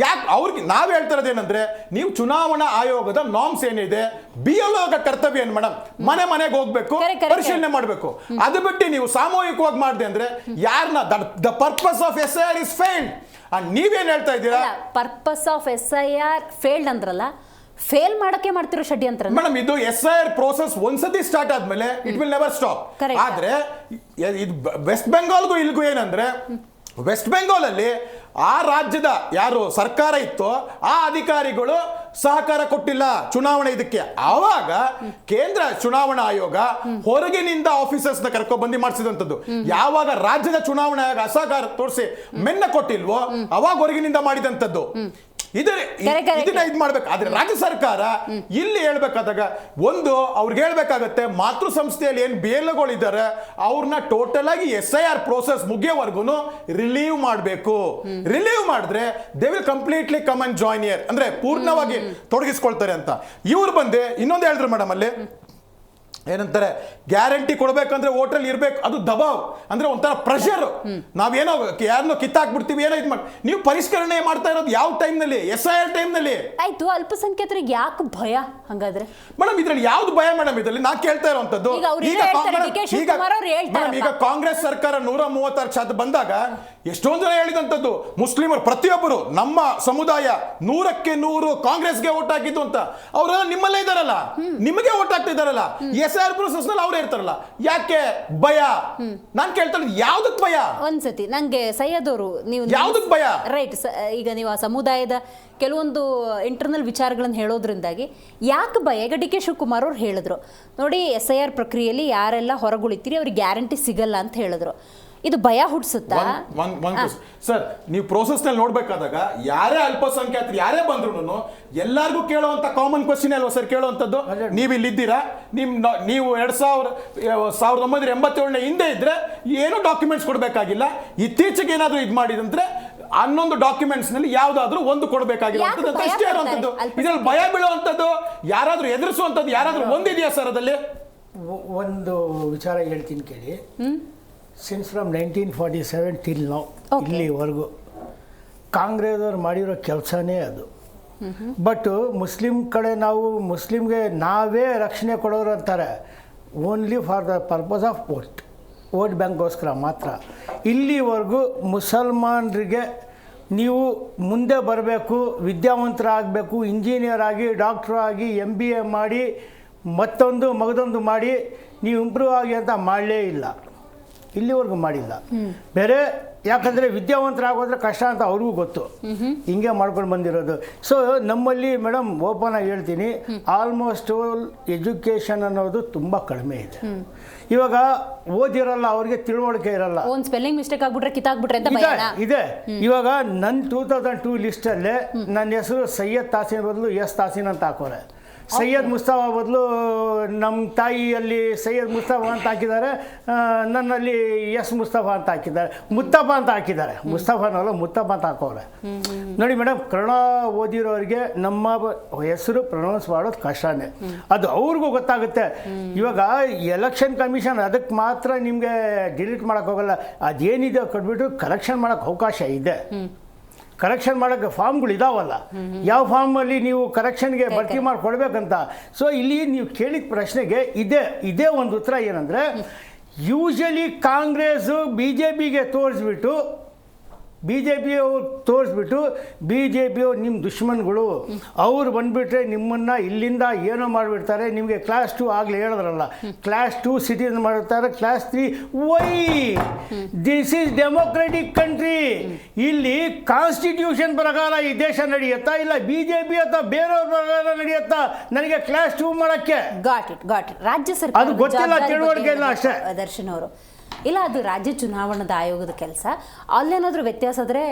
ಯಾಕೆ ಅವ್ರಿಗೆ ನಾವು ಹೇಳ್ತಾ ಇರೋದೇನಂದ್ರೆ, ನೀವು ಚುನಾವಣಾ ಆಯೋಗದ ನಾರ್ಮ್ಸ್ ಏನಿದೆ, BLO ಕರ್ತವ್ಯ ಏನು ಮೇಡಮ್, ಮನೆಗೆ ಹೋಗ್ಬೇಕು, ಪರಿಶೀಲನೆ ಮಾಡಬೇಕು. ಅದು ಬಿಟ್ಟು ನೀವು ಸಾಮೂಹಿಕವಾಗಿ ಮಾಡಿದೆ ಅಂದ್ರೆ ಯಾರನ್ನ the purpose of SIR is failed. ನೀವೇನ್ ಹೇಳ್ತಾ ಇದ್ದೀರಾ? ಪರ್ಪಸ್ ಆಫ್ SIR ಫೇಲ್ಡ್ ಅಂದ್ರಲ್ಲ, ಫೇಲ್ ಮಾಡಕ್ಕೆ ಮಾಡ್ತಿರೋ ಷಡ್ಯಂತ್ರ ಮೇಡಮ್. ಇದು SIR ಪ್ರೋಸೆಸ್ ಒಂದ್ಸತಿ ಸ್ಟಾರ್ಟ್ ಆದ್ಮೇಲೆ ಇಟ್ ವಿಲ್ ನೆವರ್ ಸ್ಟಾಪ್. ಆದ್ರೆ ಇದು ವೆಸ್ಟ್ ಬೆಂಗಾಲ್ಗೂ ಇಲ್ಗೂ ಏನಂದ್ರೆ, ವೆಸ್ಟ್ ಬೆಂಗಾಲ್ ಅಲ್ಲಿ ಆ ರಾಜ್ಯದ ಯಾರು ಸರ್ಕಾರ ಇತ್ತೋ ಆ ಅಧಿಕಾರಿಗಳು ಸಹಕಾರ ಕೊಟ್ಟಿಲ್ಲ ಚುನಾವಣೆ ಇದಕ್ಕೆ. ಆವಾಗ ಕೇಂದ್ರ ಚುನಾವಣಾ ಆಯೋಗ ಹೊರಗಿನಿಂದ ಆಫೀಸರ್ಸ್ ನ ಕರ್ಕೊಂಡ್ಬಂದು ಮಾಡಿಸಿದಂಥದ್ದು. ಯಾವಾಗ ರಾಜ್ಯದ ಚುನಾವಣಾ ಆಯೋಗ ಅಸಹಕಾರ ತೋರಿಸಿ ಮೆನ್ನ ಕೊಟ್ಟಿಲ್ವೋ ಅವಾಗ ಹೊರಗಿನಿಂದ ಮಾಡಿದಂಥದ್ದು. ಇದನ್ನ ಇದು ಮಾಡ್ಬೇಕು. ಆದ್ರೆ ರಾಜ್ಯ ಸರ್ಕಾರ ಇಲ್ಲಿ ಹೇಳ್ಬೇಕಾದಾಗ ಒಂದು ಅವ್ರಿಗೆ ಹೇಳ್ಬೇಕಾಗತ್ತೆ, ಮಾತೃ ಸಂಸ್ಥೆಯಲ್ಲಿ ಏನ್ BLOಗಳಿದ್ದಾರೆ ಅವ್ರನ್ನ ಟೋಟಲ್ ಆಗಿ SIR ಪ್ರೋಸೆಸ್ ಮುಗಿಯೋವರೆಗೂ ರಿಲೀವ್ ಮಾಡಬೇಕು. ರಿಲೀವ್ ಮಾಡಿದ್ರೆ they will completely come and join here, ಅಂದ್ರೆ ಪೂರ್ಣವಾಗಿ ತೊಡಗಿಸ್ಕೊಳ್ತಾರೆ ಅಂತ. ಇವ್ರು ಬಂದೆ ಇನ್ನೊಂದು ಹೇಳಿದ್ರು ಮೇಡಮ್ ಅಲ್ಲಿ ಏನಂತಾರೆ, ಗ್ಯಾರಂಟಿ ಕೊಡ್ಬೇಕಂದ್ರೆ ಹೋಟೆಲ್ ಇರ್ಬೇಕು, ಅದು ದಬಾವ್ ಅಂದ್ರೆ ಒಂಥರ ಪ್ರೆಷರ್. ನಾವೇನೋ ಯಾರನ್ನೋ ಕಿತ್ತಾಕ್ಬಿಡ್ತೀವಿ, ಏನೋ ಇದು ಮಾಡಿ. ನೀವು ಪರಿಷ್ಕರಣೆ ಮಾಡ್ತಾ ಇರೋದು ಯಾವ ಟೈಮ್ ನಲ್ಲಿ? SIR ಟೈಮ್ ನಲ್ಲಿ. ಆಯ್ತು, ಅಲ್ಪಸಂಖ್ಯಾತರಿಗೆ ಯಾಕೆ ಭಯ ಹಂಗಾದ್ರೆ ಮೇಡಮ್? ಇದ್ರಲ್ಲಿ ಯಾವ್ದು ಭಯ ಮೇಡಮ್? ಇದ್ರಲ್ಲಿ ನಾ ಕೇಳ್ತಾ ಇರುವಂತದ್ದು ಈಗ ಕಾಂಗ್ರೆಸ್ ಸರ್ಕಾರ 136 ಬಂದಾಗ ಎಷ್ಟೊಂದು ಜನ ಹೇಳಿದಂಥದ್ದು, ಮುಸ್ಲಿಮರು ಪ್ರತಿಯೊಬ್ಬರು ನಮ್ಮ ಸಮುದಾಯ 100ಕ್ಕೆ 100 ಕಾಂಗ್ರೆಸ್ಗೆ ಓಟ್ ಹಾಕಿದ್ದು ಅಂತ. ಅವರೆಲ್ಲ ನಿಮ್ಮಲ್ಲೇ ಇದಾರಲ್ಲ, ನಿಮಗೆ ಓಟ್ ಹಾಕ್ತಾ ಇದಾರಲ್ಲ, SIR ಪ್ರೋಸೆಸ್ ನಲ್ಲಿ ಅವ್ರು ಇರ್ತಾರಲ್ಲ, ಯಾಕೆ ಭಯ? ನಾನ್ ಕೇಳ್ತಾ ಇರೋದು ಯಾವ್ದಕ್ ಭಯ? ಒಂದ್ಸತಿ ನಂಗೆ ಸೈಯದ್ ಅವರು, ನೀವು ಯಾವ್ದಕ್ ಭಯ? ರೈಟ್, ಈಗ ನೀವು ಆ ಸಮುದಾಯದ ಕೆಲವೊಂದು ಇಂಟರ್ನಲ್ ವಿಚಾರಗಳನ್ನು ಹೇಳೋದ್ರಿಂದಾಗಿ ಯಾಕೆ ಭಯ? ಈಗ DK ಶಿವಕುಮಾರ್ ಅವ್ರು ಹೇಳಿದ್ರು ನೋಡಿ, SIR ಪ್ರಕ್ರಿಯೆಯಲ್ಲಿ ಯಾರೆಲ್ಲ ಹೊರಗುಳಿತೀರಿ ಅವ್ರಿಗೆ ಗ್ಯಾರಂಟಿ ಸಿಗಲ್ಲ ಅಂತ ಹೇಳಿದ್ರು. ಇದು ಭಯ ಹುಟ್ಟಿಸುತ್ತಾ? ಸರ್, ನೀವು ಪ್ರೋಸೆಸ್ ನಲ್ಲಿ ನೋಡ್ಬೇಕಾದಾಗ ಯಾರೇ ಅಲ್ಪಸಂಖ್ಯಾತರು ಯಾರೇ ಬಂದ್ರು ಎಲ್ಲಾರ್ಗೂ ಕೇಳುವಂತ ಕಾಮನ್ ಕ್ವಶನ್ ಅಲ್ವಾ ಸರ್ ಕೇಳುವಂತದ್ದು? ನೀವು ಇಲ್ಲಿದ್ದೀರಾ, ನೀವು 1987 ಹಿಂದೆ ಇದ್ರೆ ಏನು ಡಾಕ್ಯುಮೆಂಟ್ಸ್ ಕೊಡ್ಬೇಕಾಗಿಲ್ಲ. ಇತ್ತೀಚೆಗೆ ಏನಾದ್ರು ಇದು ಮಾಡಿದಂದ್ರೆ 11 ಡಾಕ್ಯುಮೆಂಟ್ಸ್ ನಲ್ಲಿ ಯಾವ್ದಾದ್ರು ಒಂದು ಕೊಡಬೇಕಾಗಿರುವಂತದ್ದು ಅಷ್ಟೇ ಇರುವಂತದ್ದು. ಇದ್ರಲ್ಲಿ ಭಯ ಬೀಳುವಂತದ್ದು, ಯಾರಾದ್ರೂ ಎದುರಿಸುವಂತದ್ದು ಯಾರಾದ್ರೂ ಒಂದಿದೆಯಾ ಸರ್? ಅದಲ್ಲಿ ಒಂದು ವಿಚಾರ ಹೇಳ್ತೀನಿ ಕೇಳಿ. ಸಿನ್ಸ್ ಫ್ರಮ್ 1947 ಟಿಲ್ ನೌ ಇಲ್ಲಿವರೆಗೂ ಕಾಂಗ್ರೆಸ್ ಅವ್ರು ಮಾಡಿರೋ ಕೆಲಸನೇ ಅದು. ಬಟ್ ಮುಸ್ಲಿಂ ಕಡೆ ನಾವು ಮುಸ್ಲಿಮ್ಗೆ ನಾವೇ ರಕ್ಷಣೆ ಕೊಡೋರು ಅಂತಾರೆ, only for the purpose of vote ಬ್ಯಾಂಕ್ಗೋಸ್ಕರ ಮಾತ್ರ. ಇಲ್ಲಿವರೆಗೂ ಮುಸಲ್ಮಾನರಿಗೆ ನೀವು ಮುಂದೆ ಬರಬೇಕು, ವಿದ್ಯಾವಂತರಾಗಬೇಕು, ಇಂಜಿನಿಯರ್ ಆಗಿ, ಡಾಕ್ಟ್ರ್ ಆಗಿ, MBA ಮಾಡಿ, ಮಗದೊಂದು ಮಾಡಿ ನೀವು ಇಂಪ್ರೂವ್ ಆಗಿ ಅಂತ ಮಾಡಲೇ ಇಲ್ಲ, ಇಲ್ಲಿವರೆಗೂ ಮಾಡಿಲ್ಲ. ಬೇರೆ ಯಾಕಂದರೆ ವಿದ್ಯಾವಂತರಾಗೋದ್ರೆ ಕಷ್ಟ ಅಂತ ಅವ್ರಿಗೂ ಗೊತ್ತು, ಹಿಂಗೆ ಮಾಡ್ಕೊಂಡು ಬಂದಿರೋದು. ಸೊ ನಮ್ಮಲ್ಲಿ ಮೇಡಮ್ ಓಪನ್ ಆಗಿ ಹೇಳ್ತೀನಿ, ಆಲ್ಮೋಸ್ಟ್ ಎಜುಕೇಷನ್ ಅನ್ನೋದು ತುಂಬ ಕಡಿಮೆ ಇದೆ. ಇವಾಗ ಓದಿರಲ್ಲ, ಅವ್ರಿಗೆ ತಿಳುವಳಿಕೆ ಇರಲ್ಲ, ಒಂದು ಸ್ಪೆಲ್ಲಿಂಗ್ ಮಿಸ್ಟೇಕ್ ಆಗ್ಬಿಟ್ರೆ ಕಿತ್ತಾಕ್ಬಿಟ್ರೆ ಅಂತ ಇದೆ. ಇವಾಗ ನನ್ನ 2002 ಲಿಸ್ಟಲ್ಲೇ ನನ್ನ ಹೆಸರು ಸೈಯದ್ ತಾಸೀನ್ ಬದಲು S ತಾಸೀನ್ ಅಂತ ಹಾಕೋರೆ. ಸೈಯದ್ ಮುಸ್ತಫಾ ಬದಲು ನಮ್ಮ ತಾಯಿಯಲ್ಲಿ ಸೈಯದ್ ಮುಸ್ತಫಾ ಅಂತ ಹಾಕಿದ್ದಾರೆ, ನನ್ನಲ್ಲಿ ಎಸ್ ಮುಸ್ತಫಾ ಅಂತ ಹಾಕಿದ್ದಾರೆ, ಮುತ್ತಫಾ ಅಂತ ಹಾಕಿದ್ದಾರೆ. ಮುಸ್ತಫಾನಲ್ಲ ಮುತ್ತಫಾ ಅಂತ ಹಾಕೋರೆ. ನೋಡಿ ಮೇಡಮ್, ಕನ್ನಡ ಓದಿರೋರಿಗೆ ನಮ್ಮ ಹೆಸರು ಪ್ರೊನೌನ್ಸ್ ಮಾಡೋದು ಕಷ್ಟನೇ, ಅದು ಅವ್ರಿಗೂ ಗೊತ್ತಾಗುತ್ತೆ. ಇವಾಗ ಎಲೆಕ್ಷನ್ ಕಮಿಷನ್ ಅದಕ್ಕೆ ಮಾತ್ರ ನಿಮಗೆ ಡಿಲೀಟ್ ಮಾಡೋಕ್ಕೆ ಹೋಗಲ್ಲ, ಅದೇನಿದೆ ಕೊಟ್ಬಿಟ್ಟು ಕರೆಕ್ಷನ್ ಮಾಡೋಕ್ಕೆ ಅವಕಾಶ ಇದೆ. ಕರೆಕ್ಷನ್ ಮಾಡೋಕ್ಕೆ ಫಾರ್ಮ್ಗಳು ಇದಾವಲ್ಲ, ಯಾವ ಫಾರ್ಮಲ್ಲಿ ನೀವು ಕರೆಕ್ಷನ್ಗೆ ಭರ್ತಿ ಮಾಡಿ ಕೊಡಬೇಕಂತ. ಸೊ ಇಲ್ಲಿ ನೀವು ಕೇಳಿದ ಪ್ರಶ್ನೆಗೆ ಇದೇ ಒಂದು ಉತ್ತರ ಏನಂದರೆ, ಯೂಶಲಿ ಕಾಂಗ್ರೆಸ್ಸು ಬಿ ಜೆ ಪಿಗೆ ತೋರಿಸ್ಬಿಟ್ಟು ಬಿ ಜೆ ಪಿಯವ್ರು ನಿಮ್ಮ ದುಶ್ಮನ್ಗಳು, ಅವ್ರು ಬಂದುಬಿಟ್ರೆ ನಿಮ್ಮನ್ನು ಇಲ್ಲಿಂದ ಏನೋ ಮಾಡಿಬಿಡ್ತಾರೆ. ನಿಮಗೆ ಕ್ಲಾಸ್ 2 ಆಗಲೇ ಹೇಳಿದ್ರಲ್ಲ, ಕ್ಲಾಸ್ 2 ಸಿಟಿಸನ್ ಮಾಡಿರ್ತಾರೆ, class 3 why this is democratic country. ಇಲ್ಲಿ ಕಾನ್ಸ್ಟಿಟ್ಯೂಷನ್ ಪ್ರಕಾರ ಈ ದೇಶ ನಡೆಯುತ್ತಾ, ಇಲ್ಲ ಬಿ ಜೆ ಪಿ ಅಥವಾ ಬೇರೆಯವ್ರ ಪ್ರಕಾರ ನಡೆಯುತ್ತಾ ನನಗೆ ಕ್ಲಾಸ್ 2 ಮಾಡೋಕ್ಕೆ? ಗಾಟ್ ಇಟ್ ರಾಜ್ಯ ಸರ್ಕಾರ ಅದು ಗೊತ್ತಿಲ್ಲ, ತಿಳುವಳಿಕೆ ಇಲ್ಲ ಅಷ್ಟೇ. ದರ್ಶನ್ ಅವರು ಇಲ್ಲ, ಅದು ರಾಜ್ಯ ಚುನಾವಣಾ ಆಯೋಗದ ಕೆಲಸ. ಅಲ್ಲೇನಾದರೂ ವ್ಯತ್ಯಾಸ ಆದರೆ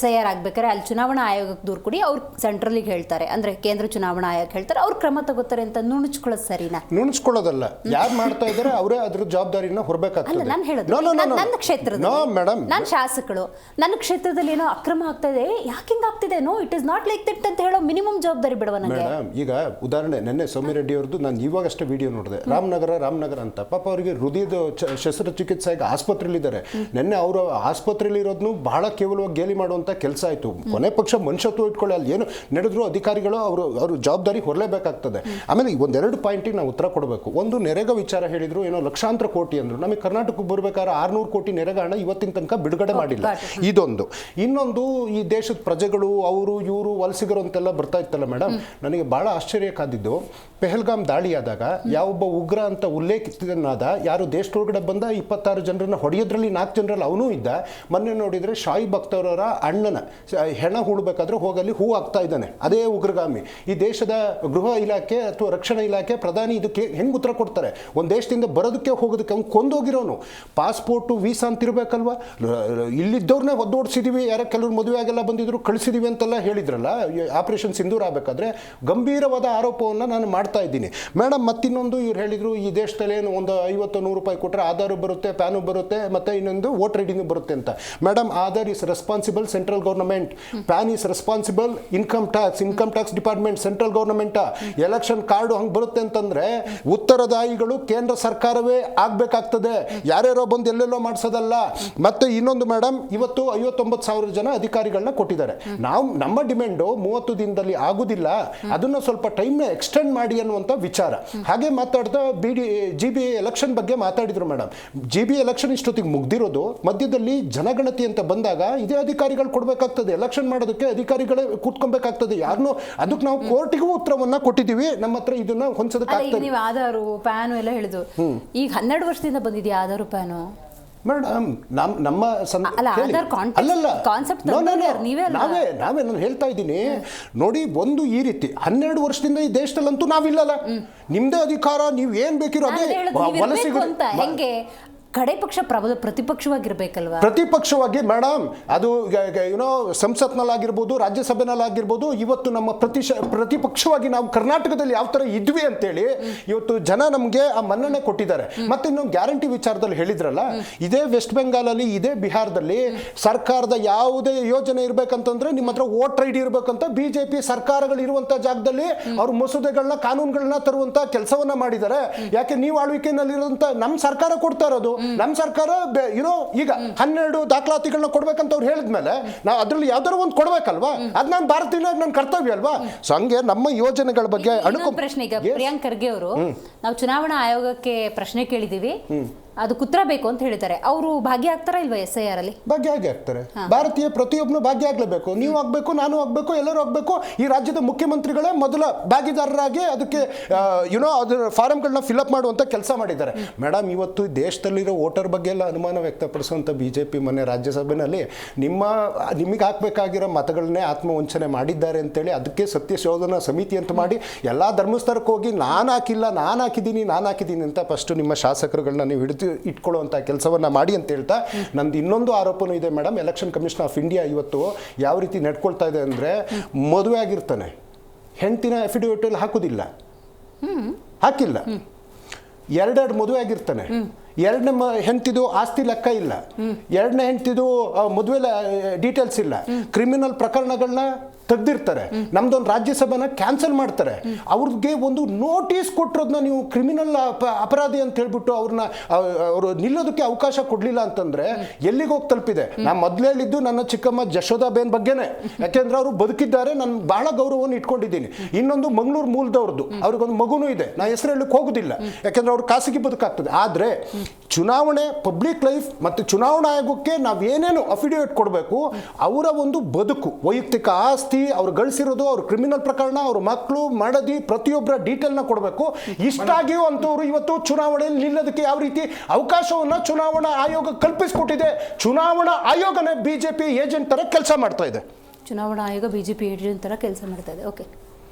SIR ಆಗ್ಬೇಕಾದ್ರೆ ಅಲ್ಲಿ ಚುನಾವಣಾ ಆಯೋಗಕ್ಕೆ ದೂರು ಕೊಡಿ, ಅವ್ರು ಸೆಂಟ್ರಲಿಗೆ ಹೇಳ್ತಾರೆ, ಅಂದರೆ ಕೇಂದ್ರ ಚುನಾವಣಾ ಆಯೋಗ ಹೇಳ್ತಾರೆ, ಅವ್ರು ಕ್ರಮ ತಗೋತಾರೆ ಅಂತ ನುಣುಚ್ಕೊಳ್ಳೋದು ಸರಿನಾ? ನುಣುಚ್ಕೊಳ್ಳೋದಲ್ಲ, ಯಾರು ಮಾಡ್ತಾ ಇದ್ದಾರೆ ಅವರೇ ಅದ್ರ ಜವಾಬ್ದಾರಿನ ಹೊರಬೇಕಾಗ್ತದೆ. ನಾನು ಹೇಳೋದು ನನ್ನ ಕ್ಷೇತ್ರದಲ್ಲಿ ನಾನು ಶಾಸಕರು, ನನ್ನ ಕ್ಷೇತ್ರದಲ್ಲಿ ಏನೋ ಅಕ್ರಮ ಆಗ್ತಾ ಇದೆ, ಯಾಕೆ ಹಿಂಗೆ ಆಗ್ತಿದೆ, no it is not like that ಅಂತ ಹೇಳೋ ಮಿನಿಮಮ್ ಜವಾಬ್ದಾರಿ ಬಿಡುವ ನನಗೆ. ಮೇಡಮ್, ಈಗ ಉದಾಹರಣೆ ನೆನ್ನೆ ಸೌಮ್ಯ ರೆಡ್ಡಿ ಅವ್ರದ್ದು ನಾನು ಇವಾಗಷ್ಟೇ ವಿಡಿಯೋ ನೋಡಿದೆ, ರಾಮನಗರ ಅಂತ. ಪಾಪ ಅವರಿಗೆ ಹೃದಯದ ಶಸ್ತ್ರಚಿಕಿತ್ಸೆಗೆ ಆಸ್ಪತ್ರೆಯಲ್ಲಿದ್ದಾರೆ. ನೆನ್ನೆ ಅವರು ಆಸ್ಪತ್ರೆಯಲ್ಲಿ ಇರೋದನ್ನು ಬಹಳ ಕೇವಲ ಗೇಲಿ ಮಾಡುವಂಥ ಕೆಲಸ ಆಯಿತು. ಕೊನೆ ಪಕ್ಷ ಮನುಷ್ಯತ್ವ ಇಟ್ಕೊಳ್ಳಿ, ಅಲ್ಲಿ ಏನು ನಡೆದ್ರು ಅಧಿಕಾರಿಗಳು ಅವರು ಜವಾಬ್ದಾರಿ ಹೊರಲೇಬೇಕಾಗ್ತದೆ. ಆಮೇಲೆ ಒಂದೆರಡು ಪಾಯಿಂಟಿಗೆ ನಾವು ಉತ್ತರ ಕೊಡಬೇಕು. ಒಂದು, ನೆರೆಗ ವಿಚಾರ ಹೇಳಿದ್ರು, ಏನೋ ಲಕ್ಷಾಂತರ ಕೋಟಿ ಅಂದರು. ನಮಗೆ ಕರ್ನಾಟಕಕ್ಕೆ ಬರ್ಬೇಕಾದ್ರೆ 600 ಕೋಟಿ ನೆರೆಗ ಹಣ ಇವತ್ತಿನ ತನಕ ಬಿಡುಗಡೆ ಮಾಡಿಲ್ಲ. ಇದೊಂದು. ಇನ್ನೊಂದು, ಈ ದೇಶದ ಪ್ರಜೆಗಳು ಇವರು ವಲಸಿಗರು ಅಂತೆಲ್ಲ ಬರ್ತಾ ಇತ್ತಲ್ಲ ಮೇಡಮ್, ನನಗೆ ಭಾಳ ಆಶ್ಚರ್ಯ ಕಾದಿದ್ದು, ಪೆಹಲ್ಗಾಮ್ ದಾಳಿಯಾದಾಗ ಯಾವೊಬ್ಬ ಉಗ್ರ ಅಂತ ಉಲ್ಲೇಖಿತನಾದ, ಯಾರು ದೇಶದೊಳಗಡೆ ಬಂದ 26 ಜನರನ್ನ ಹೊಡೆಯೋದ್ರಲ್ಲಿ 4 ಜನರಲ್ಲಿ ಅವನೂ ಇದ್ದ. ಮೊನ್ನೆ ನೋಡಿದರೆ ಶಾಯಿಬ್ ಅಖ್ತರ್ ಅಣ್ಣನ ಹೆಣ ಹೂಡಬೇಕಾದ್ರೆ ಹೋಗಲ್ಲಿ ಹೂ ಆಗ್ತಾ ಇದ್ದಾನೆ, ಅದೇ ಉಗ್ರಗಾಮಿ. ಈ ದೇಶದ ಗೃಹ ಇಲಾಖೆ ಅಥವಾ ರಕ್ಷಣಾ ಇಲಾಖೆ ಪ್ರಧಾನಿ ಇದಕ್ಕೆ ಹೆಂಗೆ ಉತ್ತರ ಕೊಡ್ತಾರೆ? ಒಂದು ದೇಶದಿಂದ ಬರೋದಕ್ಕೆ ಹೋಗೋದಕ್ಕೆ ಅವ್ನು ಕೊಂದೋಗಿರೋನು. Passport visa ಅಂತಿರ್ಬೇಕಲ್ವ? ಇಲ್ಲಿದ್ದವ್ರನ್ನೇ ಒದ್ದೋಡಿಸಿದೀವಿ, ಯಾರೋ ಕೆಲವರು ಮದುವೆ ಆಗೆಲ್ಲ ಬಂದಿದ್ರು ಕಳಿಸಿದೀವಿ ಅಂತೆಲ್ಲ ಹೇಳಿದ್ರಲ್ಲ ಆಪರೇಷನ್ ಸಿಂಧೂರ್ ಆಗಬೇಕಾದ್ರೆ. ಗಂಭೀರವಾದ ಆರೋಪವನ್ನು ನಾನು ಮಾಡ್ತಾ ಇದ್ದೀನಿ ಮೇಡಮ್. ಮತ್ತಿನ್ನೊಂದು, ಇವ್ರು ಹೇಳಿದ್ರು ಈ ದೇಶದಲ್ಲಿ ಏನು ಒಂದು 50-100 ರೂಪಾಯಿ ಕೊಟ್ಟರೆ ಆಧಾರ್ ಬರುತ್ತೆ, ಪ್ಯಾನು ಬರುತ್ತೆ, ಮತ್ತೆ ಇನ್ನೊಂದು ವೋಟರ್ ಐ ಡಿನೂ ಬರುತ್ತೆ ಅಂತ. Madam, Aadhaar is responsible central government, PAN is responsible income tax department central government. Election card ಹಂಗೆ ಬರುತ್ತೆ ಅಂತಂದ್ರೆ ಉತ್ತರದಾಯಿಗಳು ಕೇಂದ್ರ ಸರ್ಕಾರವೇ ಆಗ್ಬೇಕಾಗ್ತದೆ, ಯಾರ್ಯಾರೋ ಬಂದು ಎಲ್ಲೆಲ್ಲೋ ಮಾಡಿಸೋದಲ್ಲ. ಮತ್ತೆ ಇನ್ನೊಂದು ಮೇಡಮ್, ಇವತ್ತು 59,000 ಜನ ಅಧಿಕಾರಿಗಳನ್ನ ಕೊಟ್ಟಿದ್ದಾರೆ. ನಮ್ಮ ಡಿಮ್ಯಾಂಡು 30 ದಿನದಲ್ಲಿ ಆಗುದಿಲ್ಲ, ಅದನ್ನ ಸ್ವಲ್ಪ ಟೈಮ್ನ ಎಕ್ಸ್ಟೆಂಡ್ ಮಾಡಿ ಅನ್ನುವಂಥ ವಿಚಾರ. ಹಾಗೆ ಮಾತಾಡ್ತಾ GB ಎಲೆಕ್ಷನ್ ಬಗ್ಗೆ ಮಾತಾಡಿದ್ರು ಮೇಡಮ್. GB ಎಲೆಕ್ಷನ್ ಇಷ್ಟೊತ್ತಿಗೆ ಮುಗ್ದಿರೋದು, ಮಧ್ಯದಲ್ಲಿ ಜನಗಣತಿ ಅಂತ ಬಂದಾಗ ಇದೇ ಅಧಿಕಾರಿಗಳು ಕೊಡಬೇಕಾಗ್ತದೆ. ಎಲೆಕ್ಷನ್ ಮಾಡೋದಕ್ಕೆ ಅಧಿಕಾರಿಗಳೇ ಕೂತ್ಕೊಬೇಕಾಗ್ತದೆ. ಯಾರನ್ನೋ ಅದಕ್ಕೆ ನಾವು ಕೋರ್ಟಿಗೂ ಉತ್ತರವನ್ನ ಕೊಟ್ಟಿದ್ದೀವಿ, ನಮ್ಮ ಹತ್ರ ಇದನ್ನ ಹೊಂದೋದಕ್ಕಾಗ್ತದೆ. ನೀವು ಆಧಾರು ಪ್ಯಾನು ಎಲ್ಲ ಹೇಳಿದ್ರು, ಈಗ 12 ವರ್ಷದಿಂದ ಬಂದಿದೆಯಾ ಆಧಾರು ಪ್ಯಾನು ಮೇಡಮ್? ನಮ್ಮ ನಾವೇ ನಾನು ಹೇಳ್ತಾ ಇದ್ದೀನಿ ನೋಡಿ. ಒಂದು ಈ ರೀತಿ 12 ವರ್ಷದಿಂದ ಈ ದೇಶದಲ್ಲಂತೂ ನಾವಿಲ್ಲಲ್ಲ, ನಿಮ್ದೇ ಅಧಿಕಾರ, ನೀವು ಏನ್ ಬೇಕಿರೋ ಅದೇ ವಲಸಿಗರು. ಕಡೆ ಪಕ್ಷ ಪ್ರತಿಪಕ್ಷವಾಗಿರ್ಬೇಕಲ್ವಾ? ಪ್ರತಿಪಕ್ಷವಾಗಿ ಮೇಡಮ್, ಅದು ಏನೋ ಸಂಸತ್ನಲ್ಲಾಗಿರ್ಬೋದು, ರಾಜ್ಯಸಭೆನಲ್ಲಾಗಿರ್ಬೋದು, ಇವತ್ತು ನಮ್ಮ ಪ್ರತಿಪಕ್ಷವಾಗಿ ನಾವು ಕರ್ನಾಟಕದಲ್ಲಿ ಯಾವ ಥರ ಇದ್ವಿ ಅಂತೇಳಿ ಇವತ್ತು ಜನ ನಮಗೆ ಆ ಮನ್ನಣೆ ಕೊಟ್ಟಿದ್ದಾರೆ. ಮತ್ತೆ ಇನ್ನೊಂದು ಗ್ಯಾರಂಟಿ ವಿಚಾರದಲ್ಲಿ ಹೇಳಿದ್ರಲ್ಲ, ಇದೇ ವೆಸ್ಟ್ ಬೆಂಗಾಲಲ್ಲಿ, ಇದೇ ಬಿಹಾರದಲ್ಲಿ ಸರ್ಕಾರದ ಯಾವುದೇ ಯೋಜನೆ ಇರಬೇಕಂತಂದ್ರೆ ನಿಮ್ಮ ಹತ್ರ ವೋಟರ್ ID ಇರಬೇಕಂತ BJP ಸರ್ಕಾರಗಳು ಇರುವಂತ ಜಾಗದಲ್ಲಿ ಅವ್ರ ಮಸೂದೆಗಳನ್ನ, ಕಾನೂನುಗಳನ್ನ ತರುವಂತ ಕೆಲಸವನ್ನ ಮಾಡಿದ್ದಾರೆ. ಯಾಕೆ ನೀವು ಆಳ್ವಿಕೆಯಲ್ಲಿರುವಂತ ನಮ್ಮ ಸರ್ಕಾರ ಕೊಡ್ತಾ ಇರೋದು, ನಮ್ಮ ಸರ್ಕಾರ ಈಗ 12 ದಾಖಲಾತಿಗಳನ್ನ ಕೊಡ್ಬೇಕಂತ ಅವ್ರು ಹೇಳಿದ್ಮೇಲೆ ನಾವು ಅದ್ರಲ್ಲಿ ಯಾವ್ದಾರು ಒಂದು ಕೊಡ್ಬೇಕಲ್ವಾ? ಅದ್ ನಾನು ಭಾರತೀಯ ನನ್ನ ಕರ್ತವ್ಯ ಅಲ್ವಾ? ಸೊ ಹಂಗೆ ನಮ್ಮ ಯೋಜನೆಗಳ ಬಗ್ಗೆ ಪ್ರಶ್ನೆ. ಈಗ ಪ್ರಿಯಾಂಕ್ ಖರ್ಗೆ ಅವರು, ನಾವು ಚುನಾವಣಾ ಆಯೋಗಕ್ಕೆ ಪ್ರಶ್ನೆ ಕೇಳಿದೀವಿ, ಅದಕ್ಕೆ ಉತ್ತರ ಬೇಕು ಅಂತ ಹೇಳಿದ್ದಾರೆ. ಅವರು ಭಾಗಿಯಾಗ್ತಾರಾ ಇಲ್ವಾ SIR ಅಲ್ಲಿ? ಭಾಗಿಯಾಗಿ ಆಗ್ತಾರೆ. ಭಾರತೀಯ ಪ್ರತಿಯೊಬ್ಬನು ಭಾಗಿಯಾಗಲೇಬೇಕು. ನೀವು ಆಗ್ಬೇಕು, ನಾನು ಆಗ್ಬೇಕು, ಎಲ್ಲರೂ ಆಗ್ಬೇಕು. ಈ ರಾಜ್ಯದ ಮುಖ್ಯಮಂತ್ರಿಗಳೇ ಮೊದಲ ಭಾಗಿದಾರರಾಗಿ ಅದಕ್ಕೆ ಅದರ ಫಾರಮ್ಗಳನ್ನ ಫಿಲ್ಅಪ್ ಮಾಡುವಂತ ಕೆಲಸ ಮಾಡಿದ್ದಾರೆ ಮೇಡಮ್. ಇವತ್ತು ದೇಶದಲ್ಲಿರೋ ವೋಟರ್ ಬಗ್ಗೆ ಎಲ್ಲ ಅನುಮಾನ ವ್ಯಕ್ತಪಡಿಸುವಂಥ BJP ಮೊನ್ನೆ ರಾಜ್ಯಸಭೆಯಲ್ಲಿ ನಿಮಗೆ ಹಾಕಬೇಕಾಗಿರೋ ಮತಗಳನ್ನೇ ಆತ್ಮವಂಚನೆ ಮಾಡಿದ್ದಾರೆ ಅಂತೇಳಿ ಅದಕ್ಕೆ ಸತ್ಯ ಶೋಧನಾ ಸಮಿತಿ ಅಂತ ಮಾಡಿ ಎಲ್ಲ ಧರ್ಮಸ್ಥಳಕ್ಕೆ ಹೋಗಿ ನಾನು ಹಾಕಿದ್ದೀನಿ ಅಂತ ಫಸ್ಟ್ ನಿಮ್ಮ ಶಾಸಕರುಗಳನ್ನ ನೀವು ಹಿಡಿದು ಇಟ್ಕೊಳ್ಳುವಂಥ ಕೆಲಸವನ್ನ ಮಾಡಿ ಅಂತ ಹೇಳ್ತಾ, ನಂದು ಇನ್ನೊಂದು ಆರೋಪನೂ ಇದೆ madam. Election commission of India ಇವತ್ತು ಯಾವ ರೀತಿ ನಡ್ಕೊಳ್ತಾ ಇದೆ ಅಂದರೆ, ಮದುವೆ ಆಗಿರ್ತಾನೆ, ಹೆಂಡತಿನ ಅಫಿಡವಿಟಲ್ಲಿ ಹಾಕೋದಿಲ್ಲ, ಹಾಕಿಲ್ಲ. ಎರಡೆರಡು ಮದುವೆ ಆಗಿರ್ತಾನೆ, ಎರಡನೇ ಹೆಂಡತಿದು ಆಸ್ತಿ ಲೆಕ್ಕ ಇಲ್ಲ, ಎರಡನೇ ಹೆಂಡತಿದು ಮದುವೆ ಡೀಟೇಲ್ಸ್ ಇಲ್ಲ, ಕ್ರಿಮಿನಲ್ ಪ್ರಕರಣಗಳನ್ನ ತೆಗ್ದಿರ್ತಾರೆ, ನಮ್ದೊಂದು ರಾಜ್ಯಸಭೆನ ಕ್ಯಾನ್ಸಲ್ ಮಾಡ್ತಾರೆ, ಅವ್ರಿಗೆ ಒಂದು ನೋಟಿಸ್ ಕೊಟ್ಟಿರೋದನ್ನ ನೀವು ಕ್ರಿಮಿನಲ್ ಅಪರಾಧಿ ಅಂತ ಹೇಳ್ಬಿಟ್ಟು ಅವರು ನಿಲ್ಲೋದಕ್ಕೆ ಅವಕಾಶ ಕೊಡಲಿಲ್ಲ ಅಂತಂದ್ರೆ ಎಲ್ಲಿಗೆ ಹೋಗಿ ತಲುಪಿದೆ. ನಾನು ಮೊದಲೇ ಹೇಳಿದ್ದು ನನ್ನ ಚಿಕ್ಕಮ್ಮ ಜಶೋದಾಬೇನ್ ಬಗ್ಗೆನೇ, ಯಾಕೆಂದ್ರೆ ಅವರು ಬದುಕಿದ್ದಾರೆ, ನಾನು ಬಹಳ ಗೌರವವನ್ನು ಇಟ್ಕೊಂಡಿದ್ದೀನಿ. ಇನ್ನೊಂದು ಮಂಗಳೂರು ಮೂಲದವ್ರದ್ದು, ಅವ್ರಿಗೊಂದು ಮಗುನೂ ಇದೆ, ನಾ ಹೆಸರು ಹೇಳಕ್ಕೆ ಹೋಗೋದಿಲ್ಲ, ಯಾಕೆಂದ್ರೆ ಅವ್ರು ಖಾಸಗಿ ಬದುಕಾಗ್ತದೆ. ಆದರೆ ಚುನಾವಣೆ, ಪಬ್ಲಿಕ್ ಲೈಫ್ ಮತ್ತು ಚುನಾವಣಾ ಆಯೋಗಕ್ಕೆ ನಾವೇನೇನು ಅಫಿಡವಿಟ್ ಕೊಡಬೇಕು, ಅವರ ಒಂದು ಬದುಕು, ವೈಯಕ್ತಿಕ ಆಸ್ತಿ, ಅವ್ರು ಗಳಿಸಿರೋದು, ಅವ್ರ ಕ್ರಿಮಿನಲ್ ಪ್ರಕರಣ, ಅವ್ರ ಮಕ್ಕಳು ಮಾಡದಿ ಪ್ರತಿಯೊಬ್ಬರ ಡೀಟೇಲ್ನ ಕೊಡಬೇಕು. ಇಷ್ಟಾಗಿಯೂ ಅಂತವ್ರು ಇವತ್ತು ಚುನಾವಣೆಯಲ್ಲಿ ನಿಲ್ಲೋದಕ್ಕೆ ಯಾವ ರೀತಿ ಅವಕಾಶವನ್ನು ಚುನಾವಣಾ ಆಯೋಗ ಕಲ್ಪಿಸಿಕೊಟ್ಟಿದೆ. ಚುನಾವಣಾ ಆಯೋಗನೇ ಬಿಜೆಪಿ ಏಜೆಂಟ್ ತರ ಕೆಲಸ ಮಾಡ್ತಾ ಇದೆ. ಚುನಾವಣಾ ಆಯೋಗ ಬಿಜೆಪಿ ಏಜೆಂಟ್ ತರ ಕೆಲಸ ಮಾಡ್ತಾ ಇದೆ. ಓಕೆ,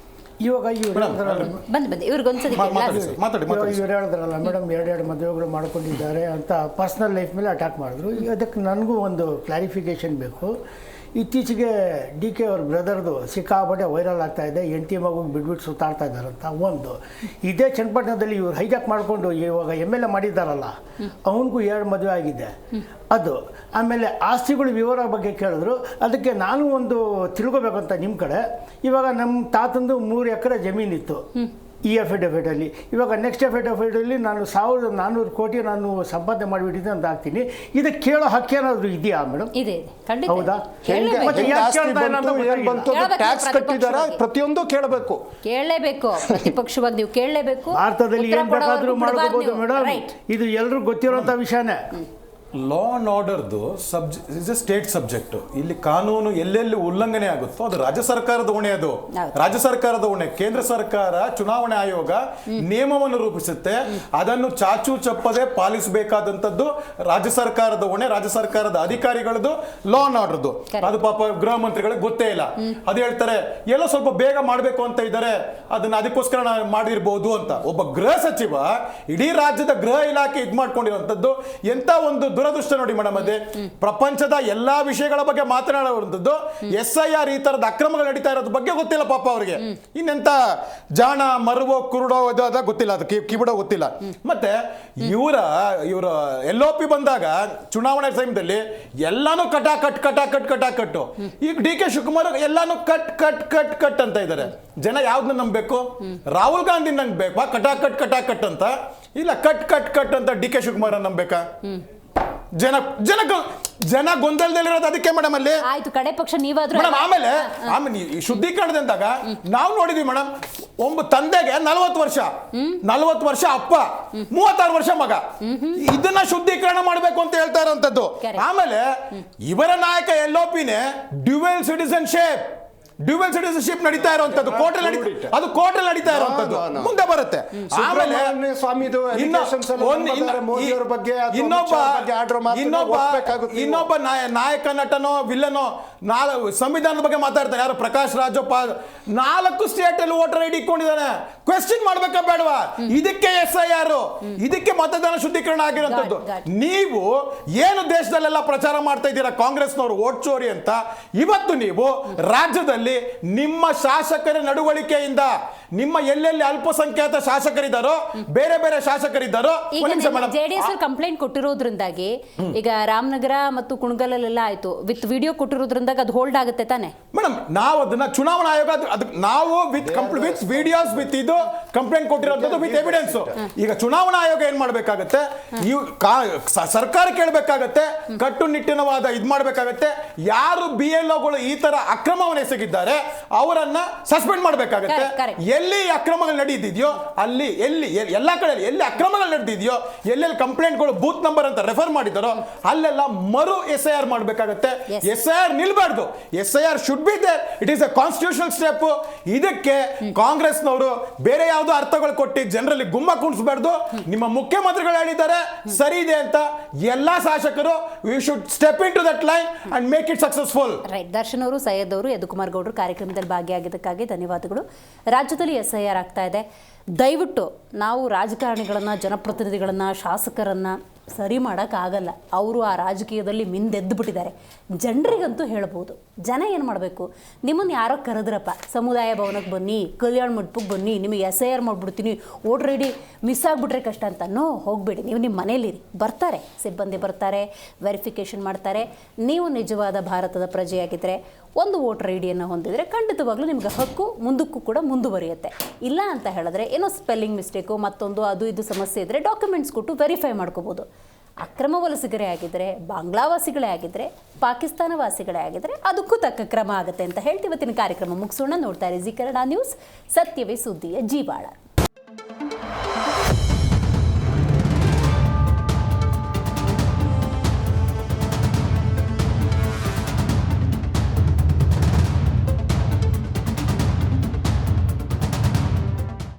ಇವಾಗ ಇವ್ರಿಗೊಂದ್ಸತಿ ಇವ್ರು ಹೇಳಿದ್ರಲ್ಲ ಮೇಡಮ್, ಎರಡೆರಡು ಮದುವೆಗಳು ಮಾಡ್ಕೊಂಡಿದ್ದಾರೆ ಅಂತ ಪರ್ಸ್ನಲ್ ಲೈಫ್ ಮೇಲೆ ಅಟ್ಯಾಕ್ ಮಾಡಿದ್ರು. ಅದಕ್ಕೆ ನನಗೂ ಒಂದು ಕ್ಲಾರಿಫಿಕೇಷನ್ ಬೇಕು. ಇತ್ತೀಚೆಗೆ ಡಿ ಕೆ ಅವ್ರ ಬ್ರದರ್ದು ಸಿಕ್ಕಾಪಟ್ಟೆ ವೈರಲ್ ಆಗ್ತಾ ಇದೆ, ಹೆಂಡತಿ ಮಗುಗೆ ಬಿಟ್ಬಿಟ್ಟು ಸುತ್ತಾಡ್ತಾ ಇದ್ದಾರಂತ. ಒಂದು ಇದೇ ಚನ್ನಪಟ್ಟಣದಲ್ಲಿ ಇವ್ರು ಹೈಜಾಕ್ ಮಾಡಿಕೊಂಡು ಇವಾಗ MLA ಮಾಡಿದ್ದಾರಲ್ಲ, ಅವನಿಗೂ 2 ಮದುವೆ ಆಗಿದೆ. ಅದು ಆಮೇಲೆ ಆಸ್ತಿಗಳ ವಿವರ ಬಗ್ಗೆ ಕೇಳಿದ್ರು. ಅದಕ್ಕೆ ನಾನು ಒಂದು ತಿಳ್ಕೊಬೇಕಂತ ನಿಮ್ಮ ಕಡೆ. ಇವಾಗ ನಮ್ಮ ತಾತಂದು 3 ಎಕರೆ ಜಮೀನಿತ್ತು ಈ ಅಫಿಡವಿಟಲ್ಲಿ. ಇವಾಗ ನೆಕ್ಸ್ಟ್ ಅಫಿಡವಿಟಲ್ಲಿ ನಾನು 1400 ಕೋಟಿ ನಾನು ಸಂಪಾದನೆ ಮಾಡಿಬಿಟ್ಟಿದ್ದೆ ಅಂತ ಹಾಕ್ತೀನಿ. ಇದಕ್ಕೆ ಕೇಳೋ ಹಕ್ಕೇನಾದ್ರು ಇದೆಯಾ ಮೇಡಮ್? ಇದೆ, ಖಂಡಿತ. ಹೌದಾ? ಟ್ಯಾಕ್ಸ್ ಕಟ್ಟಿದಾರ, ಪ್ರತಿಯೊಂದು ಕೇಳಬೇಕು, ಕೇಳಲೇಬೇಕು. ಪ್ರತಿಪಕ್ಷವಾಗಿ ನೀವು ಕೇಳಲೇಬೇಕು. ಭಾರತದಲ್ಲಿ ಏನ್ ಬೇಕಾದ್ರೂ ಮಾಡ್ಕೋಬಹುದು ಮೇಡಮ್, ಇದು ಎಲ್ರಿಗೂ ಗೊತ್ತಿರುವಂತ ವಿಷಯನೇ. ಲಾ ಅಂಡ್ ಆರ್ಡರ್ದು ಇಸ್ ಎ ಸ್ಟೇಟ್ ಸಬ್ಜೆಕ್ಟ್. ಇಲ್ಲಿ ಕಾನೂನು ಎಲ್ಲೆಲ್ಲಿ ಉಲ್ಲಂಘನೆ ಆಗುತ್ತೋ ಅದು ರಾಜ್ಯ ಸರ್ಕಾರದ ಹೊಣೆ. ಅದು ರಾಜ್ಯ ಸರ್ಕಾರದ ಹೊಣೆ. ಕೇಂದ್ರ ಸರ್ಕಾರ, ಚುನಾವಣಾ ಆಯೋಗ ನಿಯಮವನ್ನು ರೂಪಿಸುತ್ತೆ, ಅದನ್ನು ಚಾಚು ಚಪ್ಪದೆ ಪಾಲಿಸಬೇಕಾದಂಥದ್ದು ರಾಜ್ಯ ಸರ್ಕಾರದ ಹೊಣೆ, ರಾಜ್ಯ ಸರ್ಕಾರದ ಅಧಿಕಾರಿಗಳದ್ದು, ಲಾ ಅಂಡ್ ಆರ್ಡರ್ದು. ಅದು ಪಾಪ ಗೃಹ ಮಂತ್ರಿಗಳಿಗೆ ಗೊತ್ತೇ ಇಲ್ಲ. ಅದು ಹೇಳ್ತಾರೆ ಎಲ್ಲೋ ಸ್ವಲ್ಪ ಬೇಗ ಮಾಡಬೇಕು ಅಂತ ಇದ್ದಾರೆ, ಅದನ್ನ ಅದಕ್ಕೋಸ್ಕರ ನಾನು ಮಾಡಿರ್ಬೋದು ಅಂತ. ಒಬ್ಬ ಗೃಹ ಸಚಿವ ಇಡೀ ರಾಜ್ಯದ ಗೃಹ ಇಲಾಖೆ ಇದ್ ಮಾಡ್ಕೊಂಡಿರುವಂತದ್ದು ಎಂತ ಒಂದು ದುರದೃಷ್ಟ ನೋಡಿ ಮೇಡಮ್. ಅದೇ ಪ್ರಪಂಚದ ಎಲ್ಲಾ ವಿಷಯಗಳ ಬಗ್ಗೆ ಮಾತನಾಡುವಂಥದ್ದು, SIR ಈ ತರದ ಅಕ್ರಮಗಳು ನಡೀತಾ ಇರೋದ್ರ ಬಗ್ಗೆ ಗೊತ್ತಿಲ್ಲ ಪಾಪ ಅವರಿಗೆ. ಇನ್ನೆಂತ ಜಾಣ ಮರುವೋ ಕುರುಡೋ ಅದ ಗೊತ್ತಿಲ್ಲ, ಅದಕ್ಕೆ ಕಿಬಿಡೋ ಗೊತ್ತಿಲ್ಲ. ಮತ್ತೆ ಇವರ LOP ಬಂದಾಗ ಚುನಾವಣೆ ಟೈಮ್ದಲ್ಲಿ ಎಲ್ಲಾನು ಕಟಾಕಟ್ಟು. ಈಗ DK ಶಿವಕುಮಾರ್ ಎಲ್ಲಾನು ಕಟ್ ಅಂತ ಇದ್ದಾರೆ. ಜನ ಯಾವ್ದನ್ನ ನಂಬಬೇಕು? ರಾಹುಲ್ ಗಾಂಧಿ ನಂಬಬೇಕಾ ಕಟಾಕಟ್ ಅಂತ? ಇಲ್ಲ ಕಟ್ ಅಂತ DK ಶಿವಕುಮಾರ್ ನಂಬಬೇಕಾ? ಜನ ಗೊಂದಲದಲ್ಲಿರೋದು ಅದಕ್ಕೆ ಮೇಡಮ್. ಅಲ್ಲಿ ಆಯ್ತು, ಕಡೆ ಪಕ್ಷ ನೀವಾದ್ರೂ ಮೇಡಮ್. ಆಮೇಲೆ ಶುದ್ಧೀಕರಣದಂದಾಗ ನಾವು ನೋಡಿದ್ವಿ ಮೇಡಮ್, ಒಬ್ಬ ತಂದೆಗೆ 40 ವರ್ಷ ಅಪ್ಪ, 36 ವರ್ಷ ಮಗ. ಇದನ್ನ ಶುದ್ಧೀಕರಣ ಮಾಡಬೇಕು ಅಂತ ಹೇಳ್ತಾ ಇರೋಂಥದ್ದು. ಆಮೇಲೆ ಇವರ ನಾಯಕ LOPನೇ ಡ್ಯುವೆಲ್ ಸಿಟಿಸನ್ಶಿಪ್ ನಡೀತಾ ಇರುವಂತದ್ದು, ಕೋರ್ಟಲ್ಲಿ ನಡೀತಾ ಇರುವಂತದ್ದು ಮುಂದೆ ಬರುತ್ತೆ. ಆಮೇಲೆ ಇನ್ನೊಬ್ಬ ನಾಯಕ, ನಟನೋ, ವಿಲ್ಲನೋ ಸಂವಿಧಾನದ ಬಗ್ಗೆ ಮಾತಾಡ್ತಾರೆ, ಯಾರು ಪ್ರಕಾಶ್ ರಾಜೋಪಾಲ್ 4 ಸ್ಟೇಟ್ ಅಲ್ಲಿ ವೋಟರ್ ಐಡಿ ಇಟ್ಕೊಂಡಿದ್ದಾನೆ. ಕ್ವೆಶ್ಚನ್ ಮಾಡ್ಬೇಕಾ ಬೇಡವಾ? ಇದಕ್ಕೆ SIR, ಇದಕ್ಕೆ ಮತದಾನ ಶುದ್ಧೀಕರಣ ಆಗಿರುವಂತದ್ದು. ನೀವು ಏನು ದೇಶದಲ್ಲೆಲ್ಲ ಪ್ರಚಾರ ಮಾಡ್ತಾ ಇದ್ದೀರಾ ಕಾಂಗ್ರೆಸ್ನವರು ವೋಟ್ ಚೋರಿ ಅಂತ, ಇವತ್ತು ನೀವು ರಾಜ್ಯದಲ್ಲಿ ನಿಮ್ಮ ಶಾಸಕರ ನಡವಳಿಕೆಯಿಂದ, ನಿಮ್ಮ ಎಲ್ಲೆಲ್ಲಿ ಅಲ್ಪಸಂಖ್ಯಾತ ಶಾಸಕರಿದ್ದಾರೋ, ಬೇರೆ ಶಾಸಕರಿದ್ದಾರೋ, JDS ಕಂಪ್ಲೇಂಟ್ ಕೊಟ್ಟಿರೋದ್ರಿಂದಾಗಿ ಈಗ ರಾಮನಗರ ಮತ್ತು ಕುಣಗಲಲ್ಲೆಲ್ಲ ಆಯ್ತು, ವಿತ್ ವಿಡಿಯೋ ಕೊಟ್ಟಿರೋದ್ರಿಂದಾಗ ಅದು ಹೋಲ್ಡ್ ಆಗುತ್ತೆ ತಾನೆ ಮೇಡಮ್? ನಾವು ಅದನ್ನ ಚುನಾವಣಾ ಆಯೋಗ ನಾವು ವಿತ್ ವಿಡಿಯೋಸ್ ವಿತ್ ಇದು ಕಂಪ್ಲೇಂಟ್ ಕೊಟ್ಟಿರೋದು ವಿತ್ ಎವಿಡೆನ್ಸ್. ಈಗ ಚುನಾವಣಾ ಆಯೋಗ ಏನ್ ಮಾಡ್ಬೇಕಾಗತ್ತೆ? ಸರ್ಕಾರ ಕೇಳಬೇಕಾಗತ್ತೆ, ಕಟ್ಟುನಿಟ್ಟಿನವಾದ ಇದ್ ಮಾಡ್ಬೇಕಾಗತ್ತೆ. ಯಾರು BLOಗಳು ಈ ತರ ಅಕ್ರಮವನ್ನು ಎಸಗಿದ್ದಾರೆ ಅವರನ್ನ ಸಸ್ಪೆಂಡ್ ಮಾಡಬೇಕಾಗತ್ತೆ. ಎಲ್ಲಿ ಅಕ್ರಮಗಳು ನಡೆದಿದೆಯೋ ಅಲ್ಲಿ, ಎಲ್ಲಾ ಕಡೆ ಎಲ್ಲಿ ಅಕ್ರಮಗಳು ನಡೆದಿದೆಯೋ, ಎಲ್ಲೆಲ್ಲಿ ಕಂಪ್ಲೇಂಟ್ಗಳು ಬೂತ್ ನಂಬರ್ ಅಂತ ರೆಫರ್ ಮಾಡಿದಾರೋ ಅಲ್ಲೆಲ್ಲ ಮರು SIR ಮಾಡಬೇಕಾಗತ್ತೆ. SIR ನಿಲ್ಬಾರ್ದು. SIR should be there. It is a constitutional step. ಇದಕ್ಕೆ ಕಾಂಗ್ರೆಸ್ನವರು ಬೇರೆ ಯಾವುದೋ ಅರ್ಥಗಳು ಕೊಟ್ಟು ಜನರಲ್ಲಿ ಗುಮ್ಮ ಕುಣಿಸಬಾರ್ದು. ನಿಮ್ಮ ಮುಖ್ಯಮಂತ್ರಿಗಳು ಹೇಳಿದ್ದಾರೆ ಸರಿ ಇದೆ ಅಂತ, ಎಲ್ಲಾ ಶಾಸಕರು we should step in to that line and make it successful. Right. Darshan ಅವರು, ಸೈಯದ್ ಅವರು, ಯದುಕುಮಾರ್ ಗೌಡರು ಕಾರ್ಯಕ್ರಮದಲ್ಲಿ ಭಾಗಿಯಾಗಿದ್ದಕ್ಕಾಗಿ ಧನ್ಯವಾದಗಳು. ರಾಜ್ಯದಲ್ಲಿ SIR ಆಗ್ತಾ ಇದೆ. ದಯವಿಟ್ಟು ನಾವು ರಾಜಕಾರಣಿಗಳನ್ನು, ಜನಪ್ರತಿನಿಧಿಗಳನ್ನು, ಶಾಸಕರನ್ನು ಸರಿ ಮಾಡೋಕ್ಕಾಗಲ್ಲ. ಅವರು ಆ ರಾಜಕೀಯದಲ್ಲಿ ಮಿಂದೆದ್ದು ಬಿಟ್ಟಿದ್ದಾರೆ. ಜನರಿಗಂತೂ ಹೇಳ್ಬೋದು. ಜನ ಏನು ಮಾಡಬೇಕು, ನಿಮ್ಮನ್ನು ಯಾರೋ ಕರೆದ್ರಪ್ಪ ಸಮುದಾಯ ಭವನಕ್ಕೆ ಬನ್ನಿ, ಕಲ್ಯಾಣ ಮಂಟಪಕ್ಕೆ ಬನ್ನಿ, ನಿಮಗೆ SIR ಮಾಡಿಬಿಡ್ತೀನಿ, ವೋಟರ್ ಐ ಡಿ ಮಿಸ್ ಆಗಿಬಿಟ್ರೆ ಕಷ್ಟ ಅಂತ. ಹೋಗಬೇಡಿ, ನೀವು ನಿಮ್ಮ ಮನೇಲಿರಿ. ಬರ್ತಾರೆ, ಸಿಬ್ಬಂದಿ ಬರ್ತಾರೆ, ವೆರಿಫಿಕೇಷನ್ ಮಾಡ್ತಾರೆ. ನೀವು ನಿಜವಾದ ಭಾರತದ ಪ್ರಜೆಯಾಗಿದ್ದರೆ, ಒಂದು ವೋಟರ್ ಐ ಡಿಯನ್ನು ಹೊಂದಿದರೆ ಖಂಡಿತವಾಗ್ಲೂ ನಿಮಗೆ ಹಕ್ಕು ಮುಂದಕ್ಕೂ ಕೂಡ ಮುಂದುವರಿಯುತ್ತೆ. ಇಲ್ಲ ಅಂತ ಹೇಳಿದ್ರೆ ಏನೋ ಸ್ಪೆಲ್ಲಿಂಗ್ ಮಿಸ್ಟೇಕು ಮತ್ತೊಂದು ಅದು ಇದು ಸಮಸ್ಯೆ ಇದ್ದರೆ ಡಾಕ್ಯುಮೆಂಟ್ಸ್ ಕೊಟ್ಟು ವೆರಿಫೈ ಮಾಡ್ಕೋಬೋದು. ಅಕ್ರಮ ವಲಸಿಗರೇ ಆಗಿದ್ದರೆ, ಬಾಂಗ್ಲಾವಾಸಿಗಳೇ ಆಗಿದ್ದರೆ, ಪಾಕಿಸ್ತಾನ ವಾಸಿಗಳೇ ಆಗಿದ್ದರೆ ಅದಕ್ಕೂ ತಕ್ಕ ಕ್ರಮ ಆಗುತ್ತೆ ಅಂತ ಹೇಳ್ತೀವಿ. ಇವತ್ತಿನ ಕಾರ್ಯಕ್ರಮ ಮುಗಿಸೋಣ. ನೋಡ್ತಾ ಇರಿ ಜಿ ಕನ್ನಡ ನ್ಯೂಸ್, ಸತ್ಯವೇ ಸುದ್ದಿಯ ಜೀವಾಳ.